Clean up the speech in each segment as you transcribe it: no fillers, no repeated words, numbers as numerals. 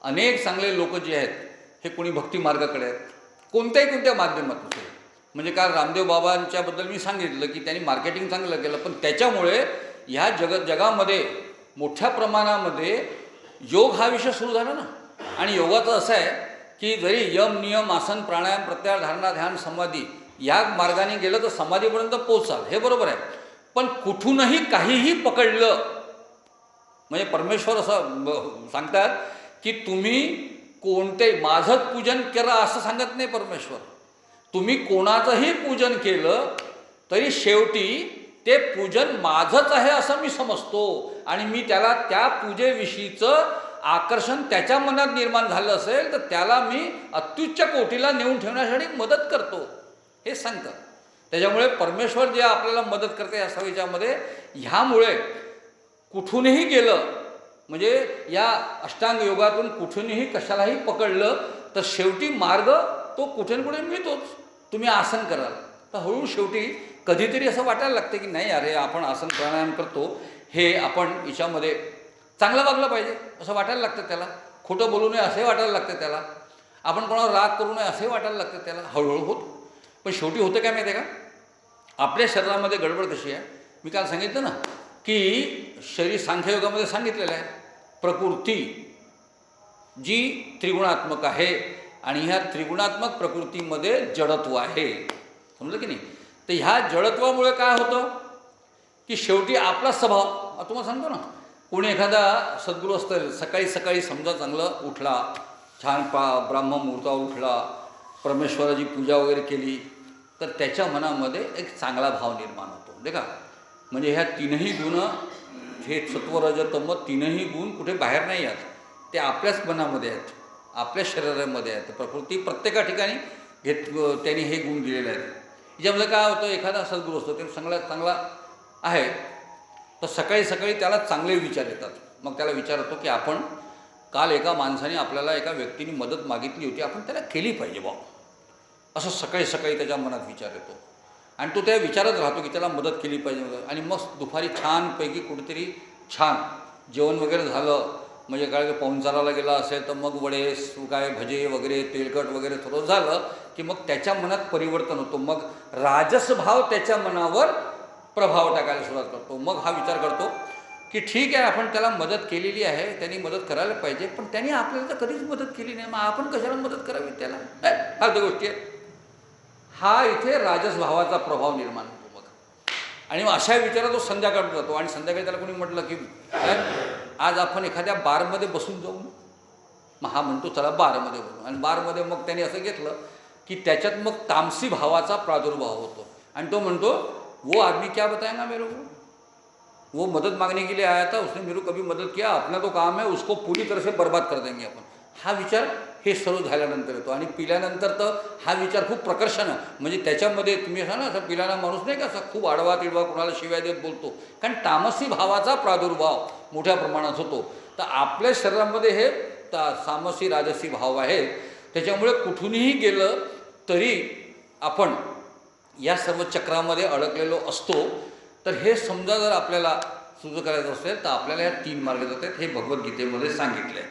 अनेक चांगले लोक जे आहेत हे कोणी भक्ती मार्गाकडे आहेत, कोणत्या माध्यमातून. म्हणजे काल रामदेव बाबांच्याबद्दल मी सांगितलं की त्यांनी मार्केटिंग चांगलं केलं, पण त्याच्यामुळे ह्या जगामध्ये मोठ्या प्रमाणामध्ये योग हा विषय सुरू झाला ना. आणि योगाचं असं आहे की जरी यम नियम आसन प्राणायाम प्रत्याहार धारणा ध्यान समाधी या मार्गाने गेलं तर समाधीपर्यंत पोहोचाल, हे बरोबर आहे. पण कुठूनही काहीही पकडलं म्हणजे परमेश्वर असं सांगतात की तुम्ही कोणते माझंच पूजन करा असं सांगत नाही परमेश्वर. तुम्ही कोणाचंही पूजन केलं तरी शेवटी ते पूजन माझंच आहे असं मी समजतो आणि मी त्याला त्या पूजेविषयीचं आकर्षण त्याच्या मनात निर्माण झालं असेल तर त्याला मी अत्युच्च कोटीला नेऊन ठेवण्यासाठी मदत करतो, हे सांगतं. त्याच्यामुळे परमेश्वर जे आपल्याला मदत करते या सगळ्याच्यामध्ये, ह्यामुळे कुठूनही गेलं म्हणजे या अष्टांग योगातून कुठूनही कशालाही पकडलं तर शेवटी मार्ग तो कुठे ना कुठे मिळतोच. तुम्ही आसन कराल तर हळूहळू शेवटी कधीतरी असं वाटायला लागतं की नाही अरे आपण आसन प्राणायाम करतो हे आपण याच्यामध्ये चांगलं वागलं पाहिजे असं वाटायला लागतं त्याला, खोटं बोलू नये असंही वाटायला लागतं त्याला, आपण कोणावर राग करू नये असंही वाटायला लागतं त्याला, हळूहळू होतो. पण शेवटी होतं काय माहिती आहे का, आपल्या शरीरामध्ये गडबड कशी आहे. मी काल सांगितलं ना की शरीर सांख्ययोगामध्ये सांगितलेलं आहे प्रकृती जी त्रिगुणात्मक आहे आणि ह्या त्रिगुणात्मक प्रकृतीमध्ये जडत्व आहे, समजलं की नाही. तर ह्या जडत्वामुळे काय होतं की शेवटी आपला स्वभाव, तुम्हाला सांगतो ना, कोणी एखादा सद्गुरू असतं सकाळी सकाळी समजा चांगलं उठला, छान ब्राह्ममुहूर्तावर उठला, परमेश्वराची पूजा वगैरे केली तर त्याच्या मनामध्ये एक चांगला भाव निर्माण होतो, नाही का. म्हणजे ह्या तीनही गुण, हे सत्व रज तम तीनही गुण कुठे बाहेर नाही आहेत, ते आपल्याच मनामध्ये आहेत, आपल्या शरीरामध्ये आहेत. प्रकृती प्रत्येका ठिकाणी त्यांनी हे गुण दिलेले आहेत. याच्यामध्ये काय होतं, एखादा सद्गुरू असतो ते चांगला आहे तर सकाळी सकाळी त्याला चांगले विचार येतात. मग त्याला विचार होतो की आपण काल एका माणसाने आपल्याला एका व्यक्तीने मदत मागितली होती, आपण त्याला केली पाहिजे बा, असं सकाळी सकाळी त्याच्या मनात विचार येतो आणि तो त्या विचारत राहतो की त्याला मदत केली पाहिजे. आणि मग दुपारी छानपैकी कुठेतरी छान जेवण वगैरे झालं, म्हणजे काय पाहुणचाराला गेला असेल तर मग वडे काय भजे वगैरे तेलकट वगैरे थोडं झालं की मग त्याच्या मनात परिवर्तन होतो. मग राजसभाव त्याच्या मनावर प्रभाव टाकायला सुरुवात करतो. मग हा विचार करतो की ठीक आहे आपण त्याला मदत केलेली आहे, त्यांनी मदत करायला पाहिजे, पण त्यांनी आपल्याला तर कधीच मदत केली नाही, मग आपण कशाला मदत करावी त्याला, फालतू गोष्टी आहेत. हा इथे राजसभावाचा प्रभाव निर्माण होतो. बघा, आणि मग अशा विचारात तो संध्याकाळी जातो आणि संध्याकाळी त्याला कोणी म्हटलं की आज आपण एखाद्या बारमध्ये बसून जाऊ, मग हा म्हणतो चला बारमध्ये बसू. आणि बारमध्ये मग त्याने असं घेतलं की त्याच्यात मग तामसी भावाचा प्रादुर्भाव होतो आणि तो म्हणतो वो आदमी क्या बताएगा मेरे को, वो मदत मांगने के लिए आया था, उसने मेरे को कभी मदत किया, अपना तो काम है, उसको पूरी तरह से बर्बाद कर देंगे आपण. हा विचार हे सर्व झाल्यानंतर येतो आणि पिल्यानंतर तर हा विचार खूप प्रकर्षानं, म्हणजे त्याच्यामध्ये तुम्ही असा ना असा पिल्याला माणूस नाही का असा खूप आडवा तिडवा कोणाला शिवाय देत बोलतो, कारण तामसी भावाचा प्रादुर्भाव मोठ्या प्रमाणात होतो. तर आपल्या शरीरामध्ये हे तामसी राजसी भाव आहेत, त्याच्यामुळे कुठूनही गेलं तरी आपण या सर्व चक्रामध्ये अडकलेलो असतो. तर हे समजा जर आपल्याला सुरू करायचं असेल तर आपल्याला ह्या 3 मार्ग जातात, हे भगवद्गीतेमध्ये सांगितलं आहे.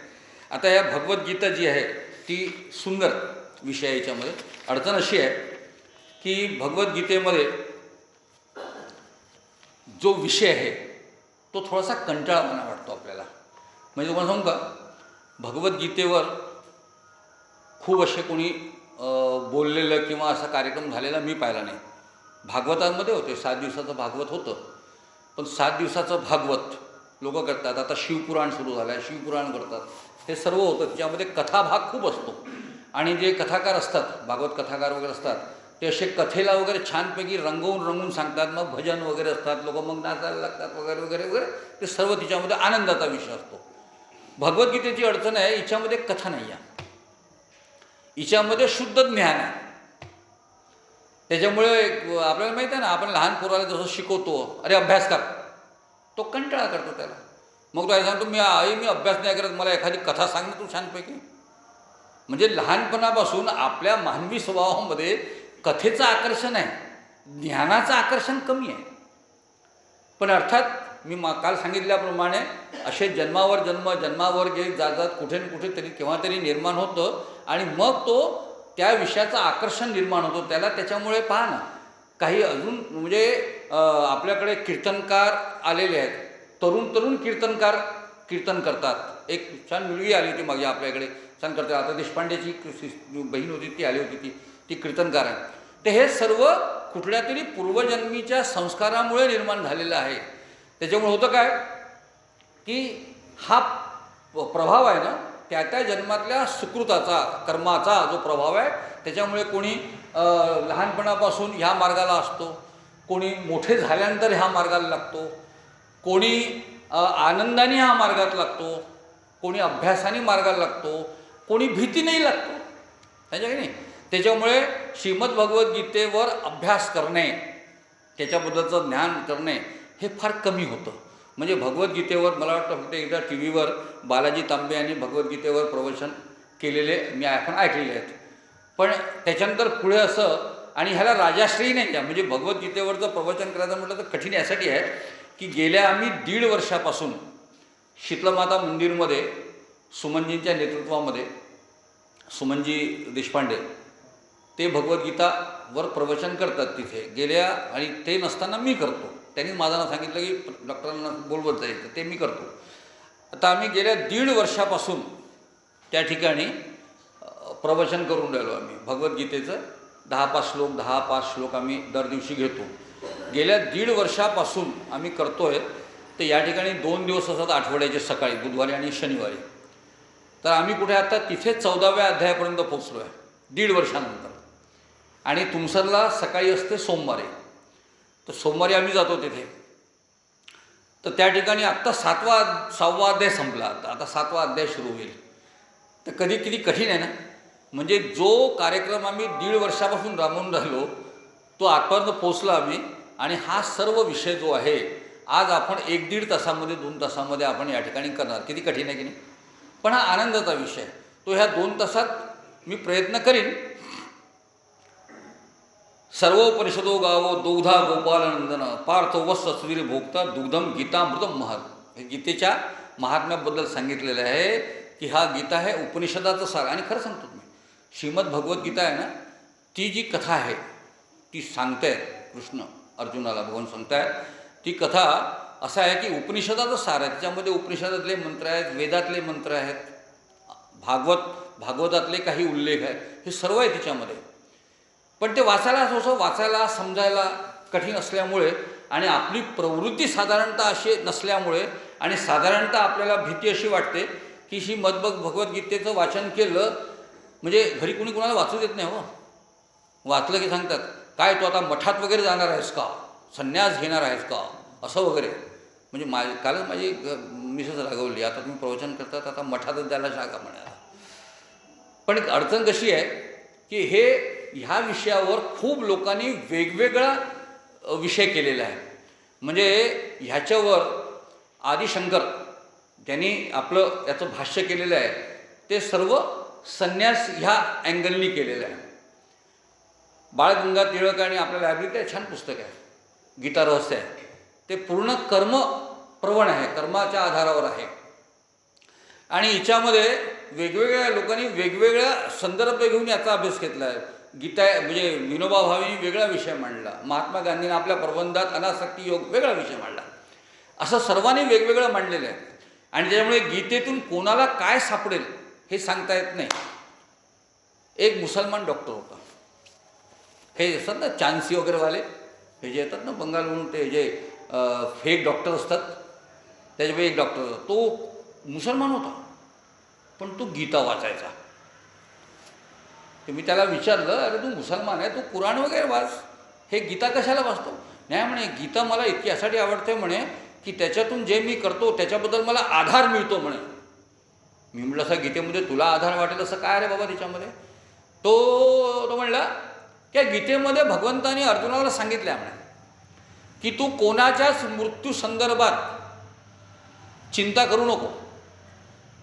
आता या भगवद्गीता जी आहे ती सुंदर विषय आहे. याच्यामध्ये अडचण अशी आहे की भगवद्गीतेमध्ये जो विषय आहे तो थोडासा कंटाळवाणा वाटतो आपल्याला. म्हणजे तुम्हाला सांगू का, भगवद्गीतेवर खूप असे कोणी बोललेलं किंवा असा कार्यक्रम झालेला मी पाहिला नाही. भागवतांमध्ये होते, 7 दिवसाचं भागवत होतं, पण 7 दिवसाचं भागवत लोक करतात. आता शिवपुराण सुरू झालं आहे, शिवपुराण करतात, हे सर्व होतं. त्याच्यामध्ये कथाभाग खूप असतो आणि जे कथाकार असतात, भागवत कथाकार वगैरे असतात, ते असे कथेला वगैरे छानपैकी रंगवून सांगतात. मग भजन वगैरे असतात, लोक मग नाचायला लागतात वगैरे वगैरे वगैरे, ते सर्व तिच्यामध्ये आनंदाचा विषय असतो. भगवद्गीतेची अडचण आहे, हिच्यामध्ये कथा नाही आहे, हिच्यामध्ये शुद्ध ज्ञान आहे. त्याच्यामुळे आपल्याला माहीत आहे ना, आपण लहान पोराला जसं शिकवतो, अरे अभ्यास कर, तो कंटाळा करतो त्याला. मग तो सांगतो मी अभ्यास नाही करत, मला एखादी कथा सांग ना तू छानपैकी. म्हणजे लहानपणापासून आपल्या मानवी स्वभावामध्ये कथेचं आकर्षण आहे, ज्ञानाचं आकर्षण कमी आहे. पण अर्थात मी काल सांगितल्याप्रमाणे असे जन्मावर जन्म जन्मावर घेत जात जात कुठे ना कुठेतरी केव्हा तरी निर्माण होतं आणि मग तो त्या विषयाचं आकर्षण निर्माण होतो त्याला. त्याच्यामुळे पहा ना, काही अजून म्हणजे आपल्याकडे कीर्तनकार आलेले आहेत, तरुण कीर्तनकार कीर्तन करतात. एक छान मुलगी आली होती मागे आपल्याकडे, छान करते. आता देशपांडेची बहीण होती ती आली होती, ती कीर्तनकार आहे. तर हे सर्व कुठल्या तरी पूर्वजन्मीच्या संस्कारामुळे निर्माण झालेलं आहे. त्याच्यामुळे होतं काय की हा प्रभाव आहे ना, त्या त्या जन्मातल्या सुकृताचा कर्माचा जो प्रभाव आहे, त्याच्यामुळे कोणी लहानपणापासून ह्या मार्गाला असतो, कोणी मोठे झाल्यानंतर ह्या मार्गाला लागतो, कोणी आनंदाने ह्या मार्गात लागतो, कोणी अभ्यासाने मार्गाला लागतो, कोणी भीतीनेही लागतो. त्याच्या की नाही. त्याच्यामुळे श्रीमद्भगवद्गीतेवर अभ्यास करणे, त्याच्याबद्दलचं ज्ञान करणे हे फार कमी होतं. म्हणजे भगवद्गीतेवर मला वाटतं फक्त एकदा टी व्हीवर बालाजी तांबे यांनी भगवद्गीतेवर प्रवचन केलेले मी आपण ऐकलेले आहेत. पण त्याच्यानंतर पुढे असं, आणि ह्याला राजाश्रयी नाही द्या, म्हणजे भगवद्गीतेवरचं प्रवचन करायचं म्हटलं तर कठीण यासाठी आहे की गेल्या आम्ही 1.5 वर्षापासून शीतलमाता मंदिरमध्ये सुमनजींच्या नेतृत्वामध्ये, सुमनजी देशपांडे ते भगवद्गीतावर प्रवचन करतात तिथे गेल्या, आणि ते नसताना मी करतो. त्यांनी माझं नाव सांगितलं की डॉक्टरांना बोलवत जायचं, ते मी करतो. आता आम्ही गेल्या 1.5 वर्षापासून त्या ठिकाणी प्रवचन करून राहिलो. आम्ही भगवद्गीतेचं 10-5 श्लोक आम्ही दर दिवशी घेतो. गेल्या 1.5 वर्षापासून आम्ही करतो आहे. तर या ठिकाणी 2 दिवस असतात आठवड्याचे, सकाळी बुधवारी आणि शनिवारी. तर आम्ही कुठे आता तिथे 14व्या अध्यायापर्यंत पोचलो आहे 1.5 वर्षानंतर. आणि तुमसरला सकाळी असते सोमवारी, तर सोमवारी आम्ही जातो तिथे. तर त्या ठिकाणी आत्ता 6वा अध्याय संपला, आता 7वा अध्याय सुरू होईल. तर कधी किती कठीण आहे ना. म्हणजे जो कार्यक्रम आम्ही 1.5 वर्षापासून राबवून राहिलो तो आजपर्यंत पोचला आम्ही. आणि हा सर्व विषय जो आहे आज आपण 1-1.5 तासामध्ये 2 तासामध्ये आपण या ठिकाणी करणार. किती कठीण आहे की नाही. पण हा आनंदाचा विषय आहे. तो ह्या 2 तासात मी प्रयत्न करीन. सर्वोपनिषदो गावो दुग्धा गोपालनंदन पार्थ वत्स सुधीर भोक्ता दुग्धम गीतामृतम महत्. हे गीतेच्या महात्म्याबद्दल सांगितलेलं आहे की हा गीता आहे उपनिषदाचं सार. आणि खरं सांगतो तुम्ही, श्रीमद भगवद्गीता आहे ना, ती जी कथा आहे ती सांगतायत कृष्ण अर्जुनाला, भगवान सांगतायत ती कथा असं आहे की उपनिषदाचं सार आहे. त्याच्यामध्ये उपनिषदातले मंत्र आहेत, वेदातले मंत्र आहेत, भागवतातले काही उल्लेख आहेत, हे सर्व आहे तिच्यामध्ये. पण ते वाचायला समजायला कठीण असल्यामुळे आणि आपली प्रवृत्ती साधारणतः अशी नसल्यामुळे आणि साधारणतः आपल्याला भीती अशी वाटते की ही भगवद्गीतेचं वाचन केलं म्हणजे घरी कुणी कुणाला वाचू देत नाही. हो, वाचलं की सांगतात काय तू आता मठात वगैरे जाणार आहेस का, संन्यास घेणार आहेस का, असं वगैरे. म्हणजे कालच माझी मिसेस रागवली, आता तुम्ही प्रवचन करतात आता मठातच जायला शाखा म्हणाला. पण अडचण कशी आहे की ह्या विषयावर खूप लोकांनी वेगवेगळा विषय केलेला आहे. म्हणजे ह्याच्यावर आदिशंकर ज्यांनी आपलं याचं भाष्य केलेलं आहे ते सर्व संन्यास ह्या अँगलनी केलेलं आहे. बाळगंगा टिळक आणि आपल्या लायब्ररीत छान पुस्तक आहे गीता रहस्य आहे. ते पूर्ण कर्मप्रवण आहे, कर्माच्या आधारावर आहे. आणि हिच्यामध्ये वेगवेगळ्या लोकांनी वेगवेगळ्या संदर्भ घेऊन याचा अभ्यास घेतला आहे. गीता म्हणजे विनोबा भावेंनी वेगळा विषय मांडला, महात्मा गांधींनी आपल्या प्रबंधात अनासक्ती योग वेगळा विषय मांडला. असं सर्वांनी वेगवेगळं मांडलेलं आहे. आणि त्याच्यामुळे गीतेतून कोणाला काय सापडेल हे सांगता येत नाही. एक मुसलमान डॉक्टर होता, हे असतात ना चान्सी वगैरेवाले, हे जे येतात ना बंगालवरून, ते जे फेक डॉक्टर असतात, त्याच्यामुळे एक डॉक्टर होता, तो मुसलमान होता पण तो गीता वाचायचा. तर मी त्याला विचारलं, अरे तू मुसलमान आहे, तू कुराण वगैरे वाच, हे गीता कशाला वाचतो. नाही म्हणे, गीता मला इतकी यासाठी आवडते म्हणे की त्याच्यातून जे मी करतो त्याच्याबद्दल मला आधार मिळतो म्हणे. मी म्हटलं असं गीतेमध्ये तुला आधार वाटेल असं काय रे बाबा त्याच्यामध्ये. तो म्हणला की गीतेमध्ये भगवंतानी अर्जुनाला सांगितलं आहे म्हणे की तू कोणाच्याच मृत्यू संदर्भात चिंता करू नको,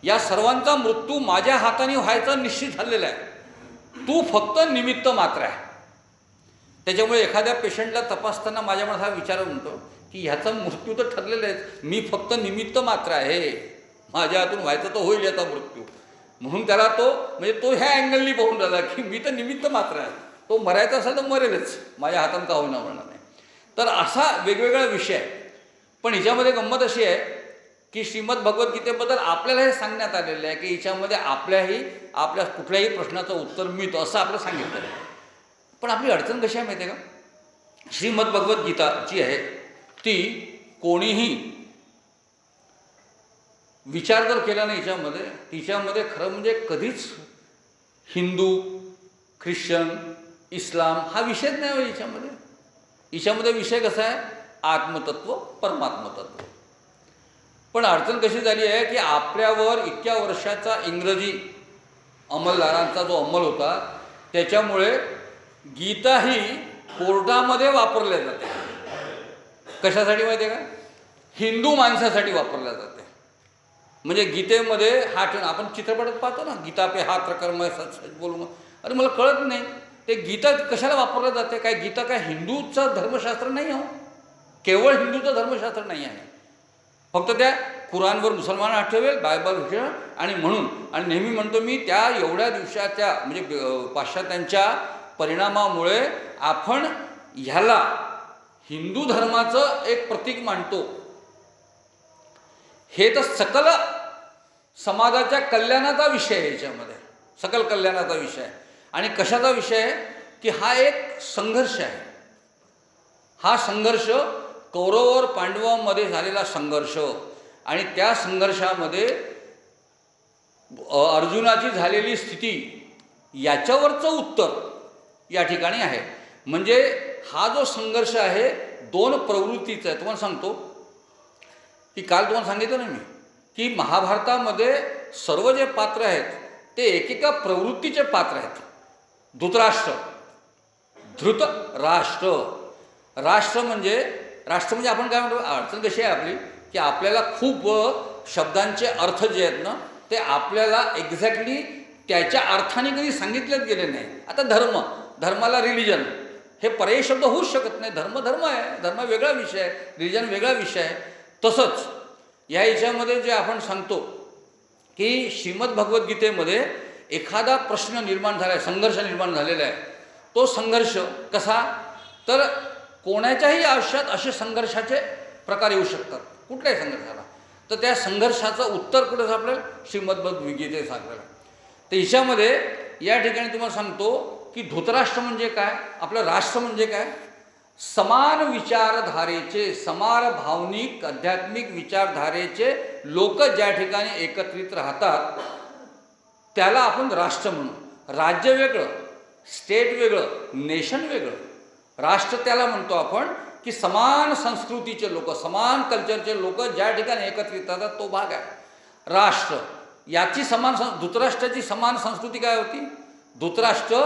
या सर्वांचा मृत्यू माझ्या हाताने व्हायचा निश्चित झालेला आहे, तू फक्त निमित्त मात्र आहे. त्याच्यामुळे एखाद्या पेशंटला तपासताना माझ्या मनात हा विचार म्हणतो की ह्याचा मृत्यू तर ठरलेला आहे, मी फक्त निमित्त मात्र आहे, माझ्या हातून व्हायचं तर होईल याचा मृत्यू. म्हणून त्याला तो म्हणजे तो ह्या अँगलनी पाहून राहिला की मी तर निमित्त मात्र आहे, तो मरायचा असेल तर मरेलच, माझ्या हातानं का होईना म्हणणार नाही. तर असा वेगवेगळा विषय आहे. पण हिच्यामध्ये गंमत अशी आहे की श्रीमद भगवद्गीतेबद्दल आपल्याला हे सांगण्यात आलेलं आहे की हिच्यामध्ये आपल्या कुठल्याही प्रश्नाचं उत्तर मिळतं असं आपलं सांगितलं आहे. पण आपली अडचण कशी आहे माहिती आहे का? श्रीमद भगवद्गीता जी आहे ती कोणीही विचार जर केला नाही तिच्यामध्ये खरं म्हणजे कधीच हिंदू, ख्रिश्चन, इस्लाम हा विषयच नाही हो हिच्यामध्ये विषय कसा आहे? आत्मतत्व, परमात्मतत्व. पण अडचण कशी झाली आहे की आपल्यावर इतक्या वर्षाचा इंग्रजी अंमलदारांचा जो अंमल होता त्याच्यामुळे गीता ही कोर्टामध्ये वापरल्या जाते. कशासाठी माहिती आहे का? हिंदू माणसासाठी वापरल्या जाते. म्हणजे गीतेमध्ये हा ठेवून आपण चित्रपटात पाहतो ना, गीता पे हात कर्म सच सच बोलून. अरे मला कळत नाही ते गीता कशाला वापरलं जाते. काय गीता काय हिंदूचं धर्मशास्त्र नाही हो, केवळ हिंदूचं धर्मशास्त्र नाही आहे. फक्त त्या कुराणवर मुसलमान ठेवेल, बायबल ठेवेल आणि म्हणून. आणि नेहमी म्हणतो मी त्या एवढ्या दिवसाच्या म्हणजे पाश्चात्यांच्या परिणामामुळे आपण ह्याला हिंदू धर्माचं एक प्रतीक मानतो. हे तर सकल समाजाच्या कल्याणाचा विषय आहे. याच्यामध्ये सकल कल्याणाचा विषय आहे. आणि कशाचा विषय आहे की हा एक संघर्ष आहे. हा संघर्ष कौरव पांडवांमध्ये झालेला संघर्ष आणि त्या संघर्षामध्ये अर्जुनाची झालेली स्थिती याच्यावरचं उत्तर या ठिकाणी आहे. म्हणजे हा जो संघर्ष आहे दोन प्रवृत्तीचा आहे. तुम्हाला सांगतो की काल तुम्हाला सांगितलं ना मी की महाभारतामध्ये सर्व जे पात्र आहेत ते एकेका प्रवृत्तीचे पात्र आहेत. धृतराष्ट्र, राष्ट्र म्हणजे आपण काय म्हणतो, अडचण कशी आहे आपली की आपल्याला खूप शब्दांचे अर्थ जे आहेत ना ते आपल्याला एक्झॅक्टली त्याच्या अर्थाने कधी सांगितलेच गेले नाही. आता धर्माला रिलिजन हे पर्यायी शब्द होऊच शकत नाही. धर्म आहे, धर्म वेगळा विषय आहे, रिलिजन वेगळा विषय आहे. तसंच या याच्यामध्ये जे आपण सांगतो की श्रीमद भगवद्गीतेमध्ये एखादा प्रश्न निर्माण झाला आहे, संघर्ष निर्माण झालेला आहे. तो संघर्ष कसा, तर कोणाच्याही आयुष्यात असे संघर्षाचे प्रकार येऊ शकतात, कुठल्याही संघर्षाला. तर त्या संघर्षाचं उत्तर कुठं सापडेल? श्रीमद भगवद्गीतेत सापडेल. तर हिच्यामध्ये या ठिकाणी तुम्हाला सांगतो की धृतराष्ट्र म्हणजे काय, आपलं राष्ट्र म्हणजे काय, समान विचारधारेचे, समान भावनिक आध्यात्मिक विचारधारेचे लोक ज्या ठिकाणी एकत्रित राहतात त्याला आपण राष्ट्र म्हणू. राज्य वेगळं, स्टेट वेगळं, नेशन वेगळं. राष्ट्र त्याला म्हणतो आपण की समान संस्कृतीचे लोक, समान कल्चरचे लोक ज्या ठिकाणी एकत्रित राहतात तो भाग आहे राष्ट्र. याची धृतराष्ट्राची समान संस्कृती काय होती? धृतराष्ट्र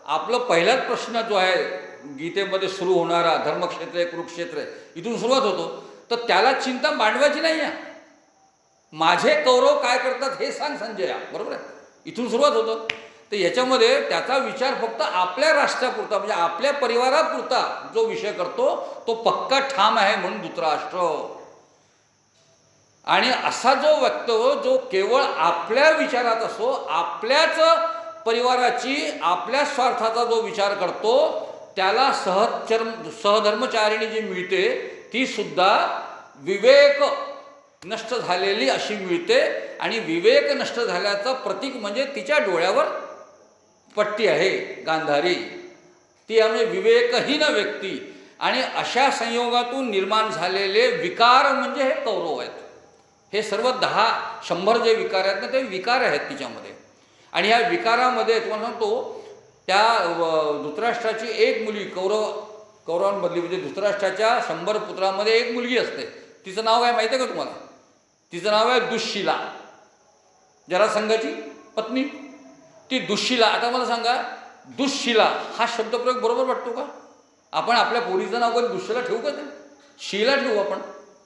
आपलं पहिलाच प्रश्न जो आहे गीतेमध्ये सुरू होणारा, धर्मक्षेत्र आहे, कुरुक्षेत्र आहे, इथून सुरुवात होतो. तर त्याला चिंता मांडवायची नाही आहे. माझे कौरव काय करतात हे सांग संजया, बरोबर आहे, इथून सुरुवात होतं. तर याच्यामध्ये त्याचा विचार फक्त आपल्या राष्ट्रापुरता म्हणजे आपल्या परिवारापुरता जो विषय करतो तो पक्का ठाम आहे म्हणून धृतराष्ट्र. आणि असा जो व्यक्ती जो केवळ आपल्या विचारात असो, आपल्याच परिवाराची, आपल्या स्वार्थाचा जो विचार करतो त्याला सहधर्मचारिणी जी मिळते ती सुद्धा विवेक नष्ट झालेली अशी मिळते. आणि विवेक नष्ट झाल्याचं प्रतीक म्हणजे तिच्या डोळ्यावर पट्टी आहे गांधारी, ती म्हणजे विवेकहीन व्यक्ती. आणि अशा संयोगातून निर्माण झालेले विकार म्हणजे हे कौरव आहेत. हे सर्व 100 जे विकार आहेत ना ते विकार आहेत तिच्यामध्ये. आणि ह्या विकारामध्ये तुम्हाला सांगतो त्या धृतराष्ट्राची एक मुलगी कौरवांमधली म्हणजे धृतराष्ट्राच्या 100 पुत्रांमध्ये एक मुलगी असते. तिचं नाव काय माहिती आहे का तुम्हाला? तिचं नाव आहे दुःशिला, जरासंधाची पत्नी ती दुःशिला. आता मला सांगा दुःशिला हा शब्दप्रयोग बरोबर वाटतो का? आपण आपल्या पोरीचं नाव कधी दुःशिला ठेवू का? ते शिला ठेवू आपण,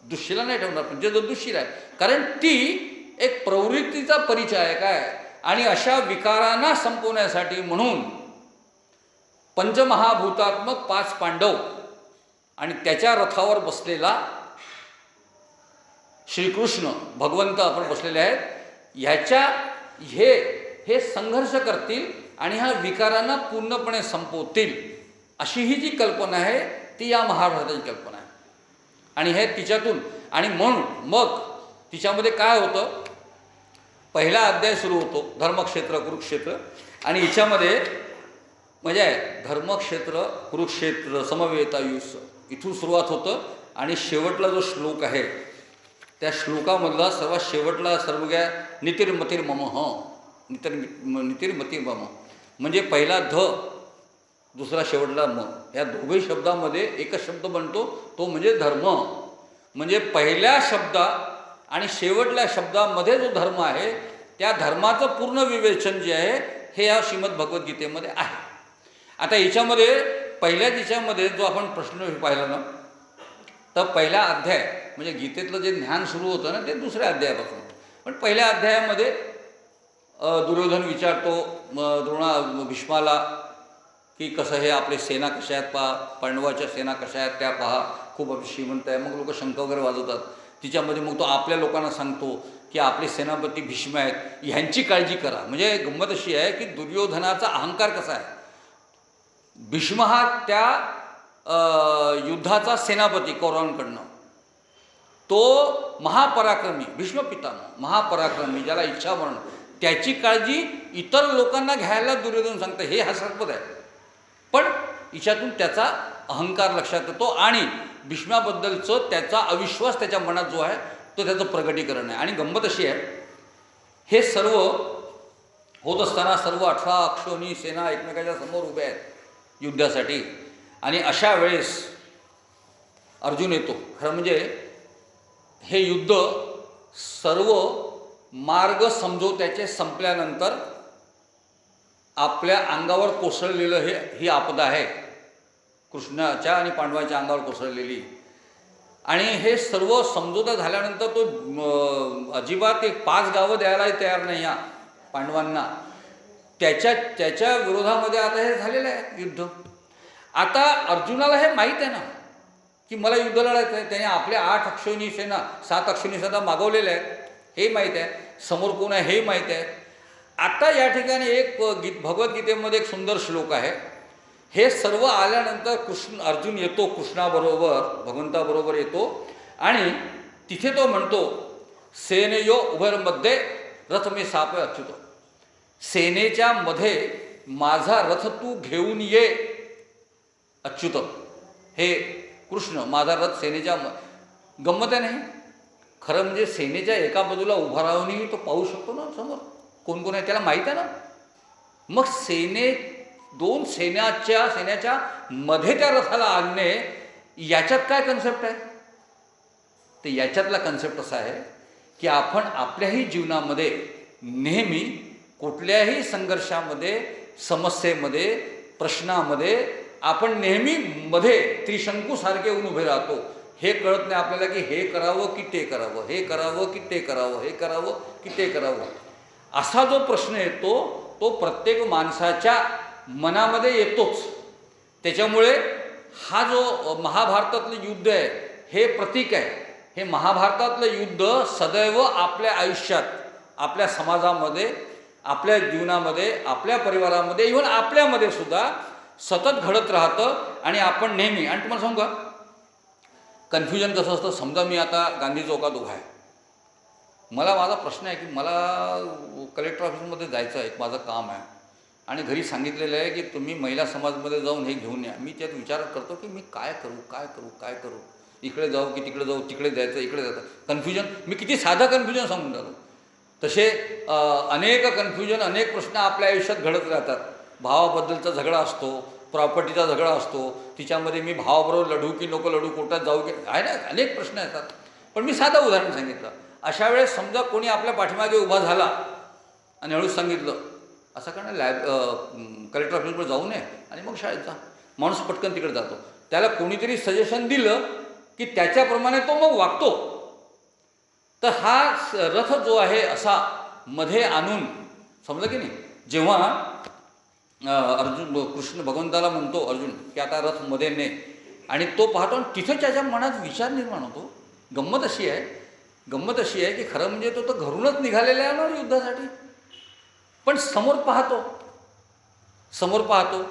दुःशिला नाही ठेवणार. म्हणजे जो दुःशिला आहे कारण ती एक प्रवृत्तीचा परिचय आहे काय. आणि अशा विकारांना संपवण्यासाठी म्हणून पंचमहाभूतात्मक 5 पांडव आणि त्याच्या रथावर बसलेला श्रीकृष्ण भगवंत आपण बसलेले आहेत, हे हे संघर्ष करतील आणि ह्या विकारांना पूर्णपणे संपवतील, अशी ही जी कल्पना आहे ती या महाभारताची कल्पना आहे. आणि हे तिच्यातून आणि म्हणून मग तिच्यामध्ये काय होतं, पहिला अध्याय सुरू होतो धर्मक्षेत्र कुरुक्षेत्र, आणि हिच्यामध्ये म्हणजे आहे धर्मक्षेत्र कुरुक्षेत्र समवेतायुष, इथून सुरुवात होतं आणि शेवटला जो श्लोक आहे त्या श्लोकामधला सर्वात शेवटला सर्व काय नितिर्मतीर मम, नितिर्मतीर मम म्हणजे पहिला ध, दुसरा शेवटला म, या दोघे शब्दामध्ये एकच शब्द बनतो, तो म्हणजे धर्म. म्हणजे पहिल्या शब्दा आणि शेवटल्या शब्दामध्ये जो धर्म आहे त्या धर्माचं पूर्ण विवेचन जे आहे हे या श्रीमद भगवद्गीतेमध्ये आहे. आता याच्यामध्ये पहिल्याच याच्यामध्ये जो आपण प्रश्न पाहिला ना, तर पहिला अध्याय म्हणजे गीतेतलं जे ज्ञान सुरू होतं ना ते दुसऱ्या अध्यायापासून. पण पहिल्या अध्यायामध्ये दुर्योधन विचारतो भीष्माला की कसं हे आपले सेना कशा आहेत पहा, पांडवाच्या सेना कशा आहेत त्या पहा, खूप श्रीमंत आहे. मग लोक शंख वगैरे वाजवतात. तिच्यामध्ये मग तो आपल्या लोकांना सांगतो की आपले सेनापती भीष्म आहेत, ह्यांची काळजी करा. म्हणजे गंमत अशी आहे की दुर्योधनाचा अहंकार कसा आहे, भीष्म हा त्या युद्धाचा सेनापती कौरवांकडनं, तो महापराक्रमी भीष्म पितामह महापराक्रमी ज्याला इच्छामरण, त्याची काळजी इतर लोकांना घ्यायला दुर्योधन सांगतं. हे हास्यास्पद आहे, पण हिच्यातून त्याचा अहंकार लक्षात येतो आणि भीष्माबद्दलचं त्याचा अविश्वास त्याच्या मनात जो आहे तो त्याचं प्रगटीकरण आहे. आणि गंमत अशी आहे, हे सर्व होत असताना सर्व 18 अक्षोणी सेना एकमेकाच्या समोर उभ्या आहेत युद्धासाठी. आणि अशा वेळेस अर्जुन येतो. खरं म्हणजे हे युद्ध सर्व मार्ग समजवत्याचे संपल्यानंतर आपल्या अंगावर कोसळलेलं ही आपदा आहे, कृष्णाच्या आणि पांडवांच्या अंगावर कोसळलेली. आणि हे सर्व समजोता झाल्यानंतर तो अजिबात एक 5 गावं द्यायलाही तयार नाही या पांडवांना. त्याच्या विरोधामध्ये आता हे झालेलं आहे युद्ध. आता अर्जुनाला हे माहीत आहे ना की मला युद्ध लढायचं आहे. त्याने आपल्या 8 अक्षोहिणी सेना 7 अक्षोहिणी सेना मागवलेल्या आहेत हे माहीत आहे, समोर कोण आहे हे माहीत आहे. आता या ठिकाणी एक भगवद्गीतेमध्ये एक सुंदर श्लोक आहे. हे सर्व आल्यानंतर अर्जुन येतो कृष्णाबरोबर, भगवंताबरोबर येतो आणि तिथे तो म्हणतो सेनेयो उभयमध्ये रथ मी साप अच्युत, सेनेच्या मध्ये माझा रथ तू घेऊन ये अच्युत. हे कृष्ण माझा रथ सेनेच्या गंमत आहे नाही. खरं म्हणजे सेनेच्या एका बाजूला उभा राहूनही तो पाहू शकतो ना समोर कोण कोण आहे, त्याला माहीत आहे ना. मग 2 सेनेच्या मध्ये त्या रथाला आणणे याच्यात काय कन्सेप्ट आहे, तर याच्यातला कन्सेप्ट असा आहे की आपण आपल्याही जीवनामध्ये नेहमी कुठल्याही संघर्षामध्ये, समस्येमध्ये, प्रश्नामध्ये आपण नेहमी मध्ये त्रिशंकूसारखे येऊन उभे राहतो. हे कळत नाही आपल्याला की हे करावं की ते करावं, हे करावं की ते करावं, हे करावं की ते करावं. असा जो प्रश्न येतो तो प्रत्येक माणसाच्या मनामध्ये येतोच. त्याच्यामुळे हा जो महाभारतातलं युद्ध आहे हे प्रतीक आहे. हे महाभारतातलं युद्ध सदैव आपल्या आयुष्यात, आपल्या समाजामध्ये, आपल्या जीवनामध्ये, आपल्या परिवारामध्ये, इव्हन आपल्यामध्ये सुद्धा सतत घडत राहतं. आणि आपण नेहमी, आणि तुम्हाला सांगू का कन्फ्युजन कसं असतं, समजा मी आता गांधी चौकात उभा आहे, मला माझा प्रश्न आहे की मला कलेक्टर ऑफिसमध्ये जायचं आहे, एक माझं काम आहे आणि घरी सांगितलेलं आहे की तुम्ही महिला समाजमध्ये जाऊन हे घेऊन या. मी त्यात विचार करतो की मी काय करू, इकडे जाऊ की तिकडे जाऊ, तिकडे जायचं इकडे जायचं. कन्फ्युजन, मी किती साधं कन्फ्युजन सांगून राहिलो. तसे अनेक कन्फ्युजन, अनेक प्रश्न आपल्या आयुष्यात घडत राहतात. भावाबद्दलचा झगडा असतो, प्रॉपर्टीचा झगडा असतो, तिच्यामध्ये मी भावाबरोबर लढू की नको लढू, कोर्टात जाऊ की, आहे ना, अनेक प्रश्न येतात. पण मी साधं उदाहरण सांगितलं. अशा वेळेस समजा कोणी आपल्या पाठीमागे उभा झाला आणि हळूच सांगितलं असं कारण कलेक्टर ऑफिसवर जाऊ नये आणि मग शाळेत जा, माणूस पटकन तिकडे जातो. त्याला कोणीतरी सजेशन दिलं की त्याच्याप्रमाणे तो मग वागतो. तर हा रथ जो आहे असा मध्ये आणून, समजलं की नाही, जेव्हा कृष्ण भगवंताला म्हणतो अर्जुन की आता रथ मध्ये ने, आणि तो पाहतो आणि तिथं त्याच्या मनात विचार निर्माण होतो. गंमत अशी आहे की खरं म्हणजे तो तर घरूनच निघालेला आहे ना युद्धासाठी, पण समोर पाहतो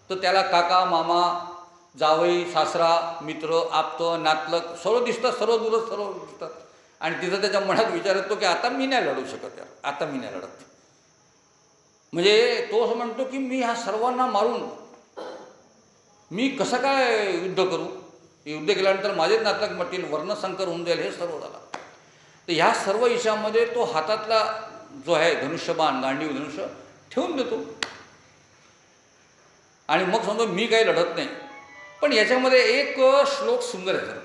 तर त्याला काका मामा जावई सासरा मित्र आप्त नातलग सर्व दिसतात, सर्व दिसतात. आणि तिथं त्याच्या मनात विचार येतो की आता मी नाही लढू शकत यार, आता मी नाही लढत. म्हणजे तो असं म्हणतो की मी ह्या सर्वांना मारून मी कसं काय युद्ध करू, युद्ध केल्यानंतर माझेच नातलग मरतील, वर्णसंकर होऊन जाईल, हे सर्व झालं. तर ह्या सर्व विषयामध्ये तो हातातला जो आहे धनुष्यबाण गांडीव धनुष्य ठेवून देतो आणि मग समजा मी काही लढत नाही. पण याच्यामध्ये एक श्लोक सुंदर आहे सर.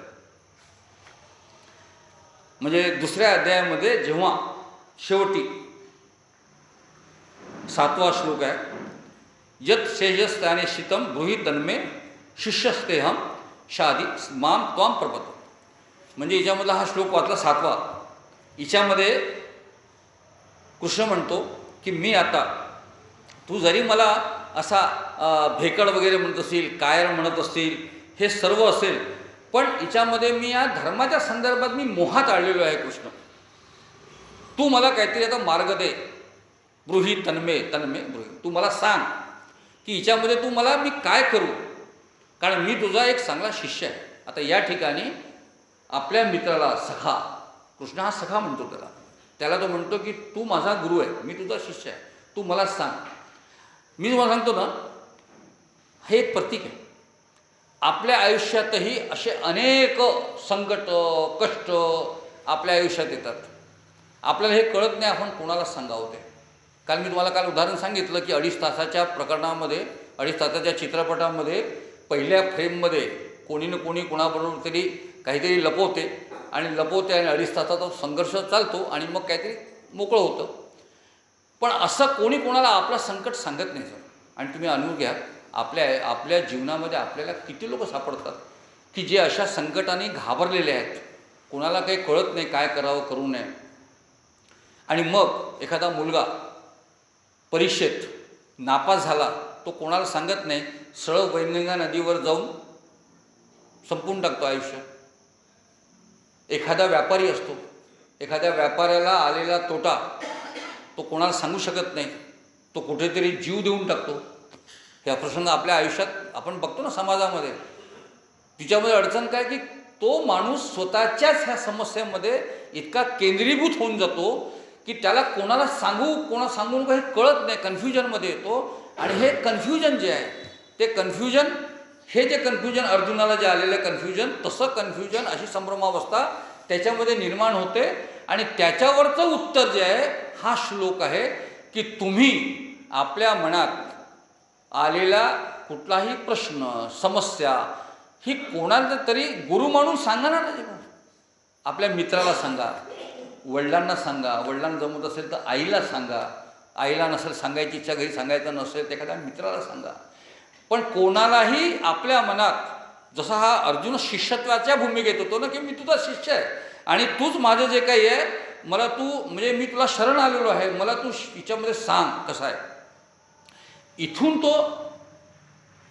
म्हणजे दुसऱ्या अध्यायामध्ये जेव्हा शेवटी 7वा श्लोक आहे, यत शेजस्ताने शीतम ब्रूहि तन्मे शिष्यस्तेहम शादी माम त्वाम प्रपतो. म्हणजे याच्यामधला हा श्लोक वाचला 7वा. हिच्यामध्ये कृष्ण म्हणतो की मी आता, तू जरी मला असा भेकड वगैरे म्हणत असतील, कायर म्हणत असतील, हे सर्व असेल, पण हिच्यामध्ये मी या धर्माच्या संदर्भात मी मोहात आलेलो आहे कृष्ण. तू मला काहीतरी आता मार्ग दे. ब्रूहि तन्मे ब्रूहि, तू मला सांग की हिच्यामध्ये तू मला मी काय करू, कारण मी तुझा एक चांगला शिष्य आहे. आता या ठिकाणी आपल्या मित्राला सखा, कृष्ण हा सखा म्हणतो त्याला तो म्हणतो की तू माझा गुरु आहे, मी तुझा शिष्य आहे, तू मला सांग. मी तुम्हाला सांगतो ना, हे एक प्रतीक आहे. आपल्या आयुष्यातही असे अनेक संकट कष्ट आपल्या आयुष्यात येतात. आपल्याला हे कळत नाही आपण कोणाला सांगावं ते. काल मी तुम्हाला उदाहरण सांगितलं की 2.5 तासाच्या प्रकरणामध्ये, 2.5 तासाच्या चित्रपटामध्ये पहिल्या फ्रेममध्ये कोणी ना कोणी कोणाबरोबर तरी काहीतरी लपवते आणि 2.5 तासाचा संघर्ष चालतो आणि मग काहीतरी मोकळं होतं. पण असं कोणी कोणाला आपलं संकट सांगत नाही सर. आणि तुम्ही अनुभव घ्या, आपल्या जीवनामध्ये आपल्याला किती लोक सापडतात की जे अशा संकटाने घाबरलेले आहेत, कोणाला काही कळत नाही काय करावं करू नये. आणि मग एखादा मुलगा परीक्षेत नापास झाला, तो कोणाला सांगत नाही, सरळ वैनगंगा नदीवर जाऊन संपून टाकतो आयुष्य. एखादा व्यापारी असतो, एखाद्या व्यापाऱ्याला आलेला तोटा तो कोणाला सांगू शकत नाही, तो कुठेतरी जीव देऊन टाकतो. ह्या प्रसंग आपल्या आयुष्यात आपण बघतो ना समाजामध्ये. तिच्यामध्ये अडचण काय की तो माणूस स्वतःच्याच ह्या समस्येमध्ये इतका केंद्रीभूत होऊन जातो की त्याला कोणाला सांगून काही कळत नाही, कन्फ्युजनमध्ये येतो. आणि हे कन्फ्युजन जे आहे ते कन्फ्युजन, हे जे कन्फ्युजन अर्जुनाला जे आलेलं कन्फ्युजन, तसं कन्फ्युजन अशी संभ्रमावस्था त्याच्यामध्ये निर्माण होते. आणि त्याच्यावरचं उत्तर जे आहे हा श्लोक आहे की तुम्ही आपल्या मनात आलेला कुठलाही प्रश्न समस्या ही कोणाला तरी गुरु म्हणून सांगा ना. आपल्या मित्राला सांगा, वडिलांना सांगा, वडिलांना जमत असेल तर आईला सांगा, आईला नसेल सांगायची इच्छा, घरी सांगायचं नसेल तर एखाद्या मित्राला सांगा. पण कोणालाही आपल्या मनात, जसा हा अर्जुन शिष्यत्वाच्या भूमिकेत होतो ना की मी तुझा शिष्य आहे आणि तूच माझं जे काही आहे, मला तू म्हणजे मी तुला शरण आलेलो आहे, मला तू हिच्यामध्ये सांग कसं आहे. इथून तो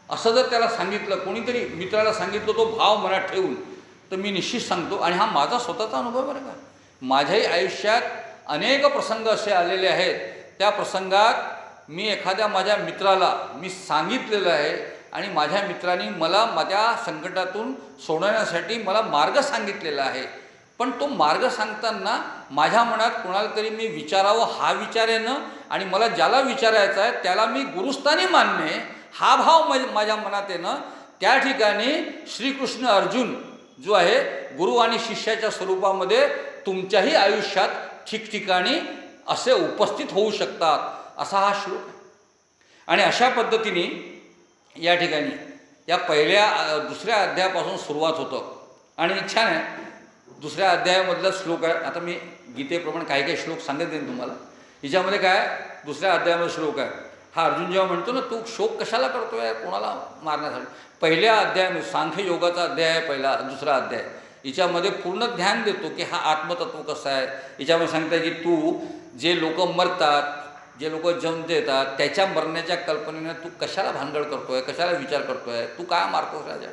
असं जर त्याला सांगितलं, कोणीतरी मित्राला सांगितलं, तो भाव मनात ठेवून, तर मी निश्चित सांगतो, आणि हा माझा स्वतःचा अनुभव बरं का, माझ्याही आयुष्यात अनेक प्रसंग असे आलेले आहेत. त्या प्रसंगात मी एखाद्या माझ्या मित्राला मी सांगितलेलं आहे आणि माझ्या मित्रांनी मला माझ्या संकटातून सोडवण्यासाठी मला मार्ग सांगितलेला आहे. पण तो मार्ग सांगताना माझ्या मनात कोणाला तरी मी विचारावं हा विचार येणं आणि मला ज्याला विचारायचं आहे त्याला मी गुरुस्थानी मानणे हा भाव माझ्या मनात येणं, त्या ठिकाणी श्रीकृष्ण अर्जुन जो आहे गुरु आणि शिष्याच्या स्वरूपामध्ये तुमच्याही आयुष्यात ठिकठिकाणी असे उपस्थित होऊ शकतात, असा हा श्लोक आहे. आणि अशा पद्धतीने या ठिकाणी या दुसऱ्या अध्यायापासून सुरुवात होतं. आणि छान आहे, दुसऱ्या अध्यायामधला श्लोक आहे. आता मी गीतेप्रमाणे काही काही श्लोक सांगत देईन तुम्हाला. हिच्यामध्ये काय दुसऱ्या अध्यायामध्ये श्लोक आहे. हा अर्जुन जेव्हा म्हणतो ना तू शोक कशाला करतो आहे कोणाला मारण्यासाठी, पहिल्या अध्यायामध्ये सांख्य योगाचा अध्याय आहे पहिला, दुसरा अध्याय. हिच्यामध्ये पूर्ण ध्यान देतो की हा आत्मतत्व कसं आहे. हिच्यामध्ये सांगता की तू जे लोक मरतात, जे लोक जन्म देतात, त्याच्या मरण्याच्या कल्पनेनं तू कशाला भानगड करतो आहे, कशाला विचार करतो आहे, तू काय मारतोस राजा.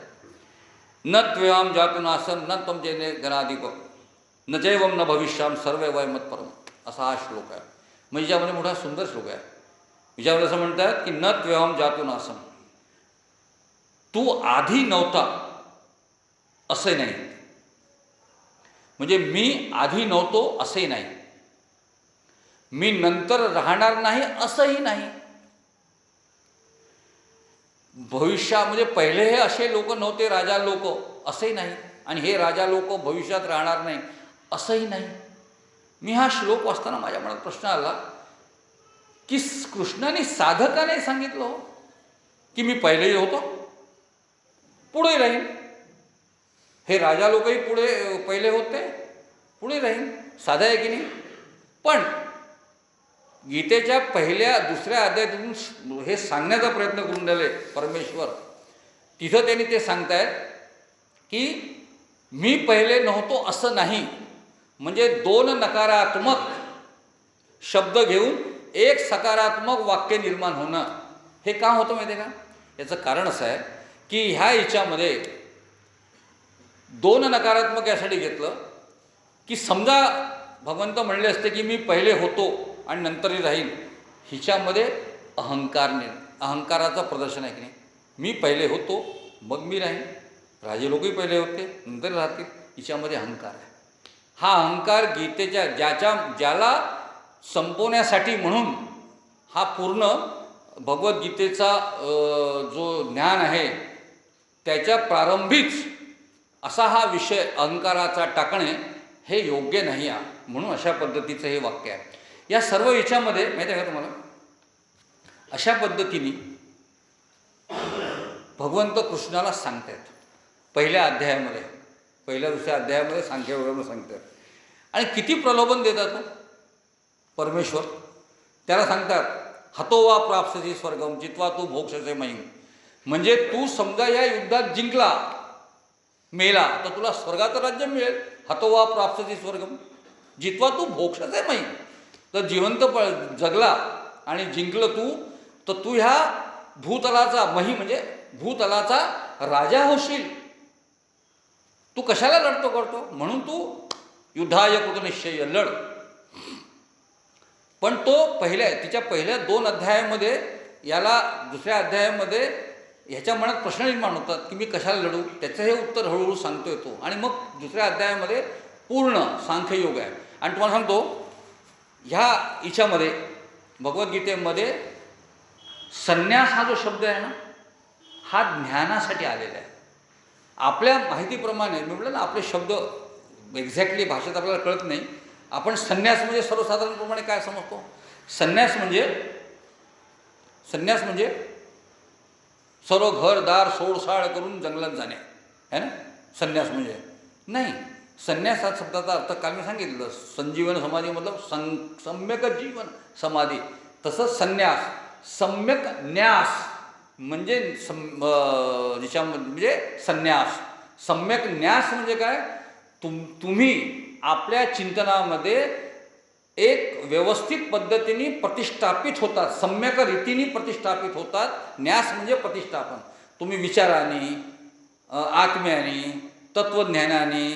न त्वेवाम जातु नासम न त्वं जेने गणाधिप न जैवम न भविष्याम सर्वे वय मत्परम, असा हा श्लोक आहे. म्हणजे याच्यामध्ये मोठा सुंदर श्लोक आहे. याच्यामध्ये असं म्हणतात की न त्वेवाम जातु नासम, तू आधी नव्हता असं नाही, म्हणजे मी आधी नव्हतो असंही नाही, मी नंतर राहणार नाही असंही नाही. भविष्यामध्ये पहिले हे असे लोक नव्हते, राजा लोक, असंही नाही, आणि हे राजा लोक भविष्यात राहणार नाही असंही नाही. मी हा श्लोक वाचताना माझ्या मनात प्रश्न आला की कृष्णाने साधकाने सांगितलं हो की मी पहिलेही होतो, पुढे राहीन. हे राजा लोकही पहिले होते, पुढे राहीन. साधं आहे की नाही? पण गीतेच्या पहिल्या दुसऱ्या अध्यायातून हे सांगण्याचा प्रयत्न करून राहिले परमेश्वर. तिथं त्यांनी ते सांगतायत की मी पहिले नव्हतो असं नाही, म्हणजे दोन नकारात्मक शब्द घेऊन एक सकारात्मक वाक्य निर्माण होणं. हे का होतं माहिती आहे का? याचं कारण असं आहे की ह्या याच्यामध्ये दोन नकारात्मक यासाठी घेतलं की समजा भगवंत म्हणले असते की मी पहिले होतो आणि नंतरही राहील, हिच्यामध्ये अहंकाराचं प्रदर्शन आहे की नाही. मी पहिले होतो मग मी राहीन, राजे लोकही पहिले होते नंतर राहतील, हिच्यामध्ये अहंकार आहे. हा अहंकार गीतेच्या ज्याला संपवण्यासाठी म्हणून हा पूर्ण भगवद्गीतेचा जो ज्ञान आहे त्याच्या प्रारंभीच असा हा विषय अहंकाराचा टाकणे हे योग्य नाही आहे. म्हणून अशा पद्धतीचं हे वाक्य आहे. या सर्व याच्यामध्ये माहिती आहे का तुम्हाला, अशा पद्धतीने भगवंत कृष्णाला सांगतात पहिल्या अध्यायामध्ये, पहिल्या दुसऱ्या अध्यायामध्ये सांख्य वगैरे सांगतात. आणि किती प्रलोभन देतात परमेश्वर. त्याला सांगतात हतो वा प्राप्स्यसी स्वर्गम जित्वा तू भोक्षसे महिम, म्हणजे तू समजा या युद्धात जिंकला, मेला, तर तुला स्वर्गाचं राज्य मिळेल. हतो वा प्राप्स्यसी स्वर्गम जित्वा तू भोक्षसे महिम, तर जिवंत जगला आणि जिंकलं तू, तर तू ह्या भूतलाचा मही म्हणजे भूतलाचा राजा होशील. तू कशाला लढतो करतो, म्हणून तू युद्धाय कृतनिश्चय लढ. पण तो तिच्या पहिल्या 2 अध्यायामध्ये याला दुसऱ्या अध्यायामध्ये ह्याच्या मनात प्रश्न निर्माण होतात की मी कशाला लढू. त्याचं हे उत्तर हळूहळू सांगतोय तो. आणि मग दुसऱ्या अध्यायामध्ये पूर्ण सांख्ययोग आहे. आणि तुम्हाला सांगतो ह्या हिच्यामध्ये भगवद्गीतेमध्ये संन्यास हा जो शब्द आहे ना, हा ज्ञानासाठी आलेला आहे. आपल्या माहितीप्रमाणे मी म्हटलं ना, आपले शब्द एक्झॅक्टली भाषेत आपल्याला कळत नाही. आपण संन्यास म्हणजे सर्वसाधारणप्रमाणे काय समजतो, संन्यास म्हणजे सर्व घरदार सोडसाळ करून जंगलात जाणे है ना, संन्यास म्हणजे. नाही, संन्यास हा शब्दाचा अर्थ काल मी सांगितलं, संजीवन समाधी मतलब सम्यक जीवन समाधी. तसंच संन्यास सम्यक न्यास म्हणजे म्हणजे संन्यास. सम्यक न्यास म्हणजे काय, तुम्ही आपल्या चिंतनामध्ये एक व्यवस्थित पद्धतीने प्रतिष्ठापित होतात, सम्यक रीतीने प्रतिष्ठापित होतात. न्यास म्हणजे प्रतिष्ठापन. तुम्ही विचाराने, आत्म्याने, तत्त्वज्ञानाने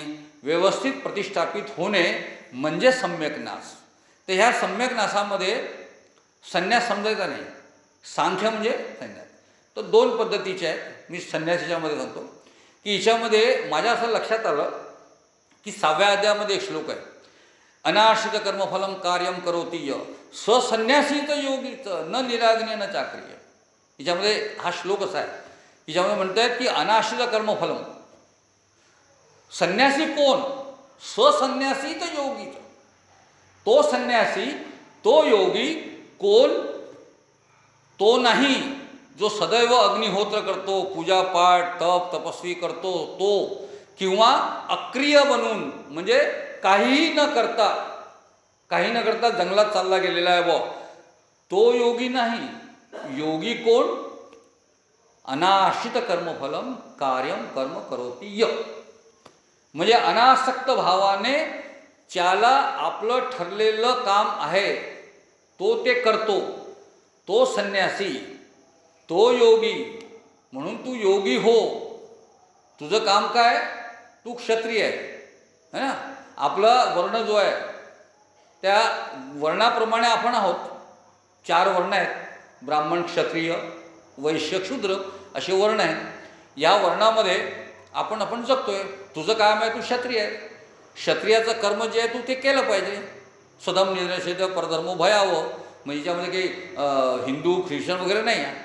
व्यवस्थित प्रतिष्ठापित होणे म्हणजे सम्यक नास. तर ह्या सम्यक नासामध्ये संन्यास समजायचा नाही. सांख्य म्हणजे संन्यास. तर 2 पद्धतीचे आहेत. मी संन्यासाच्यामध्ये सांगतो की हिच्यामध्ये माझ्या असं लक्षात आलं की 6व्या अध्यायामध्ये एक श्लोक आहे, अनाश्रित कर्मफलम कार्यम करोति य स्वसन्यासीच योगीच न निराग्ने न चाक्रिय. हिच्यामध्ये हा श्लोक असा आहे, हिच्यामध्ये म्हणतात की अनाश्रित कर्मफलम, संन्यासी कोण, स्वसन्यासीच योगीच. तो संन्यासी, तो योगी कोण, तो नाही जो सदैव अग्निहोत्र करतो, पूजापाठ तप तपस्वी करतो तो, किंवा अक्रिय बनून म्हणजे काही न करता जंगलात चालला गेलेला आहे बुवा, तो योगी नाही. योगी कोण, अनाश्रित कर्मफलम कार्यम कर्म करोति य, म्हणजे अनासक्त भावाने ज्याला आपलं ठरलेलं काम आहे तो ते करतो, तो संन्यासी, तो योगी. म्हणून तू योगी हो. तुझं काम काय? तू क्षत्रिय आहे ना. आपला वर्ण जो आहे त्या वर्णाप्रमाणे आपण आहोत. 4 वर्ण आहेत, ब्राह्मण, क्षत्रिय, वैश्य, शूद्र असे वर्ण आहेत. या वर्णामध्ये आपण जगतोय. तुझं काम आहे, तू क्षत्रिय आहे. क्षत्रियाचं कर्म जे आहे तू ते केलं पाहिजे. स्वधम निर्णय परधर्मो भयावं, म्हणजे याच्यामध्ये काही हिंदू ख्रिश्चन वगैरे नाही आहे.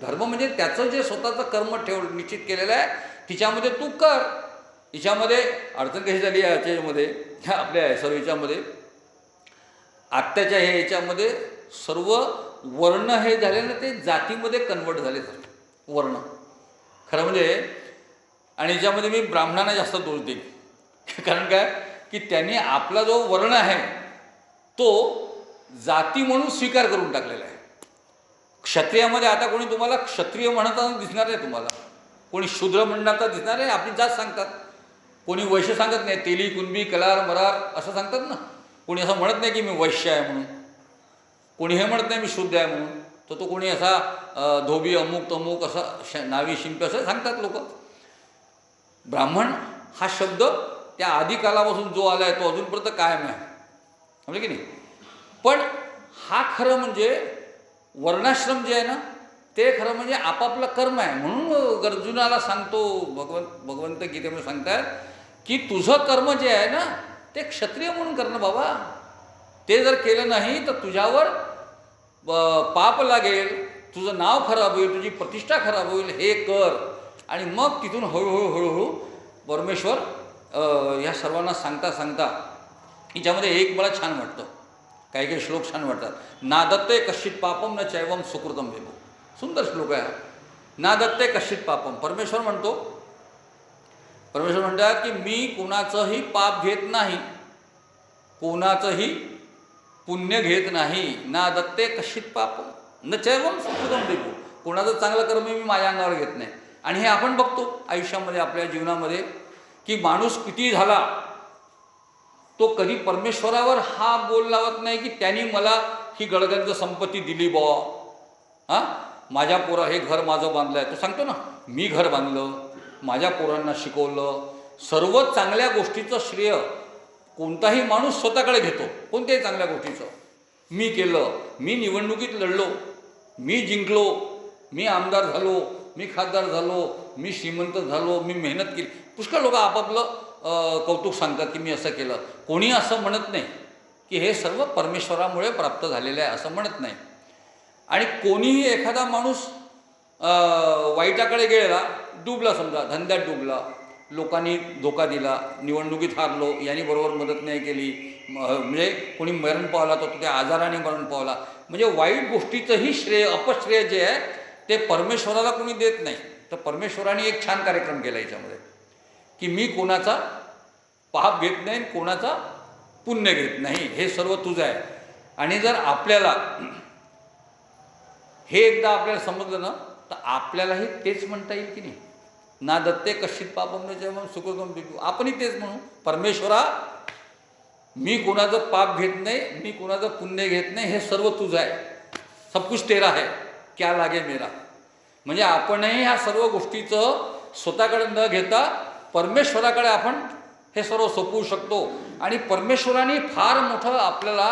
धर्म म्हणजे त्याचं जे स्वतःचं कर्म निश्चित केलेलं आहे तिच्यामध्ये तू कर. हिच्यामध्ये अडचण कशी झाली आहे याच्यामध्ये, आपल्या सर्व याच्यामध्ये आत्ताच्या हे याच्यामध्ये सर्व वर्ण हे झाले ना ते जातीमध्ये कन्वर्ट झाले वर्ण खरं म्हणजे. आणि याच्यामध्ये मी ब्राह्मणांना जास्त दोष देईन. कारण काय की त्यांनी आपला जो वर्ण आहे तो जाती म्हणून स्वीकार करून टाकलेला आहे. क्षत्रियामध्ये आता कोणी तुम्हाला क्षत्रिय म्हणताना दिसणार नाही, तुम्हाला कोणी शूद्र म्हणताना दिसणार नाही. आपली जात सांगतात. कोणी वैश्य सांगत नाही, तेली, कुणबी, कलार, मरार असं सांगतात ना. कोणी असं म्हणत नाही की मी वैश्य आहे म्हणून. कोणी हे म्हणत नाही मी शुद्ध आहे म्हणून. तो कोणी असा धोबी, अमुक तमुक असं नावी शिंपी असं सांगतात लोक. ब्राह्मण हा शब्द त्या आदिकालापासून जो आला आहे तो अजूनपर्यंत कायम आहे, म्हणजे की नाही. पण हा खरं म्हणजे वर्णाश्रम जे आहे ना ते खरं म्हणजे आपापलं कर्म आहे. म्हणून अर्जुनाला सांगतो भगवंत गीतेमध्ये सांगतात की तुझं कर्म जे आहे ना ते क्षत्रिय म्हणून करणं बाबा. ते जर केलं नाही तर तुझ्यावर पाप लागेल, तुझं नाव खराब होईल, तुझी प्रतिष्ठा खराब होईल. हे कर. आणि मग तिथून हळूहळू परमेश्वर ह्या सर्वांना सांगता सांगता हिच्यामध्ये एक मला छान वाटतं, काही काही श्लोक छान वाटतात. ना दत्ते कश्चित पापम न चैवम सुकृतम वेदो. सुंदर श्लोक आहे. ना दत्ते कश्चित पापम. परमेश्वर म्हणतात की मी कोणाचंही पाप घेत नाही, कोणाचंही पुण्य घेत नाही. ना दत्ते कश्चित पापम न चैवम सुकृतम वेदो. कोणाचं चांगलं कर्म मी माझ्या अंगावर घेत नाही. आणि हे आपण बघतो आयुष्यामध्ये, आपल्या जीवनामध्ये, की माणूस किती झाला तो कधी परमेश्वरावर हा बोल लावत नाही की त्यांनी मला ही गडगंज संपत्ती दिली बुवा, माझ्या पोरा हे घर माझं बांधलं आहे. तो सांगतो ना मी घर बांधलं, माझ्या पोरांना शिकवलं. सर्व चांगल्या गोष्टीचं श्रेय कोणताही माणूस स्वतःकडे घेतो. कोणत्याही चांगल्या गोष्टीचं मी केलं, मी निवडणुकीत लढलो, मी जिंकलो, मी आमदार झालो, मी खासदार झालो, मी श्रीमंत झालो, मी मेहनत केली. पुष्कळ लोक आपापलं कौतुक सांगतात की मी असं केलं. कोणी असं म्हणत नाही की हे सर्व परमेश्वरामुळे प्राप्त झालेलं आहे, असं म्हणत नाही. आणि कोणीही एखादा माणूस वाईटाकडे गेला, डुबला, समजा धंद्यात डुबला, लोकांनी धोका दिला, निवडणुकीत हारलो, यांनी बरोबर मदत नाही केली, म्हणजे कोणी मरण पावला तर त्या आजाराने मरण पावला, म्हणजे वाईट गोष्टीचंही श्रेय, अपश्रेय जे आहे ते परमेश्वराला कोणी देत नाही. तर परमेश्वराने एक छान कार्यक्रम केला याच्यामध्ये की मी कोणाचा पाप घेत नाही, कोणाचा पुण्य घेत नाही, हे सर्व तुझं आहे. आणि जर आपल्याला हे एकदा आपल्याला समजलं ना तर आपल्यालाही तेच म्हणता येईल की नाही. ना दत्ते कश्चित पापम न चैवम सुकृतम वेदो. आपणही तेच म्हणू, परमेश्वरा मी कोणाचं पाप घेत नाही, मी कोणाचं पुण्य घेत नाही, हे सर्व तुझं आहे. सब कुछ तेरा है, क्या लागे मेरा. म्हणजे आपणही ह्या सर्व गोष्टीचं स्वतःकडे न घेता परमेश्वराकडे आपण हे सर्व सोपवू शकतो. आणि परमेश्वराने फार मोठं आपल्याला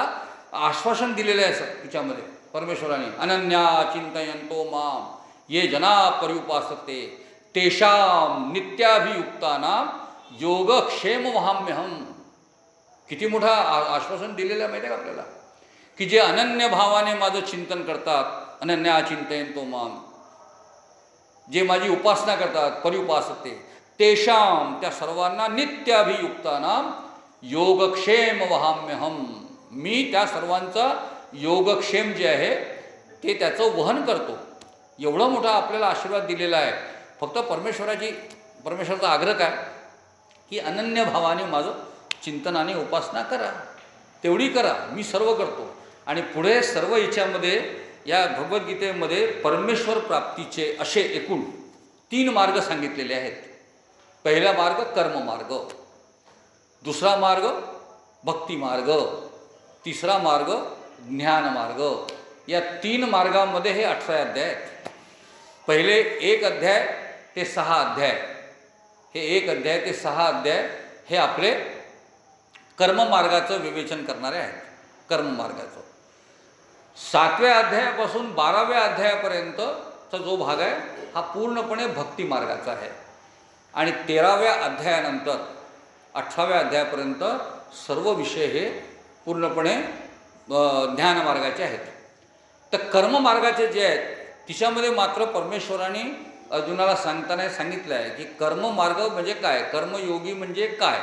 आश्वासन दिलेलं आहे तिच्यामध्ये. परमेश्वराने अनन्या चिंतयन्तो माम ये जना पर्युपासते तेषाम नित्याभियुक्तानाम योगक्षेम वहाम्यहम. किती मोठा आश्वासन दिलेलं आहे माहिती आहे का आपल्याला, की जे अनन्य भावाने माझं चिंतन करतात, अनन्या चिंतयन्तो माम, जे माझी उपासना करतात, पर्युपासते तेषाम, त्या सर्वांना नित्याभियुक्तानाम योगक्षेम वहाम्यहम. मी त्या सर्वांचा योगक्षेम जे आहे ते त्याचं वहन करतो. एवढा मोठा आपल्याला आशीर्वाद दिलेला आहे. फक्त परमेश्वराचा आग्रह काय की अनन्य भावाने माझं चिंतन आणि उपासना करा, तेवढी करा, मी सर्व करतो. आणि पुढे सर्व याच्यामध्ये या भगवद्गीतेमध्ये परमेश्वर प्राप्तीचे असे एकूण 3 मार्ग सांगितलेले आहेत. पहिला मार्ग कर्ममार्ग, दुसरा मार्ग भक्ती मार्ग, तिसरा मार्ग ज्ञान मार्ग. या 3 मार्गामध्ये हे 18 अध्याय आहेत. पहिले 1 अध्याय ते 6 अध्याय हे 1 अध्याय ते 6 अध्याय हे आपले कर्ममार्गाचं विवेचन करणारे आहेत. कर्ममार्गाचं 7व्या अध्यायापासून 12व्या अध्यायापर्यंतचा जो भाग आहे हा पूर्णपणे भक्ती मार्गाचा आहे. आणि 13व्या अध्यायानंतर 18व्या अध्यायापर्यंत सर्व विषय हे पूर्णपणे ज्ञानमार्गाचे आहेत. तर कर्ममार्गाचे जे आहेत तिच्यामध्ये मात्र परमेश्वराने अर्जुनाला सांगताना सांगितलं आहे की कर्ममार्ग म्हणजे काय, कर्मयोगी म्हणजे काय,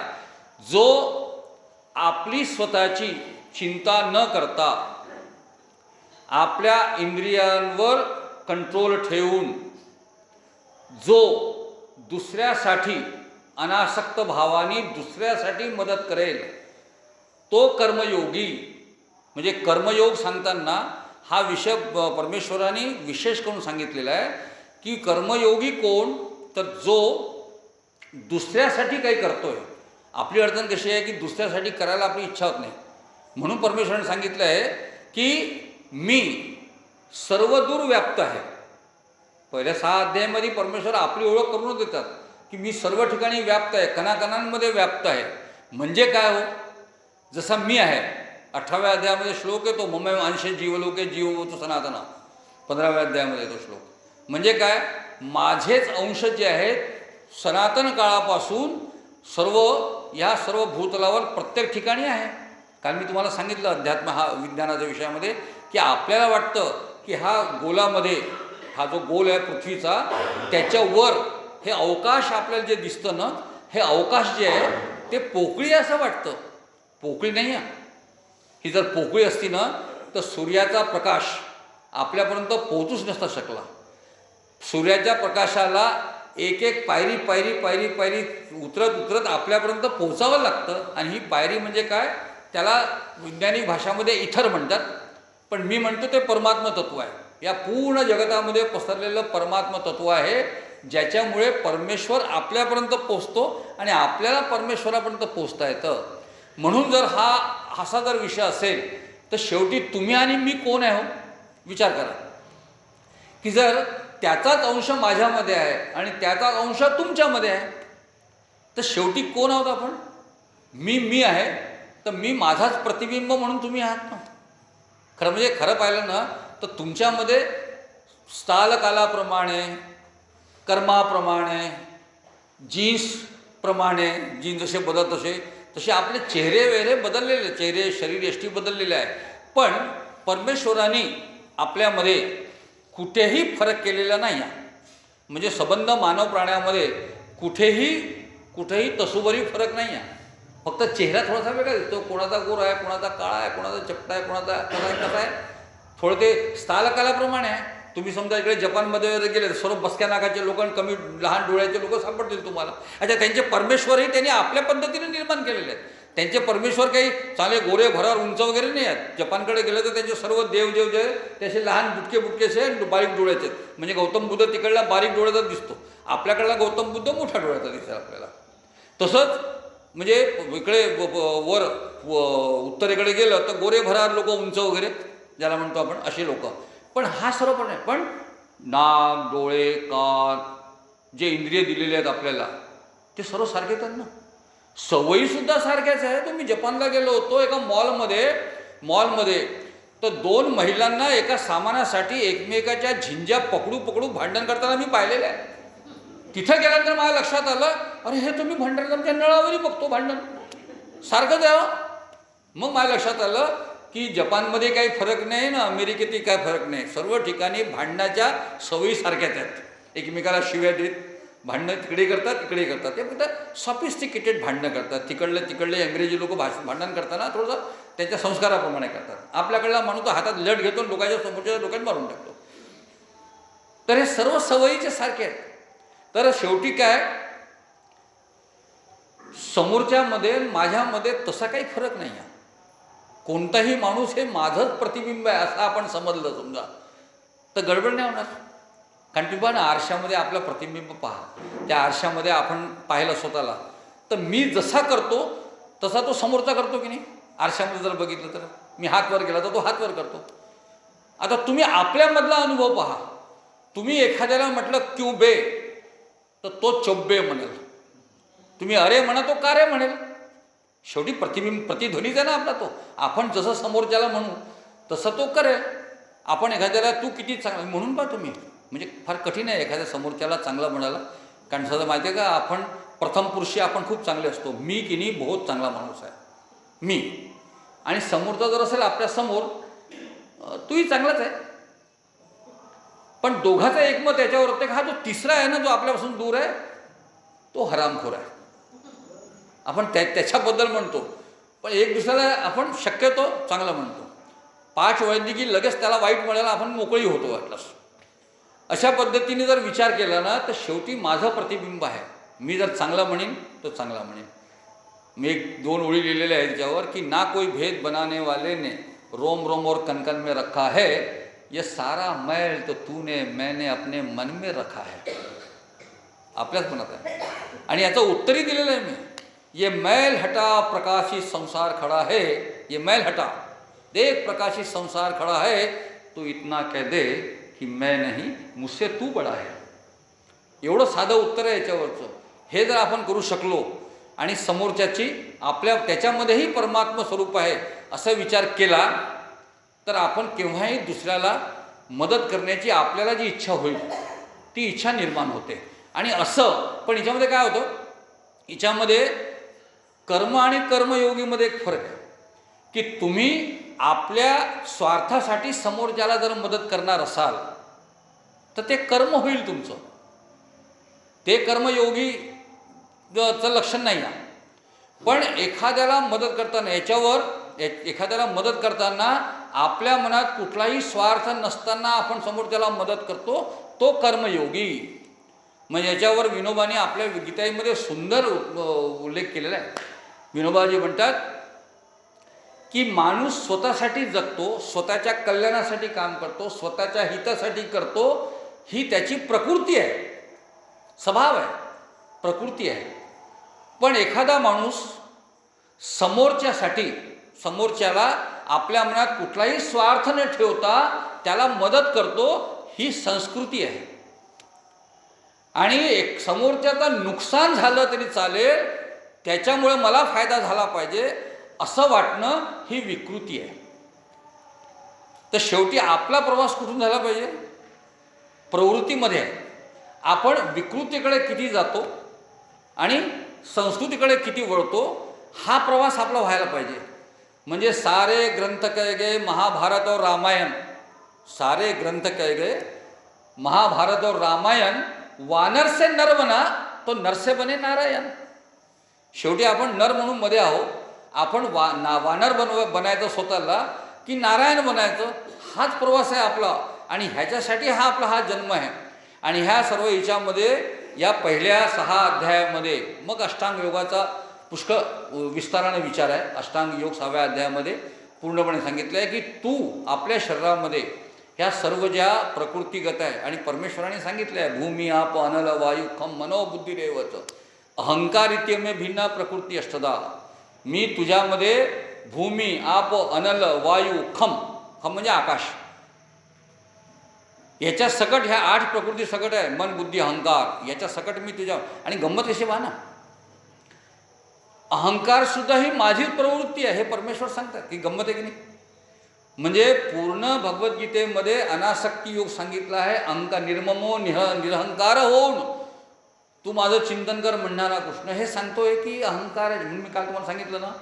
जो आपली स्वतःची चिंता न करता आपल्या इंद्रियांवर कंट्रोल ठेवून जो दुसऱ्यासाठी अनासक्त भावाने दुसऱ्यासाठी मदत करेल तो कर्मयोगी. म्हणजे कर्मयोग सांगताना हा विषय परमेश्वराने विशेष करून सांगितलेला आहे की कर्मयोगी कोण, तर जो दुसऱ्यासाठी काही करतोय. आपली अडचण कशी आहे की दुसऱ्यासाठी करायला आपली इच्छा होत नाही, म्हणून परमेश्वराने सांगितलं आहे की मी सर्वदूर व्याप्त आहे. पहिल्या 6 अध्यायामध्ये परमेश्वर आपली ओळख करून देतात की मी सर्व ठिकाणी व्याप्त आहे, कणाकणांमध्ये व्याप्त आहे. म्हणजे काय हो, जसा मी आहे. 18व्या अध्यायामध्ये श्लोक आहे तो मम अंशे जीवलोके जीवभूत सनातन, 15व्या अध्यायामध्ये तो श्लोक. म्हणजे काय, माझेच अंश जे आहेत सनातन काळापासून ह्या सर्व भूतलावर प्रत्येक ठिकाणी आहे. कारण मी तुम्हाला सांगितलं अध्यात्म हा विज्ञानाच्या विषयामध्ये की आपल्याला वाटतं की हा गोलामध्ये हा जो गोल आहे पृथ्वीचा त्याच्यावर हे अवकाश आपल्याला जे दिसतं ना, हे अवकाश जे आहे ते पोकळी असं वाटतं. पोकळी नाही आहे. ही जर पोकळी असती ना तर सूर्याचा प्रकाश आपल्यापर्यंत पोहोचूच नसता शकला. सूर्याच्या प्रकाशाला एक एक पायरी पायरी पायरी पायरी उतरत उतरत आपल्यापर्यंत पोहोचावं लागतं. आणि ही पायरी म्हणजे काय, त्याला वैज्ञानिक भाषामध्ये इथर म्हणतात, पण मी म्हणतो ते परमात्म तत्व आहे. या पूर्ण जगतामध्ये पसरलेलं परमात्म तत्व आहे, ज्याच्यामुळे परमेश्वर आपल्यापर्यंत पोचतो आणि आपल्याला परमेश्वरापर्यंत पोचता येतं. म्हणून जर असा जर विषय असेल तर शेवटी तुम्ही आणि मी कोण आहे हो, विचार करा. की जर त्याचाच अंश माझ्यामध्ये आहे आणि त्याचाच अंश तुमच्यामध्ये आहे तर शेवटी कोण आहोत आपण. मी आहे तर मी माझाच प्रतिबिंब म्हणून तुम्ही आहात ना. खरं म्हणजे खरं पाहिलं ना तर तुमच्यामध्ये स्थालकालाप्रमाणे, कर्माप्रमाणे, जीन्सप्रमाणे, जीन्स जसे बदलत तसे आपले चेहरे वेहरे बदललेले, चेहरे शरीर यष्टी बदललेले आहे. पण परमेश्वराने आपल्यामध्ये कुठेही फरक केलेला नाही आहे. म्हणजे संबंध मानव प्राण्यामध्ये कुठेही तसोबरी फरक नाही आहे. फक्त चेहरा थोडासा वेगळा दिसतो. कोणाचा गोरा आहे, कोणाचा काळा आहे, कोणाचा चपटा आहे, कोणाचा कसा आहे. थोडं ते स्थालकालाप्रमाणे आहे. तुम्ही समजा इकडे जपानमध्ये वगैरे गेले सर्व बसक्या नाकाचे लोक आणि कमी लहान डोळ्याचे लोक सापडतील तुम्हाला. अच्छा, त्यांचे परमेश्वरही त्यांनी आपल्या पद्धतीने निर्माण केलेले आहेत. त्यांचे परमेश्वर काही चांगले गोरे भरावर उंच वगैरे नाही आहेत. जपानकडे गेलं तर त्यांचे सर्व देव जे ते असे लहान बुटकेसे आणि बारीक डोळ्याचे आहेत. म्हणजे गौतम बुद्ध तिकडला बारीक डोळ्याचा दिसतो, आपल्याकडला गौतम बुद्ध मोठ्या डोळ्याचा दिसेल आपल्याला. तसंच म्हणजे इकडे वर उत्तरेकडे गेलं तर गोरे भरावर लोक उंच वगैरे ज्याला म्हणतो आपण असे लोक. पण हा सर्व पण आहे. पण नाक, डोळे, कान जे इंद्रिय दिलेले आहेत आपल्याला ते सर्व सारखेच आहेत ना. सवयीसुद्धा सारख्याच आहे. तुम्ही जपानला गेलो होतो एका मॉलमध्ये तर 2 महिलांना एका सामानासाठी एकमेकाच्या झिंज्या पकडू भांडण करताना मी पाहिलेलं आहे. तिथं गेल्यानंतर माझ्या लक्षात आलं, अरे हे तुम्ही भांडण नळावरही बघतो भांडण सारखंच आहे. मग माझ्या लक्षात आलं की जपानमध्ये काही फरक नाही ना अमेरिकेतही काही फरक नाही. सर्व ठिकाणी भांडणाच्या सवयी सारख्याच आहेत. एकमेकाला शिव्या देत भांडणं तिकडे करतात इकडे करतात. ते फक्त सॉफिस्टिकेटेड भांडणं करतात. तिकडले इंग्रजी लोक भांडण करताना थोडंसं त्यांच्या संस्काराप्रमाणे करतात. आपल्याकडला माणूस तो हातात लट घेतो लोकांच्या समोरच्या लोकांना मारून टाकतो. तर हे सर्व सवयीचे सारखे आहेत. तर शेवटी काय, समोरच्यामध्ये माझ्यामध्ये तसा काही फरक नाही आहे. कोणताही माणूस हे माझंच प्रतिबिंब आहे असं आपण समजलं समजा तर गडबड नाही होणार. कारण की बघा ना, आरशामध्ये आपलं प्रतिबिंब पहा. त्या आरशामध्ये आपण पाहिलं स्वतःला तर मी जसा करतो तसा तो समोरचा करतो की नाही. आरशामध्ये जर बघितलं तर मी हात वर गेला तर तो हात वर करतो. आता तुम्ही आपल्यामधला अनुभव पहा. तुम्ही एखाद्याला म्हटलं क्यू बे तर तो चोब्बे म्हणेल. तुम्ही अरे म्हणा तो का रे म्हणेल. शेवटी प्रतिध्वनीच आहे ना आपला तो. आपण जसं समोरच्याला म्हणू तसं तो करेल. आपण एखाद्याला तू किती चांगला म्हणून पहा तुम्ही, म्हणजे फार कठीण आहे एखाद्या समोरच्याला चांगला म्हणायला. कारण सगळं माहिती आहे का, आपण प्रथम पुरुषी आपण खूप चांगले असतो. मी की नाही बहुत चांगला माणूस आहे मी, आणि समोरचा जर असेल आपल्यासमोर तूही चांगलाच आहे, पण दोघाचं एकमत याच्यावर होते हा जो तिसरा आहे ना, जो आपल्यापासून दूर आहे तो हरामखोर आहे. आपण त्याच्याबद्दल म्हणतो, पण एक दुसऱ्याला आपण शक्यतो चांगलं म्हणतो. 5 वैद्य की लगेच त्याला वाईट म्हणायला आपण मोकळी होतो वाटलंच. अशा पद्धतीने जर विचार केला ना, तर शेवटी माझं प्रतिबिंब आहे. मी जर चांगला म्हणेन तो चांगला म्हणेन. मी 1-2 ओळी लिहिलेल्या आहेत त्याच्यावर की ना कोई भेद बनाने वाले ने रोम रोम और कनकन में रखा है, ये सारा मैल तो तूने मैंने अपने मन में रखा है. आपल्याच मनात आहे. आणि याचं उत्तरही दिलेलं आहे मी. ये मैल हटा प्रकाशी संसार खड़ा है, ये मैल हटा देख प्रकाशी संसार खड़ा है, तू इतना कह दे की मैं नहीं मुझसे तू बडा है. एवढं साधं उत्तर आहे याच्यावरचं. हे जर आपण करू शकलो आणि समोरच्याची त्याच्यामध्येही परमात्मा स्वरूप आहे असा विचार केला, तर आपण केव्हाही दुसऱ्याला मदत करण्याची आपल्याला जी इच्छा होईल ती इच्छा निर्माण होते. आणि असं पण याच्यामध्ये काय होतं, याच्यामध्ये कर्म आणि कर्मयोगीमध्ये एक फरक आहे की तुम्ही आपल्या स्वार्थासाठी समोरच्याला जर मदत करणार असाल तर ते कर्म होईल तुमचं, ते कर्मयोगीचं लक्षण नाही आहे. पण एखाद्याला मदत करताना एखाद्याला मदत करताना आपल्या मनात कुठलाही स्वार्थ नसताना आपण समोरच्याला मदत करतो, तो कर्मयोगी. म्हणजे याच्यावर विनोबाने आपल्या गीताईमध्ये सुंदर उल्लेख केलेला आहे. विनोबाजी म्हणतात की माणूस स्वतःसाठी जगतो, स्वतःच्या कल्याणासाठी काम करतो, स्वतःच्या हितासाठी करतो, ही त्याची प्रकृती आहे, स्वभाव आहे, प्रकृती आहे. पण एखादा माणूस समोरच्याला आपल्या मनात कुठलाही स्वार्थ न ठेवता त्याला मदत करतो, ही संस्कृती आहे. आणि समोरच्याचं नुकसान झालं तरी चालेल, त्याच्यामुळे मला फायदा झाला पाहिजे असं वाटणं ही विकृती आहे. तर शेवटी आपला प्रवास कुठून झाला पाहिजे, प्रवृत्तीमध्ये. आपण विकृतीकडे किती जातो आणि संस्कृतीकडे किती वळतो, हा प्रवास आपला व्हायला पाहिजे. म्हणजे सारे ग्रंथ कहे गए महाभारत और रामायण, सारे ग्रंथ कहे गए महाभारत और रामायण, वानर से नर बना तो नर से बने नारायण. शेवटी आपण नर म्हणून मध्ये आहोत. आपण वानर बनायचं स्वतःला की नारायण बनायचं, हाच प्रवास आहे आपला. आणि ह्याच्यासाठी हा जन्म आहे. आणि ह्या सर्व याच्यामध्ये या पहिल्या 6 अध्यायामध्ये मग अष्टांग योगाचा पुष्कळ विस्ताराने विचार आहे. अष्टांग योग 6व्या अध्यायामध्ये पूर्णपणे सांगितलं आहे की तू आपल्या शरीरामध्ये ह्या सर्व ज्या प्रकृतीगत आहे, आणि परमेश्वराने सांगितलं आहे भूमी आप अनल वायू खम मनोबुद्धिरेवच अहंकार इत्यमे भिन्ना प्रकृती अष्टदा. मी तुझ्यामध्ये भूमी आप अनल वायू खम, खम म्हणजे आकाश, याच्या सकट ह्या 8 प्रकृती सकट आहे, मन बुद्धी अहंकार, याच्या सकट मी तुझ्या. आणि गंमत कशी पहा ना, अहंकार सुद्धा ही माझीच प्रवृत्ती आहे हे परमेश्वर सांगतात. की गंमत आहे की नाही. म्हणजे पूर्ण भगवद्गीतेमध्ये अनासक्ती योग सांगितला आहे. निर्ममो निरहंकार होऊन तू माझं चिंतन कर म्हणणारा कृष्ण हे सांगतोय की अहंकार आहे. म्हणून मी काल तुम्हाला सांगितलं ना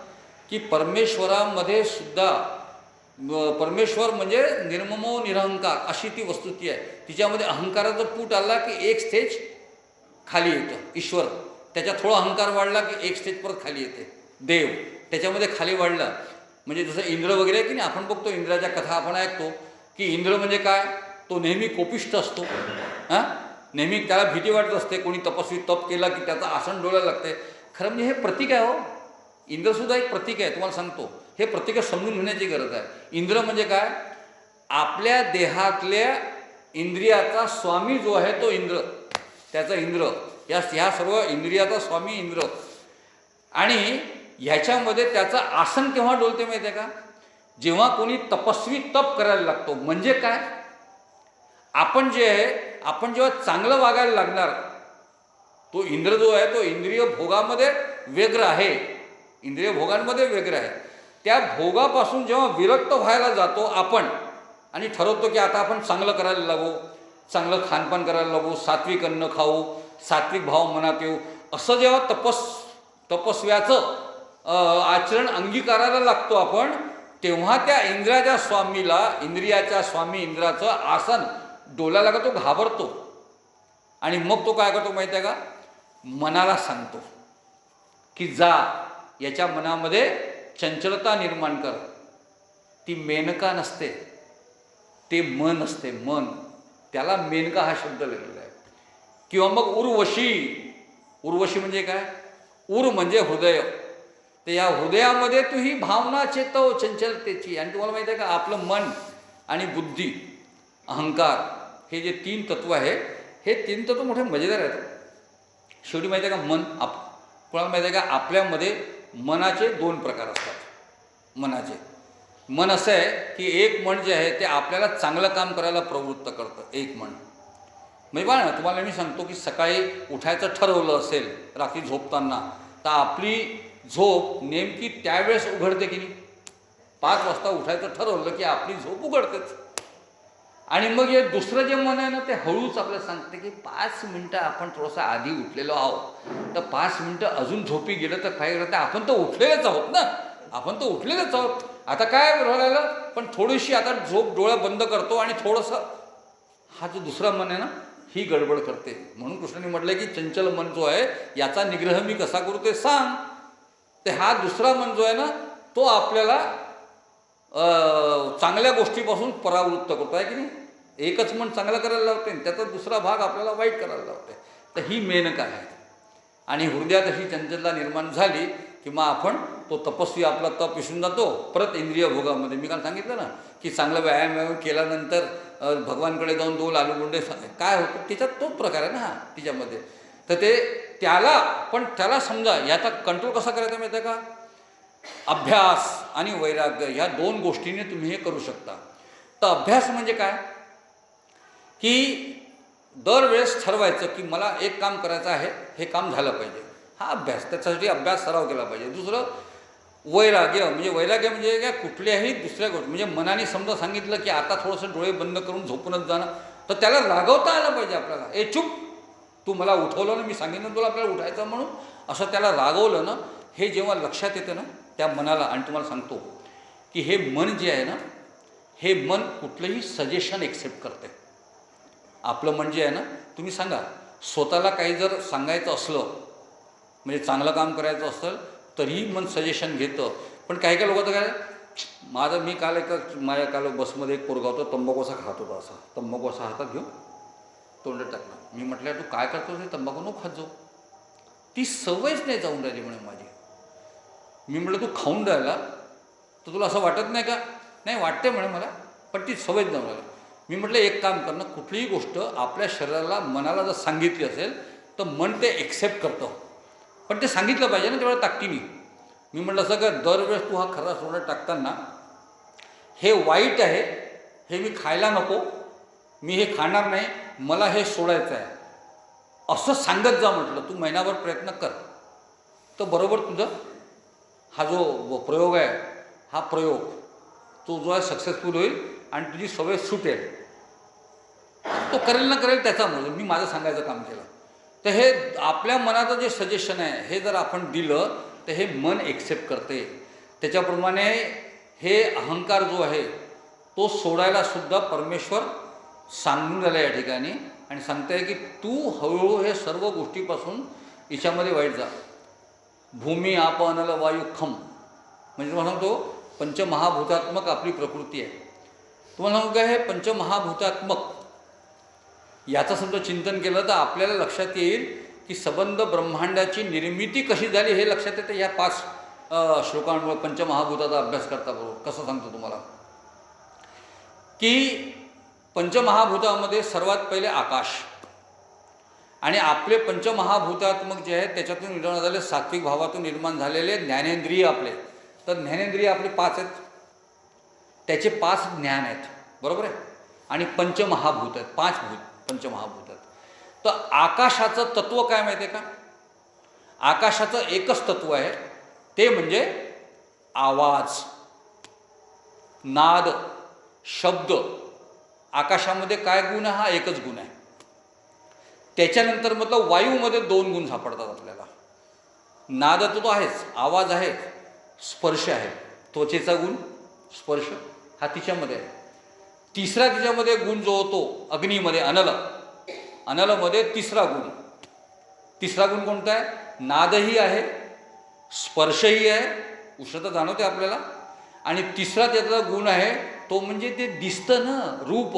की परमेश्वरामध्ये सुद्धा परमेश्वर म्हणजे निर्ममो निरहंकार अशी ती वस्तुती आहे. तिच्यामध्ये अहंकाराचा पूट आला की एक स्टेज खाली येतं. ईश्वर त्याच्यात थोडा अहंकार वाढला की एक स्टेज परत खाली येते. देव त्याच्यामध्ये खाली वाढला. म्हणजे जसं इंद्र वगैरे की नाही, आपण बघतो इंद्राच्या कथा आपण ऐकतो की इंद्र म्हणजे काय, तो नेहमी कोपिष्ठ असतो. नेहमी त्याला भीती वाटत असते. कोणी तपस्वी तप केला की त्याचं आसन डोळ्याला लागते. खरं म्हणजे हे प्रतीक आहे हो. इंद्रसुद्धा एक प्रतीक आहे. तुम्हाला सांगतो हे प्रतीक समजून घेण्याची गरज आहे. इंद्र म्हणजे काय, आपल्या देहातल्या इंद्रियाचा स्वामी जो आहे तो इंद्र, त्याचा इंद्र, ह्या सर्व इंद्रियाचा स्वामी इंद्र. आणि ह्याच्यामध्ये त्याचं आसन केव्हा डोलते माहिती आहे का, जेव्हा कोणी तपस्वी तप करायला लागतो. म्हणजे काय, आपण जे आहे आपण जेव्हा चांगलं वागायला लागणार तो इंद्र जो आहे तो इंद्रिय भोगामध्ये व्यग्र आहे, इंद्रिय भोगांमध्ये व्यग्र आहे. त्या भोगापासून जेव्हा विरक्त व्हायला जातो आपण आणि ठरवतो की आता आपण चांगलं करायला लागू, चांगलं खानपान करायला लागू, सात्विक अन्न खाऊ, सात्विक भाव मनात येऊ, असं जेव्हा तपस्व्याचं आचरण अंगीकारायला लागतो आपण, तेव्हा त्या इंद्रियाच्या स्वामी इंद्राचं आसन डोलायला लागतो, घाबरतो. आणि मग तो काय करतो माहिती आहे का, मनाला सांगतो की जा, याच्या मनामध्ये चंचलता निर्माण कर. ती मेनका नसते, ते मन असते, मन. त्याला मेनका हा शब्द लागलेला आहे. किंवा मग उर्वशी म्हणजे काय, उर म्हणजे हृदय. तर या हृदयामध्ये तू ही भावना चेतव चंचलतेची. आणि तुम्हाला माहिती आहे का, आपलं मन आणि बुद्धी, अहंकार, हे जे 3 तत्व आहे, हे 3 तत्व मोठे मजेदार आहेत. शेवटी माहिती आहे का, कोणाला माहिती आहे का, आपल्यामध्ये मनाचे 2 प्रकार असतात. मन असं आहे की एक मन जे आहे ते आपल्याला चांगलं काम करायला प्रवृत्त करतं. एक मन म्हणजे बघा ना, तुम्हाला मी सांगतो की सकाळी उठायचं ठरवलं असेल रात्री झोपताना, तर आपली झोप नेमकी त्यावेळेस उघडते की नाही. 5 वाजता उठायचं ठरवलं की आपली झोप उघडतेच. आणि मग हे दुसरं जे मन आहे ना, ते हळूच आपल्याला सांगते की 5 मिनटं आपण थोडंसं आधी उठलेलो आहोत, तर 5 मिनटं अजून झोपी गेलं तर काय करतं, आपण तर उठलेलेच आहोत ना, आता काय राहिलं. पण थोडीशी आता झोप, डोळा बंद करतो आणि थोडंसं हा जो दुसरा मन आहे ना, ही गडबड करते. म्हणून कृष्णाने म्हटलं की चंचल मन जो आहे याचा निग्रह मी कसा करू ते सांग. तर हा दुसरा मन जो आहे ना, तो आपल्याला चांगल्या गोष्टीपासून परावृत्त करतो आहे की नाही. एकच मन चांगलं करायला लावते, त्याचा दुसरा भाग आपल्याला वाईट करायला लावते. तर ही मेनका आहे. आणि हृदयात अशी चंचलता निर्माण झाली किंवा आपण तो तपस्वी आपला तप विसरून जातो परत इंद्रिय भोगामध्ये. मी काल सांगितलं ना की चांगला व्यायाम केल्यानंतर भगवानकडे जाऊन 2 आलूगुंडे काय होतं, त्याच्यात तोच प्रकार आहे ना हा तिच्यामध्ये. तर ते त्याला समजा याचा कंट्रोल कसा करायचा माहिती आहे का, अभ्यास आणि वैराग्य ह्या 2 गोष्टीने तुम्ही हे करू शकता. तर अभ्यास म्हणजे काय की दरवेळेस ठरवायचं की मला एक काम करायचं आहे, हे काम झालं पाहिजे, हा अभ्यास. त्याच्यासाठी अभ्यास सराव केला पाहिजे. दुसरं वैराग्य म्हणजे काय, कुठल्याही दुसऱ्या गोष्टी म्हणजे मनाने समजा सांगितलं की आता थोडंसं डोळे बंद करून झोपूनच जाणं, तर त्याला रागवता आलं पाहिजे आपल्याला. चूप, तू मला उठवलं ना, मी सांगितलं तुला आपल्याला उठायचं म्हणून, असं त्याला रागवलं ना, हे जेव्हा लक्षात येतं ना त्या मनाला. आणि तुम्हाला सांगतो की हे मन जे आहे ना, हे मन कुठलंही सजेशन एक्सेप्ट करते. आपलं मन जे आहे ना, तुम्ही सांगा, स्वतःला काही जर सांगायचं असलं म्हणजे चांगलं काम करायचं असेल तरीही मन सजेशन घेतं. पण काही लोकांचं काय, माझ्या काल बसमध्ये एक पोरगा होता, तंबाखू असा खात होता, असा तंबाखू असा हातात घेऊन तोंडात टाकला. मी म्हटलं तू काय करतो, हे तंबाखू नको खात जाऊ, ती सवयच नाही जाऊन राहिली म्हणे माझी. मी म्हटलं तू खाऊन राहिला तर तुला असं वाटत नाही का, नाही वाटते म्हणे मला, पण ती सवयच जाऊन राहिली. मी म्हटलं एक काम करणं, कुठलीही गोष्ट आपल्या शरीराला मनाला जर सांगितली असेल तर मन ते एक्सेप्ट करतं, पण ते सांगितलं पाहिजे ना, तेवढं ताकदीने. मी म्हटलं असं का, दरवेळेस तू हा खरा सोडा टाकताना हे वाईट आहे, हे मी खायला नको, मी हे खाणार नाही, मला हे सोडायचं आहे, असं सांगत जा म्हटलं. तू महिनाभर प्रयत्न कर, तर बरोबर तुझं हा जो प्रयोग आहे, हा प्रयोग तो जो आहे सक्सेसफुल होईल आणि तुझी सवय सुटेल. तो करेल ना करेल त्याच्यामुळे मी माझं सांगायचं काम केलं. तर हे आपल्या मनाचं जे सजेशन आहे हे जर आपण दिलं तर हे मन एक्सेप्ट करते. त्याच्याप्रमाणे हे अहंकार जो आहे तो सोडायला सुद्धा परमेश्वर सांगून राहिला या ठिकाणी आणि सांगताय की तू हळूहळू हे सर्व गोष्टीपासून याच्यामध्ये वाईट जा. भूमी आप अनल वायू खम, म्हणजे तुम्हाला सांगतो पंचमहाभूतात्मक आपली प्रकृती आहे. तुम्हाला सांगू काय, हे पंचमहाभूतात्मक याचं समजा चिंतन केलं तर आपल्याला लक्षात येईल की सबंध ब्रह्मांडाची निर्मिती कशी झाली हे लक्षात येतं या 5 श्लोकांमुळे. पंचमहाभूताचा अभ्यास करता बरोबर कसं सांगतो तुम्हाला की पंचमहाभूतामध्ये सर्वात पहिले आकाश, आणि आपले पंचमहाभूतात्मक जे आहेत त्याच्यातून निर्माण झाले, सात्विक भावातून निर्माण झालेले ज्ञानेंद्रिय आपले. तर ज्ञानेंद्रिय आपले 5 आहेत, त्याचे 5 ज्ञान आहेत, बरोबर आहे. आणि पंचमहाभूत आहेत, 5 पंचमहाभूत आहेत. तर आकाशाचं तत्त्व काय माहिती आहे का? आकाशाचं एकच तत्त्व आहे, ते म्हणजे आवाज, नाद, शब्द. आकाशामध्ये काय गुण आहे? हा एकच गुण आहे. त्याच्यानंतर मतलब वायूमध्ये 2 गुण सापडतात आपल्याला. नाद तो आहेच, आवाज आहे, स्पर्श आहे. त्वचेचा गुण स्पर्श हा तिच्यामध्ये आहे. तिसरा तिच्यामध्ये गुण जो होतो अग्नीमध्ये, अनल, अनलमध्ये तिसरा गुण. तिसरा गुण कोणता आहे? नादही आहे, स्पर्शही आहे, उष्णता जाणवते आपल्याला. आणि तिसरा त्याचा गुण आहे तो म्हणजे ते दिसतं ना, रूप,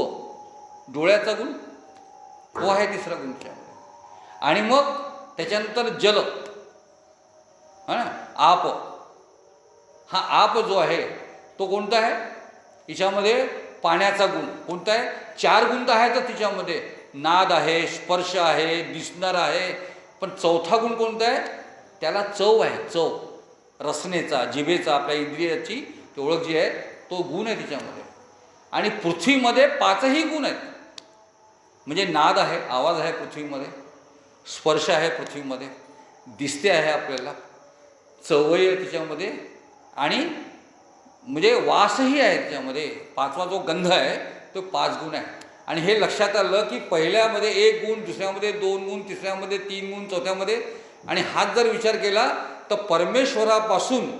डोळ्याचा गुण, तो आहे तिसरा गुण त्याच्यामध्ये. आणि मग त्याच्यानंतर जल, हा ना, आप. हा आप जो आहे तो कोणता आहे? हिच्यामध्ये पाण्याचा गुण कोणता आहे? 4 गुण तर आहेत तिच्यामध्ये. नाद आहे, स्पर्श आहे, दिसणार आहे, पण चौथा गुण कोणता आहे? त्याला चव आहे, चव, रसनेचा, जिभेचा, आपल्या इंद्रियाची ओळख जी आहे तो गुण आहे तिच्यामध्ये. आणि पृथ्वीमध्ये 5ही गुण आहेत. म्हणजे नाद आहे, आवाज आहे पृथ्वीमध्ये, स्पर्श आहे पृथ्वीमध्ये, दिसते आहे आपल्याला, चवही आहे तिच्यामध्ये, आणि म्हणजे वासही आहे त्याच्यामध्ये. 5वा जो गंध आहे तो 5 गुण आहे. आणि हे लक्षात आलं की पहिल्यामध्ये 1 गुण, दुसऱ्यामध्ये 2 गुण, तिसऱ्यामध्ये 3 गुण, चौथ्यामध्ये. आणि हाच जर विचार केला तर परमेश्वरापासून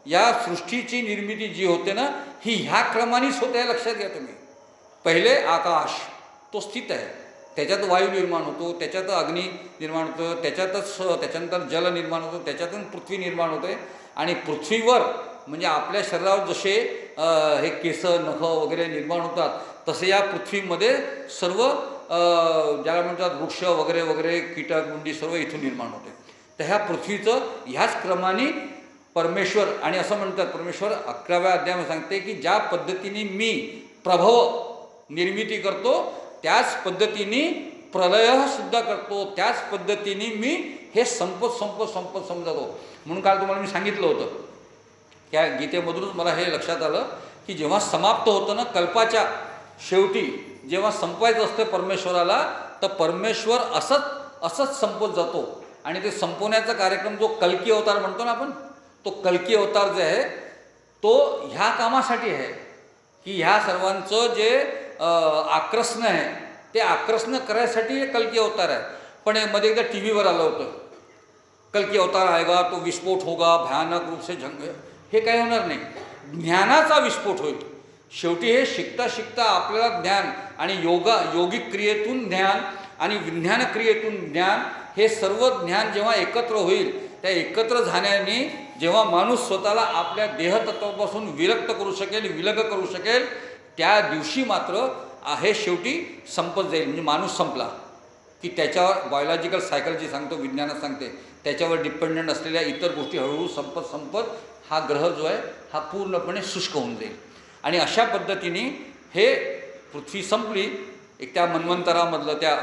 या सृष्टीची निर्मिती जी होते ना, ही ह्या क्रमानेच होते आहे. लक्षात घ्या तुम्ही. पहिले आकाश, तो स्थित आहे, त्याच्यात वायू निर्माण होतो, त्याच्यात अग्नी निर्माण होतो, त्याच्यानंतर जल निर्माण होतो, त्याच्यातून पृथ्वी निर्माण होते. आणि पृथ्वीवर म्हणजे आपल्या शरीरावर जसे हे केस, नख वगैरे निर्माण होतात, तसे या पृथ्वीमध्ये सर्व ज्याला म्हणतात वृक्ष वगैरे वगैरे, कीटक मुंडी सर्व इथून निर्माण होते. तर ह्या पृथ्वीचं ह्याच क्रमाने परमेश्वर, आणि असं म्हणतात परमेश्वर 11व्या अध्यायामध्ये सांगते की ज्या पद्धतीने मी प्रभव निर्मिती करतो त्याच पद्धतीने प्रलयसुद्धा करतो, त्याच पद्धतीने मी हे संपत समजतो. म्हणून काल तुम्हाला मी सांगितलं होतं, त्या गीतेमधूनच मला हे लक्षात आलं की जेव्हा समाप्त होतं ना, कल्पाच्या शेवटी जेव्हा संपवायचं असतं परमेश्वराला, तर परमेश्वर असंच संपत जातो. आणि ते संपवण्याचा कार्यक्रम जो कल्की अवतार म्हणतो ना आपण, तो कल्की अवतार जे आहे तो ह्या कामासाठी आहे की ह्या सर्वांचं जे आक्रसणं आहे ते आक्रसणं करायसाठी हे कल्की अवतार आहे. पण मध्ये एकदा टी व्हीवर आलं होतं, कल्की अवतार आएगा तो विस्फोट होगा भयानक रूप से झंग. हे काही होणार नाही, ज्ञानाचा विस्फोट होईल. शेवटी हे शिकता शिकता आपल्याला ज्ञान आणि योगिक क्रियेतून ज्ञान आणि विज्ञान क्रियेतून ज्ञान, हे सर्व ज्ञान जेव्हा एकत्र होईल, त्या एकत्र झाल्याने जेव्हा माणूस स्वतःला आपल्या देहतत्वापासून विरक्त करू शकेल, विलग करू शकेल, त्या दिवशी मात्र हे शेवटी संपत जाईल. म्हणजे माणूस संपला की त्याच्यावर बायोलॉजिकल सायकॉलॉजी सांगतो, विज्ञानात सांगते, त्याच्यावर डिपेंडंट असलेल्या इतर गोष्टी हळूहळू संपत हा ग्रह जो आहे हा पूर्णपणे शुष्क होऊन जाईल. आणि अशा पद्धतीने हे पृथ्वी संपली. एक त्या मन्वंतरामधलं त्या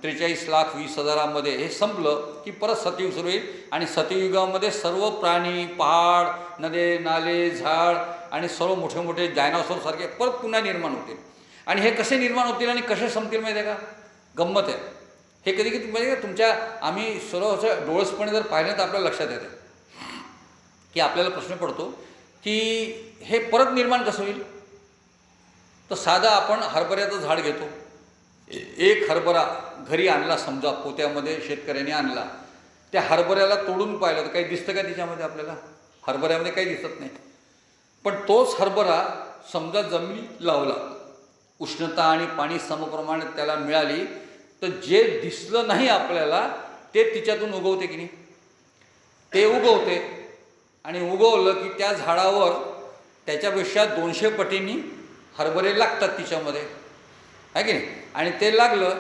43,20,000 हे संपलं की परत सतयुग सुरू होईल. आणि सतयुगामध्ये सर्व प्राणी, पहाड, नदे, नाले, झाड आणि सर्व मोठे मोठे डायनासोरसारखे परत पुन्हा निर्माण होतील. आणि हे कसे निर्माण होतील आणि कसे संपतील माहिती आहे का? गंमत आहे. हे कधी कधी माहिती आहे तुमच्या, आम्ही सर्व असं डोळसपणे जर पाहिलं तर आपल्याला लक्षात येतं की आपल्याला प्रश्न पडतो की हे परत निर्माण कसं होईल. तर साधा आपण हरभऱ्याचं झाड घेतो, एक हरभरा घरी आणला समजा, पोत्यामध्ये शेतकऱ्याने आणला, त्या हरभऱ्याला तोडून पाहिलं तर काही दिसतं का तिच्यामध्ये? आपल्याला हरभऱ्यामध्ये काही दिसत नाही. पण तोच हरभरा समजा जमिनीत लावला, उष्णता आणि पाणी समप्रमाणात त्याला मिळाली, तर जे दिसलं नाही आपल्याला ते तिच्यातून उगवते की नाही? ते उगवते. आणि उगवलं की त्या झाडावर त्याच्यापेक्षा 200 पटींनी हरभरे लागतात तिच्यामध्ये, आहे की नाही? आणि ते लागलं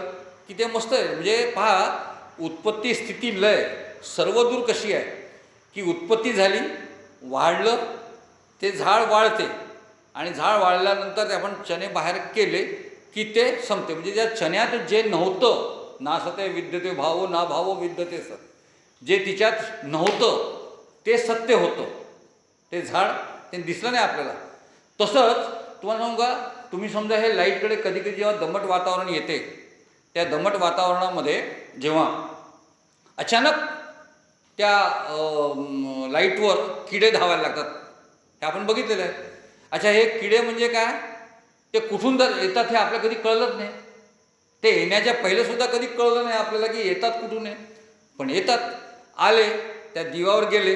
की ते मस्त आहे. म्हणजे पहा, उत्पत्ती स्थिती लय सर्व दूर कशी आहे की उत्पत्ती झाली, वाढलं, ते झाड वाळते, आणि झाड वाळल्यानंतर ते आपण चणे बाहेर केले की ते संपते. म्हणजे ज्या चण्यात जे नव्हतं, नासते विद्यते भावो ना भावो विद्यते सत, जे तिच्यात नव्हतं ते सत्य होतं, ते झाड ते दिसलं नाही आपल्याला. तसंच तुम्हाला सांगू का, तुम्ही समजा हे लाईटकडे कधी कधी जेव्हा दमट वातावरण येते त्या दमट वातावरणामध्ये जेव्हा अचानक त्या लाईटवर किडे धावायला लागतात, हे आपण बघितलेलं आहे. अच्छा, हे किडे म्हणजे काय, ते कुठून येतात हे आपल्याला कधी कळलंच नाही. ते येण्याच्या पहिलेसुद्धा कधी कळलं नाही आपल्याला की येतात कुठून आहे. पण येतात, आले, त्या दिव्यावर गेले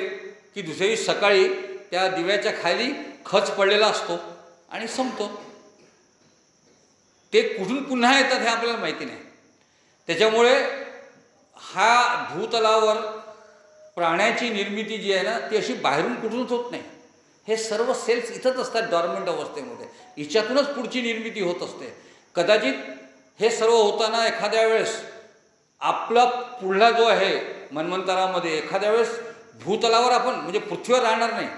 की दुसरी सकाळी त्या दिव्याच्या खाली खच पडलेला असतो आणि संपतो. ते कुठून पुन्हा येतात हे आपल्याला माहिती नाही. त्याच्यामुळे हा भूतलावर प्राण्याची निर्मिती जी आहे ना, ती अशी बाहेरून कुठूनच होत नाही. हे सर्व सेल्स इथंच असतात डॉर्मंट अवस्थेमध्ये, हिच्यातूनच पुढची निर्मिती होत असते. कदाचित हे सर्व होताना एखाद्या वेळेस आपला पुढला जो आहे मन्वंतरामध्ये एखाद्या वेळेस भूतलावर आपण म्हणजे पृथ्वीवर राहणार नाही,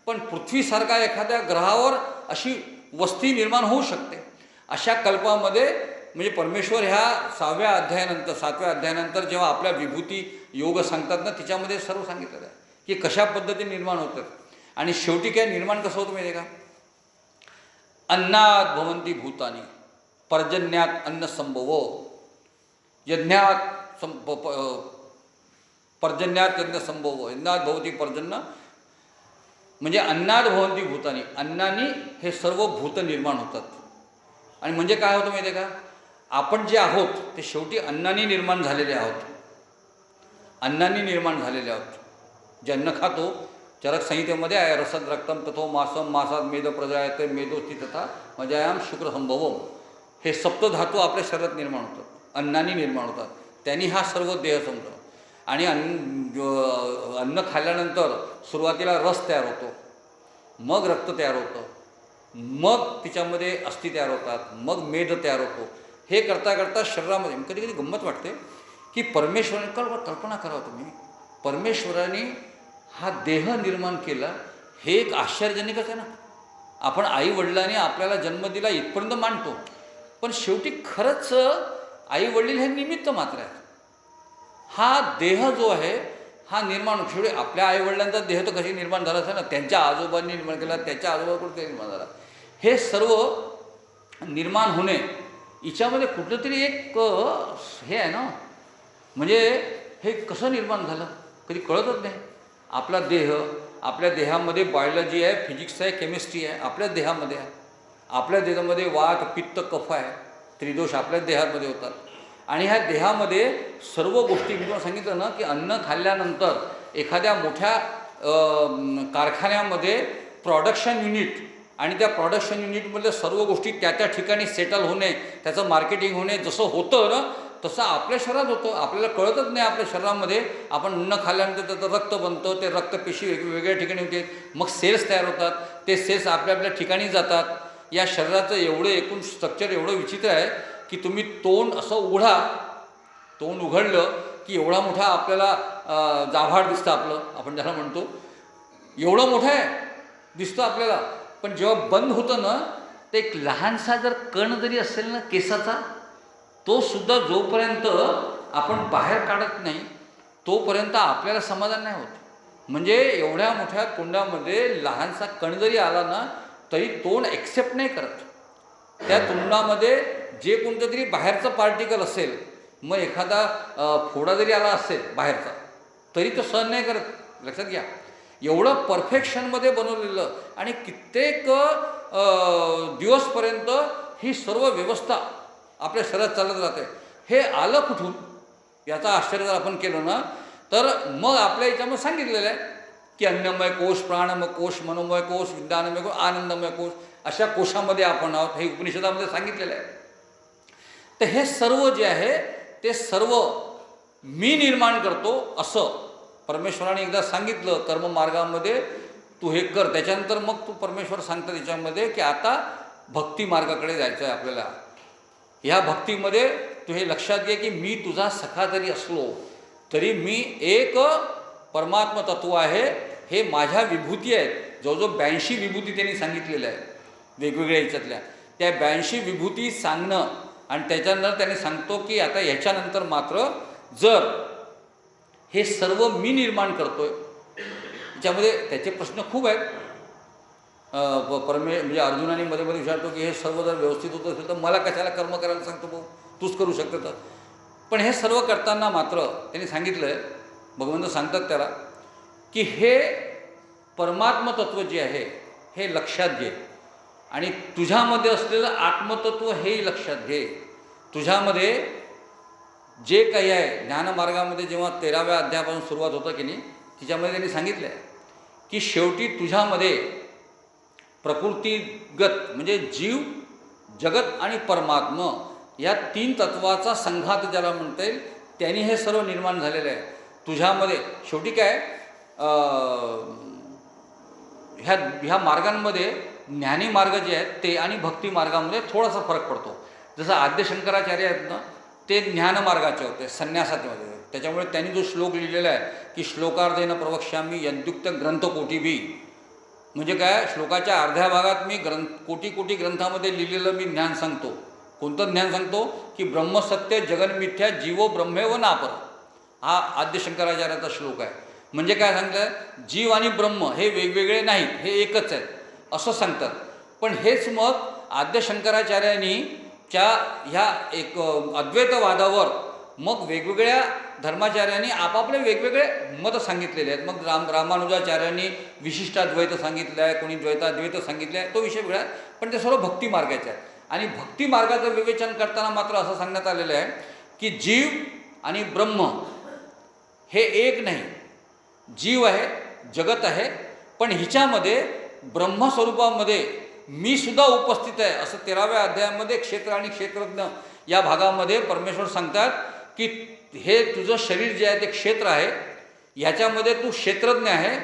पण पृथ्वीसारखा एखाद्या ग्रहावर अशी वस्ती निर्माण होऊ शकते. अशा कल्पामध्ये म्हणजे परमेश्वर ह्या 7व्या अध्यायानंतर जेव्हा आपल्या विभूती योग सांगतात ना, तिच्यामध्ये सर्व सांगितलेलं आहे की कशा पद्धतीने निर्माण होतं. आणि शेवटी काय निर्माण कसं होतं माहिती आहे का? अन्नात भवन्ति भूतानि पर्जन्यात अन्न संभव, यज्ञात पर्जन्यात यज्ञ संभव, यज्ञात भवती पर्जन्य, म्हणजे अन्नात भवन्ति भूतानि, अन्नानी हे सर्व भूत निर्माण होतात. आणि म्हणजे काय होतं माहिती आहे का? आपण जे आहोत ते शेवटी अन्नानी निर्माण झालेले आहोत. अन्नानी निर्माण झालेले आहोत. जे अन्न खातो, चरक संहितेमध्ये आहे, रसद रक्तम तथो मासम, मासात मेद प्रजायते, मेदोस्ती तथा मजायाम शुक्र संभवम. हे सप्तधातू आपल्या शरीरात निर्माण होतात, अन्नानी निर्माण होतात. त्यांनी हा सर्व देह समजतो. आणि अन्न खाल्ल्यानंतर सुरुवातीला रस तयार होतो, मग रक्त तयार होतं, मग तिच्यामध्ये अस्थी तयार होतात, मग मेद तयार होतो. हे करता करता शरीरामध्ये कधी कधी गंमत वाटते की परमेश्वराने कल्पना करावं तुम्ही, परमेश्वराने हा देह निर्माण केला. हे एक आश्चर्यजनकच आहे ना. आपण आई वडिलांनी आपल्याला जन्म दिला इथपर्यंत मानतो, पण शेवटी खरंच आई वडील हे निमित्त मात्र आहेत. हा देह जो आहे हा निर्माण, शेवटी आपल्या आईवडिलांचा देह तर कशी निर्माण झाला असेल ना, त्यांच्या आजोबांनी निर्माण केला, त्याच्या आजोबाकडून ते निर्माण झाला. हे सर्व निर्माण होणे हिच्यामध्ये कुठलं तरी एक हे आहे ना, म्हणजे हे कसं निर्माण झालं कधी कळतच नाही. आपला देह, आपल्या देहामध्ये बायोलॉजी आहे, फिजिक्स आहे, केमिस्ट्री आहे, आपल्याच देहामध्ये आहे. आपल्या देहामध्ये वात पित्त कफ आहे, त्रिदोष आपल्याच देहामध्ये होतात. आणि ह्या देहामध्ये सर्व गोष्टी मी तुम्हाला सांगितलं ना की अन्न खाल्ल्यानंतर एखाद्या मोठ्या कारखान्यामध्ये प्रोडक्शन युनिट, आणि त्या प्रोडक्शन युनिटमधल्या सर्व गोष्टी त्या त्या ठिकाणी सेटल होणे, त्याचं मार्केटिंग होणे जसं होतं ना, तसं आपल्या शरीरात होतं. आपल्याला कळतच नाही. आपल्या शरीरामध्ये आपण अन्न खाल्ल्यानंतर त्याचं रक्त बनतं, ते रक्तपेशी वेगवेगळ्या ठिकाणी होते, मग सेल्स तयार होतात, ते सेल्स आपल्या आपल्या ठिकाणी जातात. या शरीराचं एवढं एकूण स्ट्रक्चर एवढं विचित्र आहे की तुम्ही तोंड असं उघडा, तोंड उघडलं की एवढा मोठा आपल्याला जाभाड दिसतं आपलं, आपण ज्याला म्हणतो एवढं मोठं आहे दिसतं आपल्याला. पण जेव्हा बंद होतं ना, तर एक लहानसा जर कण जरी असेल ना केसाचा, तो सुद्धा जोपर्यंत आपण बाहेर काढत नाही तोपर्यंत आपल्याला समाधान नाही होत. म्हणजे एवढ्या मोठ्या तोंडामध्ये लहानसा कण जरी आला ना तरी तोंड एक्सेप्ट नाही करत. त्या तोंडामध्ये जे कोणतं तरी बाहेरचं पार्टिकल असेल, मग एखादा फोडा जरी आला असेल बाहेरचा तरी तो सहन नाही करत. लक्षात घ्या, एवढं परफेक्शनमध्ये बनवलेलं आणि कित्येक दिवसपर्यंत ही सर्व व्यवस्था आपल्या शरीरात चालत राहते. हे आलं कुठून याचा आश्चर्य जर आपण केलं ना, तर मग आपल्या याच्यामध्ये सांगितलेलं आहे की अन्नमय कोश, प्राणमय कोश, मनोमय कोश, विज्ञानमय कोश, आनंदमय कोश, अशा कोशामध्ये आपण आहोत, हे उपनिषदामध्ये सांगितलेलं आहे. तर हे सर्व जे आहे ते सर्व मी निर्माण करतो असं परमेश्वराने एकदा सांगितलं. कर्ममार्गामध्ये तू हे कर, त्याच्यानंतर मग तू परमेश्वर सांगतं त्याच्यामध्ये की आता भक्ती मार्गाकडे जायचं आहे आपल्याला. ह्या भक्तीमध्ये तू हे लक्षात घे की मी तुझा सखा जरी असलो तरी मी एक परमात्मा तत्व आहे. हे माझ्या विभूती आहेत. जवळजवळ 82 विभूती त्यांनी सांगितलेल्या आहेत वेगवेगळ्या याच्यातल्या. त्या 82 विभूती सांगणं आणि त्याच्यानंतर त्याने सांगतो की आता ह्याच्यानंतर मात्र जर हे सर्व मी निर्माण करतोय, त्याच्यामध्ये त्याचे प्रश्न खूप आहेत. म्हणजे अर्जुनाने मध्ये मध्ये विचारतो की हे सर्व जर व्यवस्थित होत असेल तर मला कशाला कर्म करायला सांगतो भाऊ, तूच करू शकतो तर. पण हे सर्व करताना मात्र त्यांनी सांगितलं आहे, भगवंत सांगतात त्याला की हे परमात्म तत्व जे आहे हे लक्षात घे आणि तुझ्यामध्ये असलेलं आत्मतत्व हेही लक्षात घे. तुझ्यामध्ये जे काही आहे ज्ञानमार्गामध्ये जेव्हा 13व्या अध्यायापासून सुरुवात होतं की नाही, तिच्यामध्ये त्यांनी सांगितलं आहे की शेवटी तुझ्यामध्ये प्रकृतीगत म्हणजे जीव, जगत आणि परमात्म या 3 तत्वाचा संघात ज्याला म्हणता येईल त्यांनी हे सर्व निर्माण झालेलं आहे तुझ्यामध्ये. शेवटी काय ह्या मार्गांमध्ये ज्ञानी मार्ग जे आहेत ते आणि भक्ती मार्गामध्ये थोडासा फरक पडतो. जसं आद्य शंकराचार्य आहेत ना, ते ज्ञानमार्गाचे होते, संन्यासाचे होते. त्याच्यामुळे त्यांनी जो श्लोक लिहिलेला आहे की श्लोकार्धेन प्रवक्ष्यामी यद्युक्त ग्रंथकोटी बी, म्हणजे काय श्लोकाच्या अर्ध्या भागात मी कोटी कोटी ग्रंथामध्ये लिहिलेलं मी ज्ञान सांगतो. कोणतं ज्ञान सांगतो की ब्रह्मसत्य जगन्मिथ्या जीवो ब्रह्मेव नापर, हा आद्य शंकराचार्याचा श्लोक आहे. म्हणजे काय सांगतं, जीव आणि ब्रह्म हे वेगवेगळे नाहीत, हे एकच आहेत असं सांगतात. पण हेच मग आद्य शंकराचार्यांनी ह्या एक अद्वैतवादावर मग वेगवेगळ्या धर्माचार्यांनी आपापले वेगवेगळे मत सांगितलेले आहेत. मग रामानुजाचार्यांनी विशिष्टाद्वैत सांगितलं आहे, कोणी द्वैताद्वैत सांगितलं आहे, तो विषय वेगळा आहे. पण ते सर्व भक्ती मार्गाचे आहे. आणि भक्ती मार्गाचं विवेचन करताना मात्र असं सांगण्यात आलेलं आहे की जीव आणि ब्रह्म हे एक नाही. जीव आहे, जगत आहे, पण हिच्यामध्ये ब्रह्मस्वरूपामध्ये मी सुद्धा उपस्थित आहे असं 13व्या अध्यायामध्ये क्षेत्र आणि क्षेत्रज्ञ या भागामध्ये परमेश्वर सांगतात की हे तुझं शरीर जे आहे ते क्षेत्र आहे, ह्याच्यामध्ये तू क्षेत्रज्ञ आहे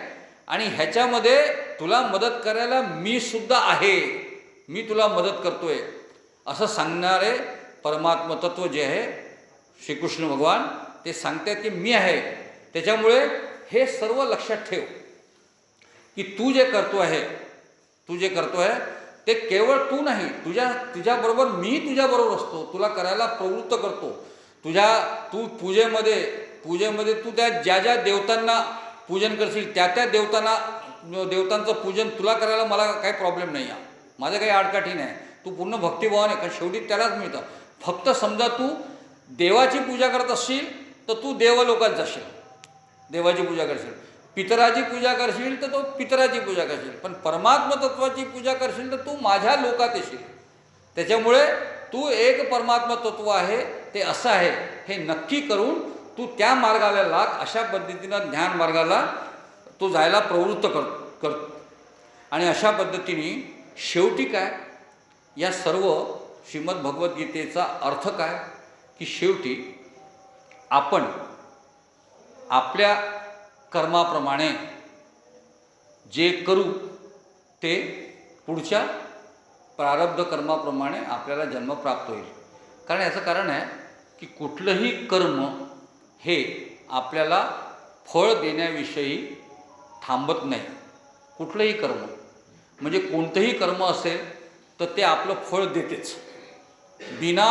आणि ह्याच्यामध्ये तुला मदत करायला मी सुद्धा आहे, मी तुला मदत करतोय असं सांगणारे परमात्म तत्व जे आहे श्रीकृष्ण भगवान ते सांगतात की मी आहे. त्याच्यामुळे हे सर्व लक्षात ठेव की तू जे करतो आहे ते केवळ तू नाही, तुझ्याबरोबर मी तुझ्याबरोबर असतो, तुला करायला प्रवृत्त करतो. तू पूजेमध्ये तू ज्या ज्या देवतांना पूजन करशील त्या देवतांचं पूजन तुला करायला मला काही प्रॉब्लेम नाही आहे, माझं काही आडकाठी नाही. तू पूर्ण भक्तिभावाने, कारण शेवटी त्यालाच मिळतं. फक्त समजा तू देवाची पूजा करत असशील तर तू देवलोकात जाशील, देवाची पूजा करशील. पितराची पूजा करशील तर तो पितराची पूजा करशील. पण परमात्म तत्वाची पूजा करशील तर तू माझ्या लोकात येशील. त्याच्यामुळे तू एक परमात्म तत्व आहे ते असं आहे हे नक्की करून तू त्या मार्गाला लाग. अशा पद्धतीनं ज्ञान मार्गाला तो जायला प्रवृत्त कर. आणि अशा पद्धतीने शेवटी काय, या सर्व श्रीमद भगवद्गीतेचा अर्थ काय की शेवटी आपण आपल्या कर्माप्रमाणे जे करू ते पुढच्या प्रारब्ध कर्माप्रमाणे आपल्याला जन्म प्राप्त होईल. कारण याचं कारण आहे की कुठलंही कर्म हे आपल्याला फळ देण्याविषयी थांबत नाही. कुठलंही कर्म म्हणजे कोणतंही कर्म असेल तर ते आपलं फळ देतेच. बिना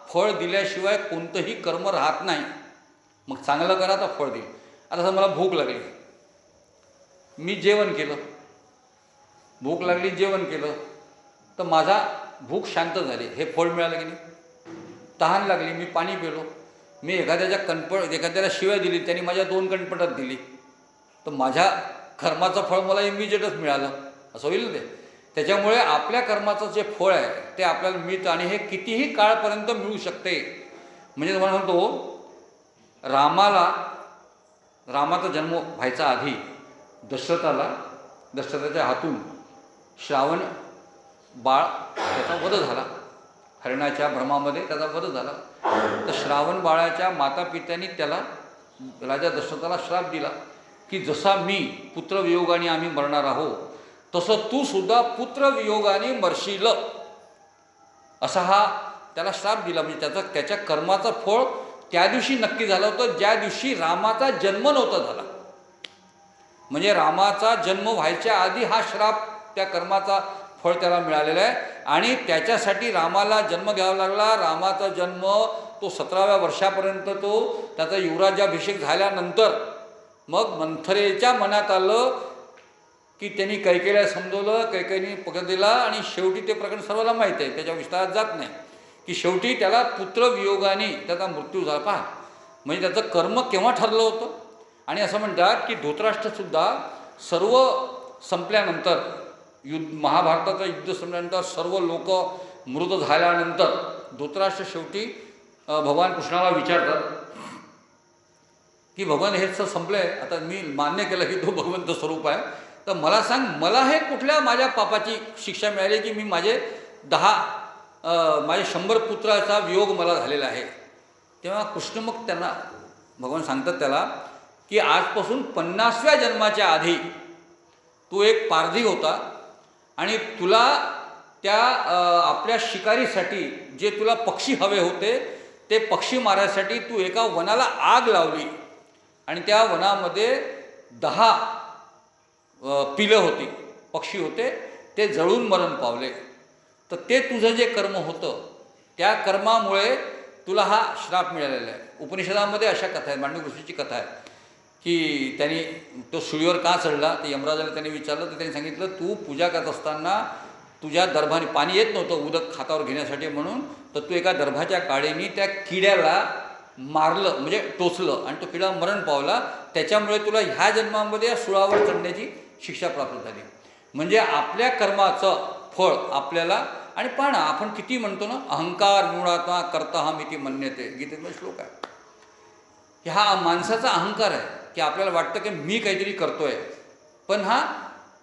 फळ दिल्याशिवाय कोणतंही कर्म राहत नाही. मग चांगलं करा तर फळ देईल. आता समजा मला भूक लागली, मी जेवण केलं, भूक लागली जेवण केलं तर माझा भूक शांत झाली, हे फळ मिळालं की नाही. तहान लागली, मी पाणी पिलो, मी एखाद्याला शिव्या दिली, त्यांनी माझ्या 2 कणपटात दिली, तर माझ्या कर्माचं फळ मला इमिजिएटच मिळालं असं होईल ना ते. त्याच्यामुळे आपल्या कर्माचं जे फळ आहे ते आपल्याला मिळतं आणि हे कितीही काळपर्यंत मिळू शकते. म्हणजे तुम्हाला सांगतो, रामाचा जन्म व्हायचा आधी दशरथाच्या हातून श्रावण बाळ त्याचा वध झाला. हरणाच्या भ्रमामध्ये त्याचा वध झाला. तर श्रावण बाळाच्या मातापित्यांनी त्याला, राजा दशरथाला श्राप दिला की जसा मी पुत्रवियोगाने आम्ही मरणार आहोत तसं तू सुद्धा पुत्रवियोगाने मरशील, असा हा त्याला श्राप दिला. म्हणजे त्याच्या कर्माचं फळ त्या दिवशी नक्की झालं होतं ज्या दिवशी रामाचा जन्म नव्हता झाला. म्हणजे रामाचा जन्म व्हायच्या आधी हा श्राप, त्या कर्माचा फळ त्याला मिळालेला आहे. आणि त्याच्यासाठी रामाला जन्म घ्यावा लागला. रामाचा जन्म तो 17व्या वर्षापर्यंत त्याचा युवराजाभिषेक झाल्यानंतर मग मंथरेच्या मनात आलं की त्यांनी कैकेयीला समजवलं, कैकेयीने पकड दिला आणि शेवटी ते प्रकरण सर्वांना माहीत आहे, त्याच्या विस्तारात जात नाही, की शेवटी त्याला पुत्रवियोगाने त्याचा मृत्यू झाला. पहा म्हणजे त्याचं कर्म केव्हा ठरलं होतं. आणि असं म्हणतात की धृतराष्ट्रसुद्धा सर्व संपल्यानंतर महाभारताचं युद्ध संपल्यानंतर सर्व लोक मृत झाल्यानंतर धृतराष्ट्र शेवटी भगवान कृष्णाला विचारतात की भगवान हे संपलं आहे, आता मी मान्य केलं की तो भगवंत स्वरूप आहे, तर मला सांग, मला हे कुठल्या माझ्या पापाची शिक्षा मिळाली की मी माझे 100 पुत्राचा वियोग मला झालेला आहे. तेव्हा कृष्ण मग त्यांना भगवान सांगतात त्याला की आजपासून 50व्या जन्माच्या आधी तू एक पारधी होता आणि तुला त्या आपल्या शिकारीसाठी जे तुला पक्षी हवे होते ते पक्षी मारायसाठी तू एका वनाला आग लावली आणि त्या वनामध्ये 10 पिलं होती, पक्षी होते, ते जळून मरण पावले. तर ते तुझं जे कर्म होतं त्या कर्मामुळे तुला हा श्राप मिळालेला आहे. उपनिषदामध्ये अशा कथा आहेत, मांडू ऋषीची कथा आहे की त्यांनी तो सुळीवर का चढला, ते यमराजाला त्यांनी विचारलं, तर त्यांनी सांगितलं तू पूजा करत असताना तुझ्या दर्भाने पाणी येत नव्हतं उदक हातावर घेण्यासाठी म्हणून, तर तू एका दर्भाच्या काडीने त्या किड्याला मारलं, म्हणजे टोचलं आणि तो किडा मरण पावला. त्याच्यामुळे तुला ह्या जन्मामध्ये या सुळावर चढण्याची शिक्षा प्राप्त झाली. म्हणजे आपल्या कर्माचं फळ आपल्याला. आणि पहा ना, आपण किती म्हणतो ना, अहंकार मूळात्मा कर्ता हम इति मन्यते, गीतेमध्ये श्लोक आहे. हा माणसाचा अहंकार आहे की आपल्याला वाटतं की मी काहीतरी करतोय, पण हा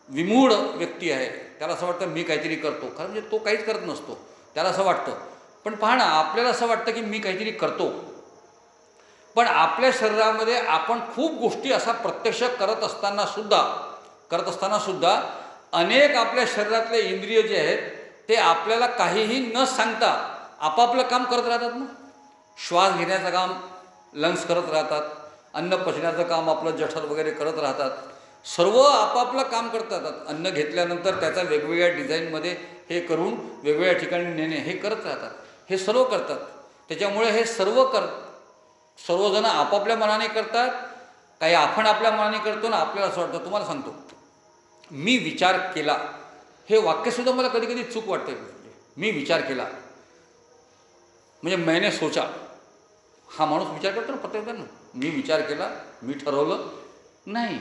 विमूढ व्यक्ती आहे, त्याला असं वाटतं मी काहीतरी करतो, खरं म्हणजे तो काहीच करत नसतो, त्याला असं वाटतं. पण पहा ना, आपल्याला असं वाटतं की मी काहीतरी करतो, पण आपल्या शरीरामध्ये आपण खूप गोष्टी असा प्रत्यक्ष करत असताना सुद्धा अनेक आपल्या शरीरातले इंद्रिय जे आहेत ते आपल्याला काहीही न सांगता आपापलं काम करत राहतात ना. श्वास घेण्याचं काम लंग्स करत राहतात, अन्न पचण्याचं काम आपलं जठर वगैरे करत राहतात, सर्व आपापलं काम करत राहतात. अन्न घेतल्यानंतर त्याचा वेगवेगळ्या डिझाईनमध्ये हे करून वेगवेगळ्या ठिकाणी नेणे हे करत राहतात, हे सर्व करतात. त्याच्यामुळे हे सर्वजण आपापल्या मनाने करतात, काही आपण आपल्या मनाने करतो ना. आपल्याला असं वाटतं, तुम्हाला सांगतो, मी विचार केला हे वाक्यसुद्धा मला कधी कधी चूक वाटते. मी विचार केला म्हणजे मैंने सोचा, हा माणूस विचार करतो ना प्रत्येकजण, मी विचार केला, मी ठरवलं नाही.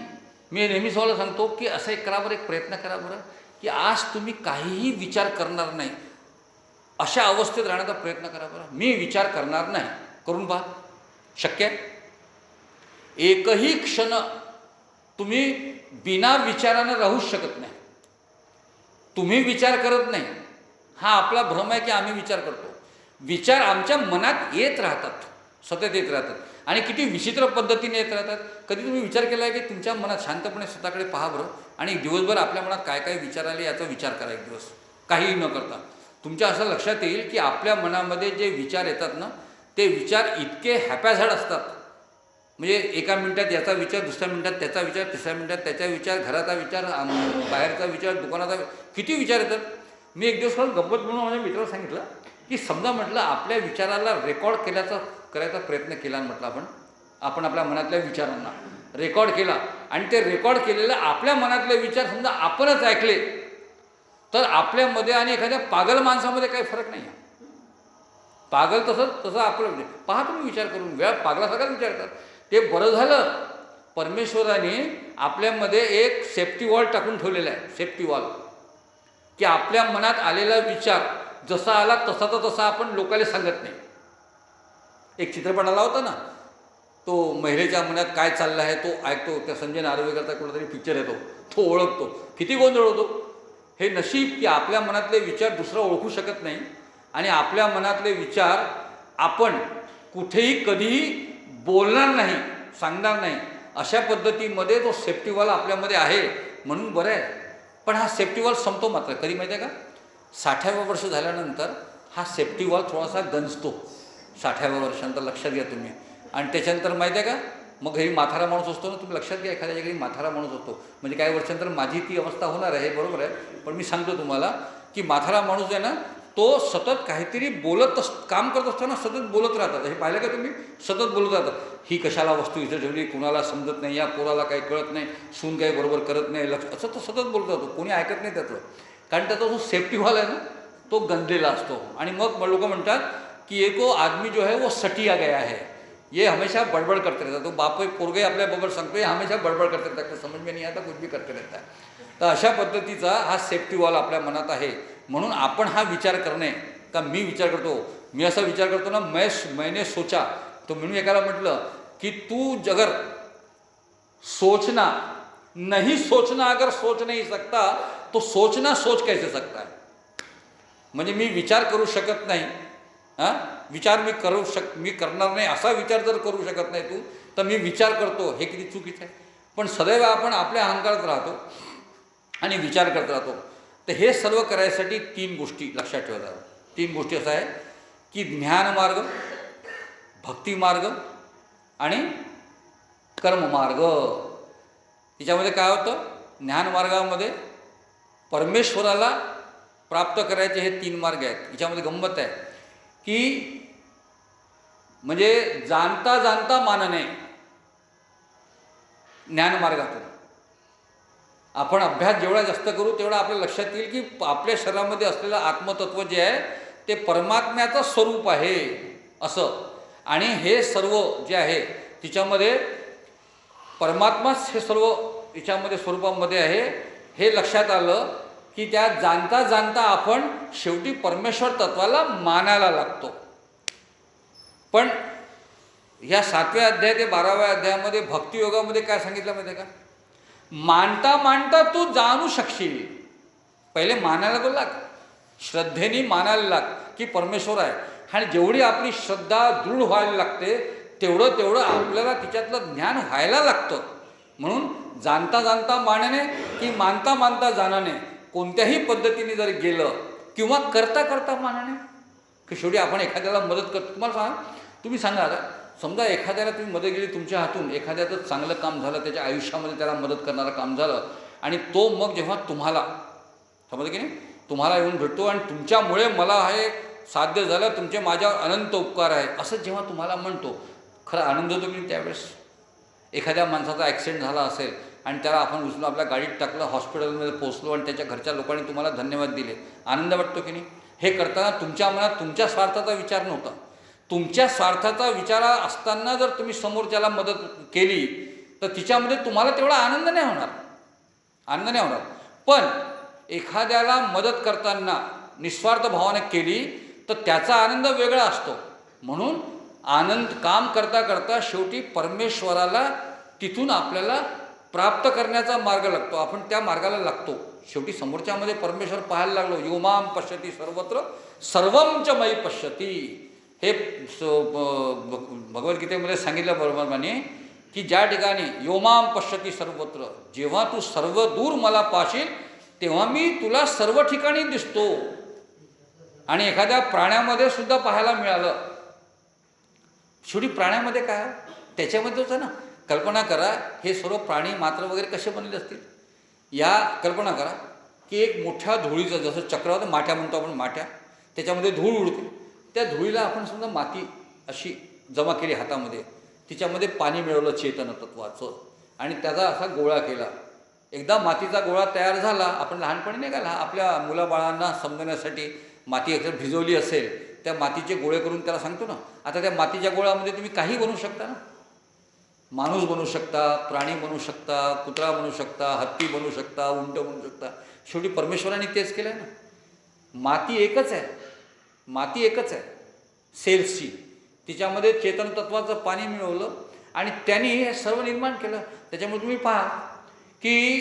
मी नेहमी सवाला सांगतो की असं एक करा बरं, एक प्रयत्न करा बरं की आज तुम्ही काहीही विचार करणार नाही, अशा अवस्थेत राहण्याचा प्रयत्न करा बरं. मी विचार करणार नाही, करून पहा, शक्य आहे. एकही क्षण तुम्ही बिना विचारानं राहूच शकत नाही. तुम्ही विचार करत नाही हा आपला भ्रम आहे की आम्ही विचार करतो. विचार आमच्या मनात येत राहतात, सतत येत राहतात आणि किती विचित्र पद्धतीने येत राहतात. कधी तुम्ही विचार केला आहे की तुमच्या मनात शांतपणे स्वतःकडे पहा बरं आणि दिवसभर आपल्या मनात काय काय विचार आले याचा विचार करा. एक दिवस काहीही न करता तुमच्या असं लक्षात येईल की आपल्या मनामध्ये जे विचार येतात ना ते विचार इतके हॅपॅझॅड असतात. म्हणजे एका मिनिटात याचा विचार, दुसऱ्या मिनिटात त्याचा विचार, तिसऱ्या मिनिटात त्याचा विचार, घराचा विचार, बाहेरचा विचार, दुकानाचा, किती विचार येतात. मी एक दिवस गंमत म्हणून माझ्या मित्राला सांगितलं की समजा म्हटलं आपल्या विचाराला रेकॉर्ड करायचा प्रयत्न केला, म्हटलं आपण आपल्या मनातल्या विचारांना रेकॉर्ड केला आणि ते रेकॉर्ड केलेलं आपल्या मनातले विचार समजा आपणच ऐकले तर आपल्यामध्ये आणि एखाद्या पागल माणसामध्ये काही फरक नाही आहे. पागल तसं आपलं पहा तुम्ही विचार करून वेळा पागलासारखाच विचार करतात. ते बरं झालं परमेश्वराने आपल्यामध्ये एक सेफ्टी वॉल टाकून ठेवलेला आहे, सेफ्टी वॉल, की आपल्या मनात आलेला विचार जसा आला तसा आपण लोकांना सांगत नाही. एक चित्रपट आला होता ना, तो महिलेच्या मनात काय चाललं आहे तो ऐकतो, त्या संजय नार्वेकरचा कुठलातरी पिक्चर येतो, तो ओळखतो, किती गोंधळ होतो. हे नशीब की आपल्या मनातले विचार दुसरं ओळखू शकत नाही आणि आपल्या मनातले विचार आपण कुठेही कधीही बोलणार नाही, सांगणार नाही, अशा पद्धतीमध्ये तो सेफ्टी वॉल आपल्यामध्ये आहे म्हणून बरं आहे. पण हा सेफ्टी वॉल संपतो मात्र कधी माहिती आहे का, 60व्या वर्ष झाल्यानंतर हा सेफ्टी वॉल थोडासा गंजतो. 60व्या वर्षानंतर लक्षात घ्या तुम्ही. आणि त्याच्यानंतर माहिती आहे का, मग घरी म्हातारा माणूस असतो ना, तुम्ही लक्षात घ्या एखाद्या घरी म्हातारा माणूस असतो, म्हणजे काही वर्षानंतर माझी ती अवस्था होणार आहे, बरोबर आहे, पण मी सांगतो तुम्हाला की म्हातारा माणूस आहे ना तो सतत काहीतरी काम करत असताना सतत बोलत राहतात. हे पाहिलं का तुम्ही? सतत बोलत राहतात. ही कशाला वस्तू इथं ठेवली, कुणाला समजत नाही, या पोराला काही कळत नाही, सून काही बरोबर करत नाही, असं तो सतत बोलत राहतो. कोणी ऐकत नाही त्याचं, कारण त्याचा जो सेफ्टी हॉल आहे ना तो गंजलेला असतो. आणि मग लोक म्हणतात कि ये को आदमी जो है वो सटिया गया है, ये हमेशा बड़बड़ करते रहता. तो बाप पोरगे आपल्या बरोबर सांगतो, ये हमेशा बडबड करते रहता, समझ में नहीं आता, कुछ भी करते रहता. तर अशा पद्धतीचा हा सेफ्टी वॉल आपल्या मनात आहे. म्हणून आपण हा विचार करणे का मी विचार करतो, मी असा विचार करतो ना, मैंने सोचा. तो म्हणून एकाला म्हटलं की तू अगर सोचना नहीं सोचना, अगर सोच नहीं सकता तो सोचना सोच कैसे सकता है. म्हणजे मी विचार करू शकत नाही, विचार मी करणार नाही असा विचार जर करू शकत नाही तू, तर मी विचार करतो, हे किती चुकीचं आहे. पण सदैव आपण आपल्या अहंकारात राहतो आणि विचार करत राहतो. तर हे सर्व करायसाठी 3 गोष्टी लक्षात ठेवतात. 3 गोष्टी असं आहे की ज्ञानमार्ग, भक्तिमार्ग आणि कर्ममार्ग. याच्यामध्ये काय होतं, ज्ञानमार्गामध्ये परमेश्वराला प्राप्त करायचे हे 3 मार्ग आहेत. याच्यामध्ये गंमत आहे की म्हणजे जाणता जाणता मानणे ज्ञानमार्गातून. आपण अभ्यास जेवढा जास्त करू तेवढा आपल्या लक्षात येईल की आपल्या शरीरामध्ये असलेलं आत्मतत्व जे आहे ते परमात्म्याचं स्वरूप आहे असं. आणि हे सर्व जे आहे तिच्यामध्ये परमात्माच हे सर्व याच्यामध्ये स्वरूपामध्ये आहे हे लक्षात आलं की त्या जाणता जाणता आपण शेवटी परमेश्वर तत्वाला मानायला लागतो. पण ह्या 7व्या अध्याय ते 12व्या अध्यायामध्ये भक्तियोगामध्ये काय सांगितलं माहिती आहे का, मानता मानता तू जाणू शकशील. पहिले मानायला लाग, श्रद्धेने मानायला लाग की परमेश्वर आहे. आणि जेवढी आपली श्रद्धा दृढ व्हायला लागते तेवढं तेवढं आपल्याला तिच्यातलं ज्ञान व्हायला लागतं. म्हणून जाणता जाणता मानणे की मानता मानता जाणणे कोणत्याही पद्धतीने जर गेलं किंवा करता करता मानणे की शेवटी आपण एखाद्याला मदत करतो. तुम्हाला तुम्ही सांगा आता, समजा एखाद्याला तुम्ही मदत केली, तुमच्या हातून एखाद्याचं चांगलं काम झालं, त्याच्या आयुष्यामध्ये त्याला मदत करणारं काम झालं, आणि तो मग जेव्हा तुम्हाला समजलं की नाही, तुम्हाला येऊन भेटतो आणि तुमच्यामुळे मला हे साध्य झालं, तुमचे माझ्यावर अनंत उपकार आहे असं जेव्हा तुम्हाला म्हणतो, खरं आनंद होतो की त्यावेळेस. एखाद्या माणसाचा ॲक्सिडेंट झाला असेल आणि त्याला आपण उचलून आपल्या गाडीत टाकलं, हॉस्पिटलमध्ये पोचलो आणि त्याच्या घरच्या लोकांनी तुम्हाला धन्यवाद दिले, आनंद वाटतो की नाही. हे करताना तुमच्या मनात तुमच्या स्वार्थाचा विचार नव्हता. तुमच्या स्वार्थाचा विचार असताना जर तुम्ही समोरच्याला मदत केली तर तिच्यामध्ये तुम्हाला तेवढा आनंद नाही होणार. पण एखाद्याला मदत करताना निस्वार्थ भावाने केली तर त्याचा आनंद वेगळा असतो. म्हणून आनंद काम करता करता शेवटी परमेश्वराला तिथून आपल्याला प्राप्त करण्याचा मार्ग लागतो. आपण त्या मार्गाला लागतो. शेवटी समोरच्यामध्ये परमेश्वर पाहायला लागलो. योमाम पश्यती सर्वत्र सर्वं च मयि पश्यती. हे भगवद्गीतेमध्ये सांगितलं बरोबरपणे की ज्या ठिकाणी योमाम पश्यती सर्वत्र, जेव्हा तू सर्व दूर मला पाहशील तेव्हा मी तुला सर्व ठिकाणी दिसतो. आणि एखाद्या प्राण्यामध्ये सुद्धा पाहायला मिळालं. शेवटी प्राण्यामध्ये काय त्याच्यामध्ये होतं ना, कल्पना करा हे सर्व प्राणी मात्र वगैरे कसे बनले असतील. या कल्पना करा की एक मोठ्या धुळीचं, जसं चक्र होतं, माठ्या म्हणतो आपण, माठ्या, त्याच्यामध्ये धूळ उडते. त्या धुळीला आपण समजा माती अशी जमा केली हातामध्ये, तिच्यामध्ये पाणी मिळवलं चेतन तत्वाचं आणि त्याचा असा गोळा केला. एकदा मातीचा गोळा तयार झाला, आपण लहानपणी नाही का आपल्या मुलाबाळांना समजण्यासाठी माती एकदा भिजवली असेल, त्या मातीचे गोळे करून त्याला सांगतो ना. आता त्या मातीच्या गोळ्यामध्ये तुम्ही काही बनवू शकता ना. माणूस बनवू शकता, प्राणी बनवू शकता, कुत्रा बनवू शकता, हत्ती बनवू शकता, उंट बनवू शकता. शेवटी परमेश्वराने तेच केलं आहे ना. माती एकच आहे सेल्सची. तिच्यामध्ये चेतन तत्वाचं पाणी मिळवलं आणि त्यांनी हे सर्व निर्माण केलं. त्याच्यामुळे तुम्ही पहा की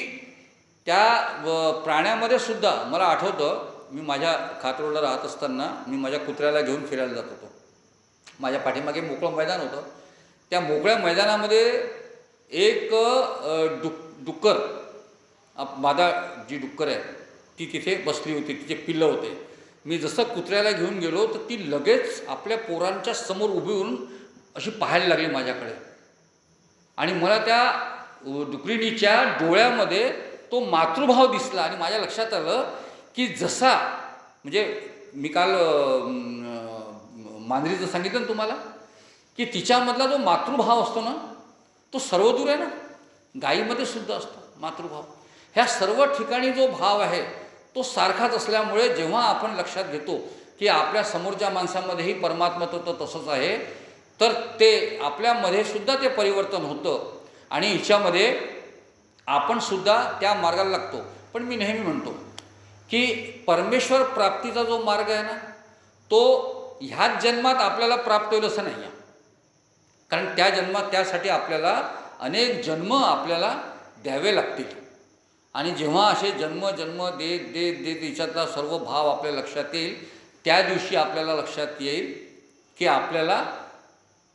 त्या प्राण्यामध्ये सुद्धा मला आठवतं, मी माझ्या खातरोडला राहत असताना मी माझ्या कुत्र्याला घेऊन फिरायला जात होतो. माझ्या पाठीमागे मोकळं मैदान होतं. त्या मोकळ्या मैदानामध्ये एक डुक्कर, मादा जी डुक्कर आहे ती तिथे बसली होती, तिचे पिल्लं होते. मी जसं कुत्र्याला घेऊन गेलो तर ती लगेच आपल्या पोरांच्या समोर उभी होऊन अशी पाहायला लागली माझ्याकडे. आणि मला त्या डुकरीणीच्या डोळ्यामध्ये तो मातृभाव दिसला आणि माझ्या लक्षात आलं की जसा म्हणजे मी काल मांजरीचं सांगितलं ना तुम्हाला, की तिच्यामधला जो मातृभाव असतो ना तो सर्वदूर आहे ना, गायीमध्ये सुद्धा असतो मातृभाव. ह्या सर्व ठिकाणी जो भाव आहे तो सारखाच असल्यामुळे जेव्हा आपण लक्षात घेतो की आपल्या समोरच्या माणसामध्येही परमात्मा तो तसंच आहे, तर ते आपल्यामध्ये सुद्धा ते परिवर्तन होतं आणि हिच्यामध्ये आपण सुद्धा त्या मार्गाला लागतो. पण मी नेहमी म्हणतो की परमेश्वर प्राप्तीचा जो मार्ग आहे ना तो ह्याच जन्मात आपल्याला प्राप्त होईल असं नाही आहे. कारण त्या जन्मात त्यासाठी आपल्याला अनेक जन्म आपल्याला द्यावे लागतील. आणि जेव्हा असे जन्म जन्म देत देत देत याच्यातला सर्व भाव आपल्या लक्षात येईल, त्या दिवशी आपल्याला लक्षात येईल की आपल्याला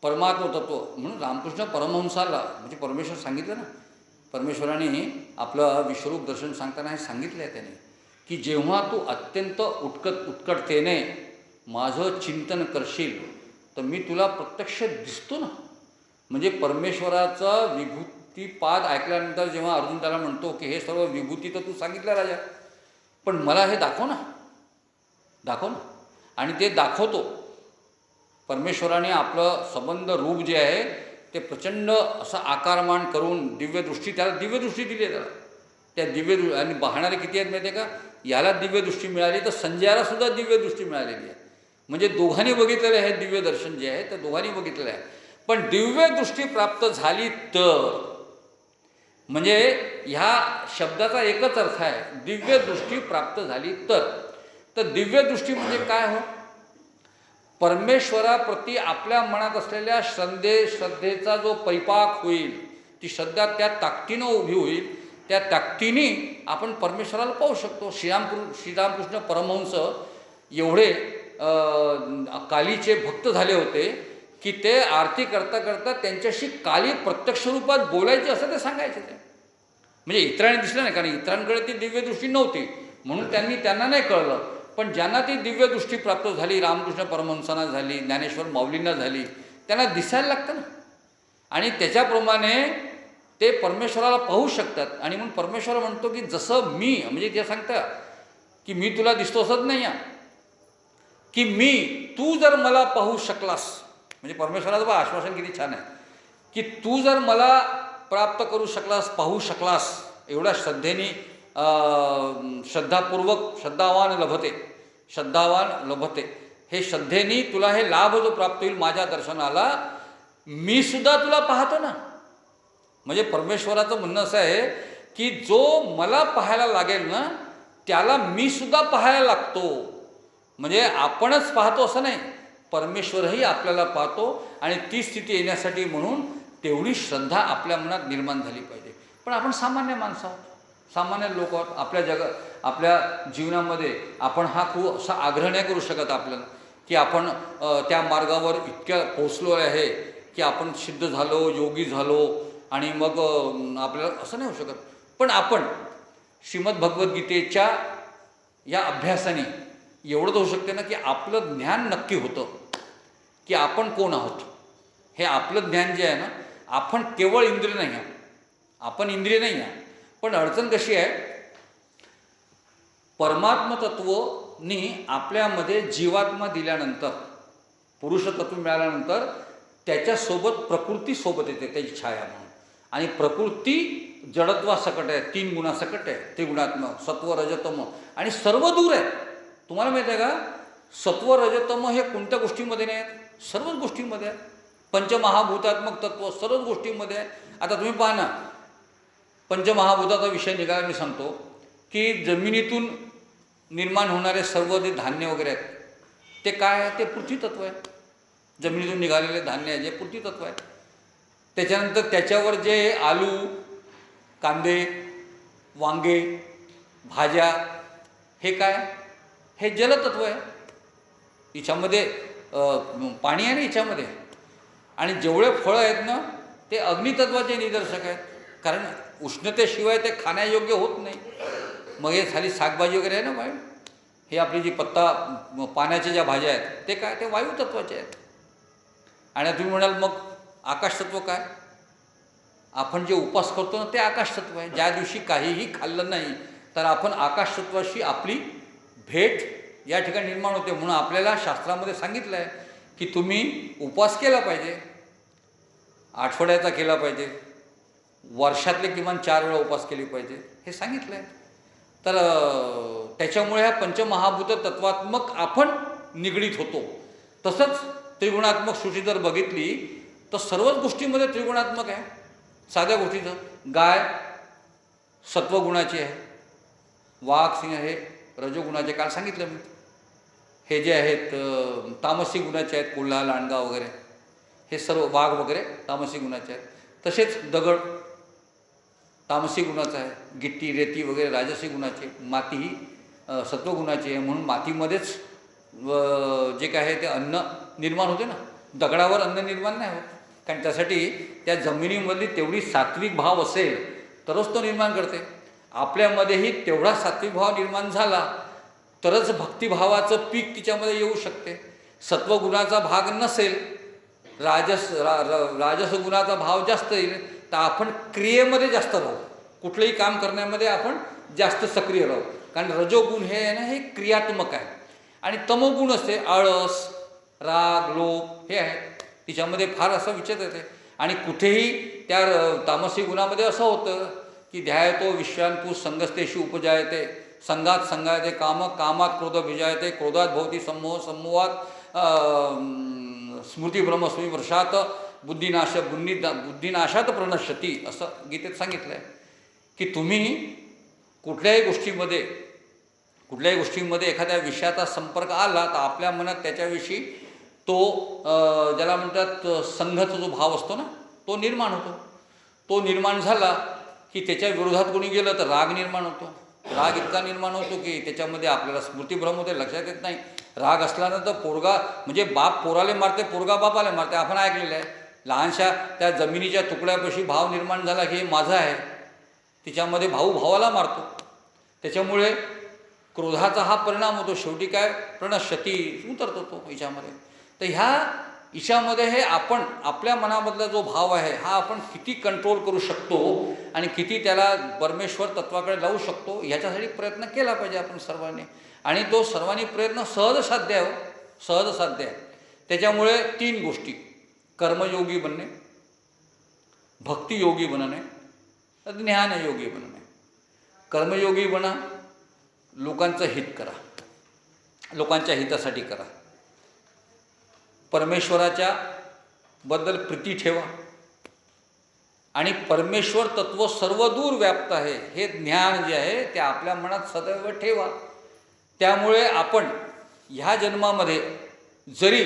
परमात्म तत्व म्हणून रामकृष्ण परमहंसाला म्हणजे परमेश्वर सांगितलं ना, परमेश्वराने आपलं विश्वरूप दर्शन सांगताना हे सांगितलं आहे त्याने, की जेव्हा तू अत्यंत उत्कटतेने माझं चिंतन करशील तर मी तुला प्रत्यक्ष दिसतो ना. म्हणजे परमेश्वराचा विभूतीपाद ऐकल्यानंतर जेव्हा अर्जुन त्याला म्हणतो की हे सर्व विभूती तर तू सांगितलं राजा, पण मला हे दाखव ना, दाखव ना. आणि ते दाखवतो. परमेश्वराने आपलं संबंध रूप जे आहे ते प्रचंड असं आकारमान करून दिव्यदृष्टी, त्याला दिव्यदृष्टी दिली आहे. त्याला त्या दिव्य आणि पाहणारे किती आहेत माहिती आहे का, याला दिव्यदृष्टी मिळाली तर संजयाला सुद्धा दिव्यदृष्टी मिळालेली आहे. म्हणजे दोघांनी बघितलेलं आहे दिव्य दर्शन जे आहे ते दोघांनी बघितलेलं आहे. पण दिव्यदृष्टी प्राप्त झाली तर, म्हणजे ह्या शब्दाचा एकच अर्थ आहे, दिव्यदृष्टी प्राप्त झाली तर दिव्यदृष्टी म्हणजे काय हो, परमेश्वराप्रती आपल्या मनात असलेल्या श्रद्धेचा जो परिपाक होईल, ती श्रद्धा त्या ताकदीनं उभी होईल, त्या ताकदीने आपण परमेश्वराला पाहू शकतो. श्रीरामकृष्ण परमहंस एवढे कालीचे भक्त झाले होते की ते आरती करता करता त्यांच्याशी काली प्रत्यक्ष रूपात बोलायचे असं ते सांगायचे. ते म्हणजे इतरांनी दिसलं नाही, कारण इतरांकडे ती दिव्यदृष्टी नव्हती म्हणून त्यांना नाही कळलं. पण ज्यांना ती दिव्यदृष्टी प्राप्त झाली, रामकृष्ण परमहंसांना झाली, ज्ञानेश्वर माऊलींना झाली, त्यांना दिसायला लागतं ना. आणि त्याच्याप्रमाणे ते परमेश्वराला पाहू शकतात. आणि म्हणून परमेश्वर म्हणतो की जसं मी, म्हणजे ते सांगतं की मी तुला दिसतो असंच नाही आहे, की तू जर मला पाहू शकलास, म्हणजे परमेश्वराचं बा आश्वासन किती छान आहे, की तू जर मला प्राप्त करू शकलास, पाहू शकलास, एवढ्या श्रद्धेने श्रद्धावान लभते, हे श्रद्धेने तुला हे लाभ जो प्राप्त होईल माझ्या दर्शनाला, मी सुद्धा तुला पाहतो ना. म्हणजे परमेश्वराचं म्हणणं असं आहे की जो मला पाहायला लागेल ना त्याला मी सुद्धा पाहायला लागतो. म्हणजे आपणच पाहतो असं नाही, परमेश्वरही आपल्याला पाहतो. आणि ती स्थिती येण्यासाठी म्हणून तेवढी श्रद्धा आपल्या मनात निर्माण झाली पाहिजे. पण आपण सामान्य माणसं आहोत, सामान्य लोक आहोत. आपल्या जीवनामध्ये आपण हा खूप असा आग्रह नाही करू शकत आपल्याला की आपण त्या मार्गावर इतक्या पोचलो आहे की आपण सिद्ध झालो, योगी झालो आणि मग आपल्याला असं नाही होऊ शकत. पण आपण श्रीमद्भगवद्गीतेच्या या अभ्यासाने एवढंच होऊ शकते ना की आपलं ज्ञान नक्की होतं की आपण कोण आहोत. हे आपलं ज्ञान जे आहे ना, आपण केवळ इंद्रिय नाही आहे, आपण इंद्रिय नाही आहे. पण अडचण कशी आहे, परमात्मतत्वनी आपल्यामध्ये जीवात्मा दिल्यानंतर, पुरुषतत्व मिळाल्यानंतर त्याच्यासोबत प्रकृतीसोबत येते, त्याची छाया म्हणून. आणि प्रकृती जडत्वासकट आहे, 3 गुणासकट आहे, त्रिगुणात्मक, सत्व रजतम, आणि सर्व दूर आहे. तुम्हाला माहिती आहे का, सत्व रजतम हे कोणत्या गोष्टींमध्ये नाही आहेत, सर्वच गोष्टींमध्ये आहेत. पंचमहाभूतात्मक तत्व सर्वच गोष्टींमध्ये आहे. आता तुम्ही पहा ना, पंचमहाभूताचा विषय निघाला, मी सांगतो की जमिनीतून निर्माण होणारे सर्व जे धान्य वगैरे आहेत ते काय आहे, ते पृथ्वीतत्व आहे. जमिनीतून निघालेले धान्य आहे जे पृथ्वीतत्व आहे. त्याच्यानंतर त्याच्यावर जे आलू, कांदे, वांगे, भाज्या, हे काय, हे जलतत्व आहे. हिच्यामध्ये पाणी आहे ना हिच्यामध्ये. आणि जेवढे फळं आहेत ना ते अग्नितत्वाचे निदर्शक आहेत, कारण उष्णतेशिवाय ते खाण्यायोग्य होत नाही. मग हे खाली शाकभाजी वगैरे आहे ना बाहेर, हे आपली जी पाण्याच्या ज्या भाज्या आहेत ते काय, ते वायुतत्वाचे आहेत. आणि तुम्ही म्हणाल मग आकाशतत्व काय, आपण जे उपास करतो ना ते आकाशतत्व आहे. ज्या दिवशी काहीही खाल्लं नाही तर आपण आकाशतत्वाशी आपली भेट या ठिकाणी निर्माण होते. म्हणून आपल्याला शास्त्रामध्ये सांगितलं आहे की तुम्ही उपवास केला पाहिजे, आठवड्याचा केला पाहिजे, वर्षातले किमान 4 वेळा उपवास केले पाहिजे, हे सांगितलं आहे. तर त्याच्यामुळे ह्या पंचमहाभूत तत्वात्मक आपण निगडीत होतो. तसंच त्रिगुणात्मक सृष्टी जर बघितली तर सर्वच गोष्टींमध्ये त्रिगुणात्मक आहे. साध्या गोष्टीचं गाय सत्वगुणाची आहे, वाघ सिंह हे रजोगुणाचे, काल सांगितलं मी. हे जे आहेत तामसी गुणाचे आहेत, कोल्हा लांडगा वगैरे, हे सर्व वाघ वगैरे तामसी गुणाचे आहेत. तसेच दगड तामसी गुणाचा आहे, गिट्टी रेती वगैरे राजसी गुणाचे, माती ही सत्वगुणाची आहे. म्हणून मातीमध्येच जे काय आहे ते अन्न निर्माण होते ना, दगडावर अन्न निर्माण नाही होत. कारण त्यासाठी त्या जमिनीमधली तेवढी सात्विक भाव असेल तरच तो निर्माण करते. आपल्यामध्येही तेवढा सात्विक भाव निर्माण झाला तरच भक्तिभावाचं पीक तिच्यामध्ये येऊ शकते. सत्वगुणाचा भाग नसेल, राजसगुणाचा भाव जास्त येईल तर आपण क्रियेमध्ये जास्त राहू, कुठलंही काम करण्यामध्ये आपण जास्त सक्रिय राहू. कारण रजोगुण हे आहे ना, हे क्रियात्मक आहे. आणि तमोगुण असते, आळस, राग, लोभ हे आहे, तिच्यामध्ये फार असं विचित्र येते. आणि कुठेही त्या तामसी गुणामध्ये असं होतं की ध्यायतो विश्रांतू संगस्तेषु उपजायते, संगात संगायते काम, कामात क्रोध भिजायते, क्रोधात भवती सम्मोह, सम्मोहात स्मृती वर्षात बुद्धिनाशात प्रणश्यती, असं गीतेत सांगितलं आहे. की तुम्ही कुठल्याही गोष्टीमध्ये एखाद्या विषयाचा संपर्क आला तर आपल्या मनात त्याच्याविषयी तो ज्याला म्हणतात संघाचा जो भाव असतो ना, तो निर्माण होतो. तो निर्माण झाला की त्याच्या विरोधात कोणी गेलं तर राग निर्माण होतो. राग इतका निर्माण होतो की त्याच्यामध्ये आपल्याला स्मृतीभ्रम होते, लक्षात येत नाही. राग असल्यानंतर पोरगा म्हणजे बाप पोराले मारते, पोरगा बापाला मारते, आपण ऐकलेलं आहे. लहानशा त्या जमिनीच्या तुकड्यापाशी भाव निर्माण झाला की हे माझं आहे, तिच्यामध्ये भाऊ भावाला मारतो. त्याच्यामुळे क्रोधाचा हा परिणाम होतो. शेवटी काय, प्रणश्यती, उतरतो तो ईशामध्ये. तर ह्या ईशामध्ये हे आपण आपल्या मनामधला जो भाव आहे हा आपण किती कंट्रोल करू शकतो आणि किती त्याला परमेश्वर तत्वाकडे लावू शकतो, ह्याच्यासाठी प्रयत्न केला पाहिजे आपण सर्वांनी. आणि तो सर्वांनी प्रयत्न सहज साध्य आहे, सहज साध्य आहे. त्याच्यामुळे 3 गोष्टी: कर्मयोगी बनणे, भक्तियोगी बनणे, ज्ञानयोगी बनणे. कर्मयोगी बना, लोकांचं हित करा, लोकांच्या हितासाठी करा, परमेश्वराच्या बद्दल प्रीती ठेवा आणि परमेश्वर तत्व सर्वदूर व्याप्त आहे हे ज्ञान जे आहे ते आपल्या मनात सदैव ठेवा. त्यामुळे आपण ह्या जन्मामध्ये जरी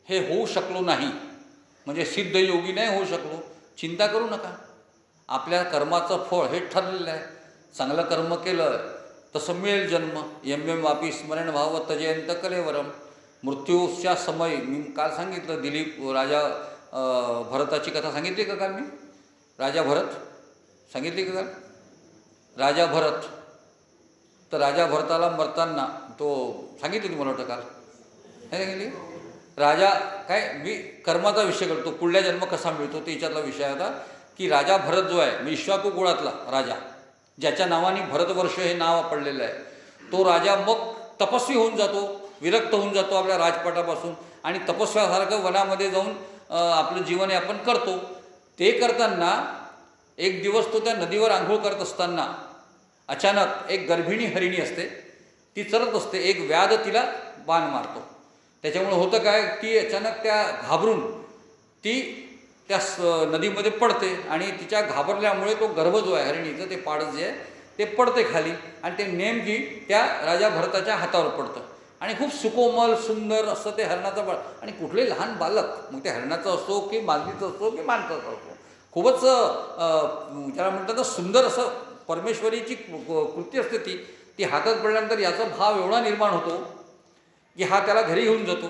हे होऊ शकलो नाही, म्हणजे सिद्ध योगी नाही होऊ शकलो, चिंता करू नका. आपल्या कर्माचं फळ हे ठरलेलं आहे. चांगलं कर्म केलं तसं मिळेल जन्म. यम वापी स्मरण भाव तजयंत कलेवरम. मृत्यूच्या समय मी काल सांगितलं, दिलीप राजा भरताची कथा सांगितली का काल मी? राजा भरत सांगितली का काल? राजा भरत, तर राजा भरताला मरताना तो सांगितली तुम्हाला वाटतं काल, काय सांगितली? राजा काय, मी कर्माचा विषय करतो, पुढल्या जन्म कसा मिळतो ते याच्यातला विषय होता. की राजा भरत जो आहे, म्हणजे इक्ष्वाकू कुळातला राजा, ज्याच्या नावाने भरतवर्ष हे नाव पडलेलं आहे, तो राजा मग तपस्वी होऊन जातो, विरक्त होऊन जातो आपल्या राजपाटापासून आणि तपस्व्यासारखं वनामध्ये जाऊन आपलं जीवनयापन करतो. ते करताना एक दिवस तो त्या नदीवर आंघोळ करत असताना अचानक एक गर्भिणी हरिणी असते, ती चरत असते, एक व्याध तिला बाण मारतो. त्याच्यामुळे होतं काय, ती अचानक त्या घाबरून ती त्या नदीमध्ये पडते आणि तिच्या घाबरल्यामुळे तो गर्भ जो आहे हरिणीचं, ते पाडच जे आहे ते पडते खाली आणि ते नेमकी त्या राजा भरताच्या हातावर पडतं आणि खूप सुकोमल सुंदर असं ते हरणाचं बाळ. आणि कुठले लहान बालक, मग ते हरणाचं असो की मागणीचं असो की माणसाचं असो, खूपच त्याला म्हणतात सुंदर असं परमेश्वरीची कृती असते ती हातात पडल्यानंतर याचा भाव एवढा निर्माण होतो की हा त्याला घरी घेऊन जातो,